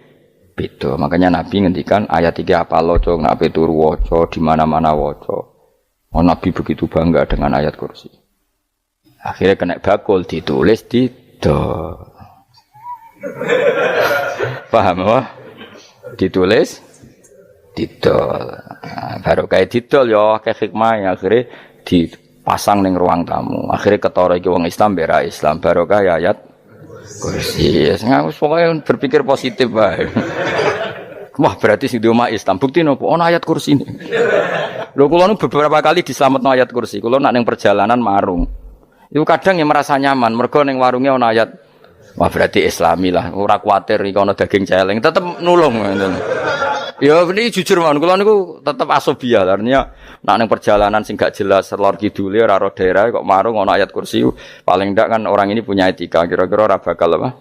Makanya Nabi ngendikan ayat 3 apa loco nak turu waca di mana-mana waca. Oh, Nabi begitu bangga dengan ayat kursi. Akhirnya kena bakul ditulis di do. Paham apa? Ditulis didol. Baru kayak didol ya kayak hikmah akhirnya dipasang ning ruang tamu. Akhirnya ketara iki wong Islam bera Islam baru kayak ayat kursi. Wis pokoke berpikir positif wae. Wah, berarti sing di omah Islam bukti nopo ana ayat kursi ini. Lho kula nu beberapa kali diselametno ayat kursi. Kula nak ning perjalanan marung. Iku kadang ya merasa nyaman mergo ning warunge ana ayat. Wah, berarti Islami lah. Ora kuwatir iki ana daging celeng, tetep nulung ngoten. Ya ini jujur mawon kula niku tetep asobia. Artinya nak ning perjalanan sing gak jelas lor kidule ora ro daerah kok marung ana ayat kursi paling ndak kan orang ini punya etika kira-kira ora bakal apa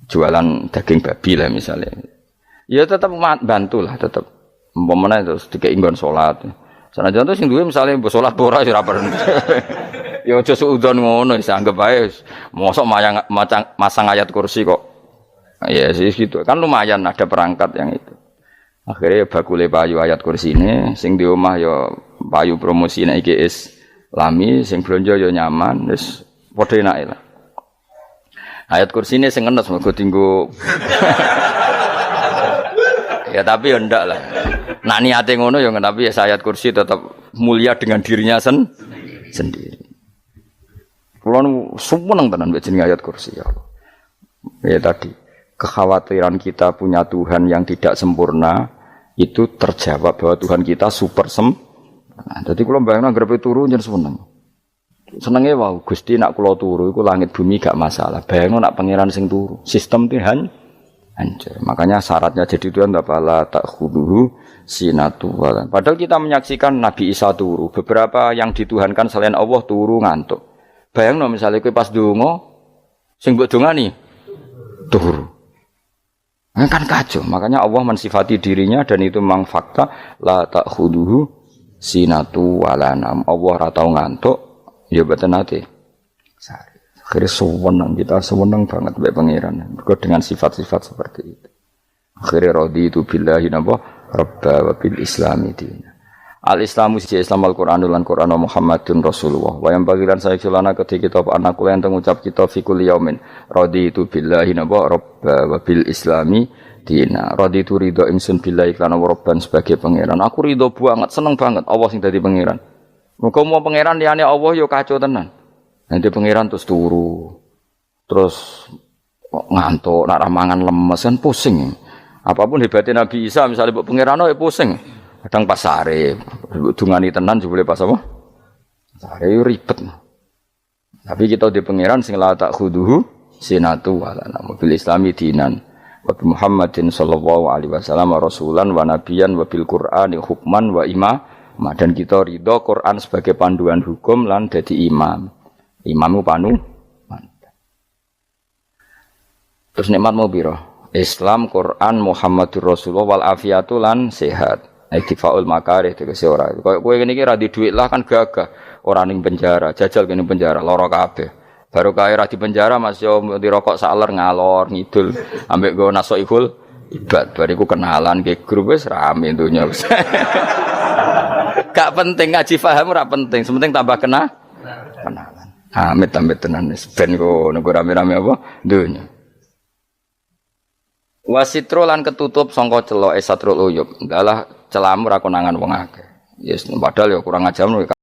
jualan daging babi lah misalnya. Ya tetep bantulah tetep umpamane terus dikek nggon salat. Sanajan to sing duwe misale mbok salat ora ya ora perlu. Ya aja suudzon ngono wis anggap ae mosok masang ayat kursi kok. Ya sih gitu. Kan lumayan ada perangkat yang itu. Akhirnya bakule payu ayat kursi ini sing di omah ya payu promosi nek iki Islami sing blonjo ya nyaman wis padha enake lah. Ayat kursi ini sing ngenes mergo dinggo ya tapi ya ndak lah. Nak niate ngono ya tapi ya ayat kursi tetap mulia dengan dirinya sendiri. Kulo seneng tenan mbek jeneng ayat kursi ya Allah. Ya tadi kekhawatiran kita punya Tuhan yang tidak sempurna itu terjawab bahwa Tuhan kita super sempurna. Jadi kalau bayangkan grepe turu jen seneng. Senenge wae Gusti nak kula turu iku langit bumi gak masalah. Bayangno nak pangeran sing turu, sistem Tuhan hancur. Makanya syaratnya jadi Tuhan tak pala tak khuduhu sinatu walan. Padahal kita menyaksikan Nabi Isa turu, beberapa yang dituhankan selain Allah turu ngantuk. Bayangno misalnya kowe pas donga sing mbok dongani turu. Kan kacau. Makanya Allah mensifati dirinya dan itu memang fakta la ta'khuduhu sinatu walanam. Allah ora tau ngantuk, ya mboten nate. Akhirnya sewenang kita sewenang banget mbek pangeran. Mergo dengan sifat-sifat seperti itu. Akhirnya raditu billahi napa rabba wa bil islami dina. Al-Islamu siji Islam Al-Qur'an lan Qur'an Muhammadun Rasulullah. Wa yang bagiran saya celana ketika kita anak kula yang ngucap kita fi kulli yaumin raditu billahi napa rabba wa bil islami dina. Raditu ridho ingsun billahi lan rabban sebagai pangeran. Aku ridho banget, seneng banget Allah sing dadi pangeran. Muga mau pangeran liyane Allah yo kacau tenan. Nanti pangeran terus turu. Terus ngantuk, nak ramangan lemes kan pusing. Apapun hebatnya Nabi Isa misalnya buat pangeran ya pusing. Kadang pas sare, dungani tenan juga boleh pas apa? Sare ribet. Tapi kita di pangeran sing la ta'khuduhu sinatu wala bil islami dinan. Wa Muhammadin sallallahu alaihi wasallam rasulan wa nabiyan wa bil Qur'ani hukman wa imam. Dan kita ridho Quran sebagai panduan hukum lan dadi imam. Imamu panu. Terus nikmat mau biro? Islam, Quran, Muhammadur Rasulullah wal afiatu lan sehat. Iktifaul makarih tegese ora. Kaya kowe ngene iki ra di dhuwit lah kan gagah. Ora ning penjara, jajal kene penjara lara kabeh. Baru kaya ra di penjara Mas yo dirokok saler ngalor ngidul ambek go nasoihul ibad. Bariku kenalan ke grup wis rame donya wis. Gak penting ngaji paham ora penting, sementing tambah kenalan. Amit-amit tenan wis ben kok nego rame-rame apa donya. Wasitro lan ketutup sangka celok esatrul uyub. Dalah celamu ra konangan wong akeh. Yes, padahal ya kurang ajar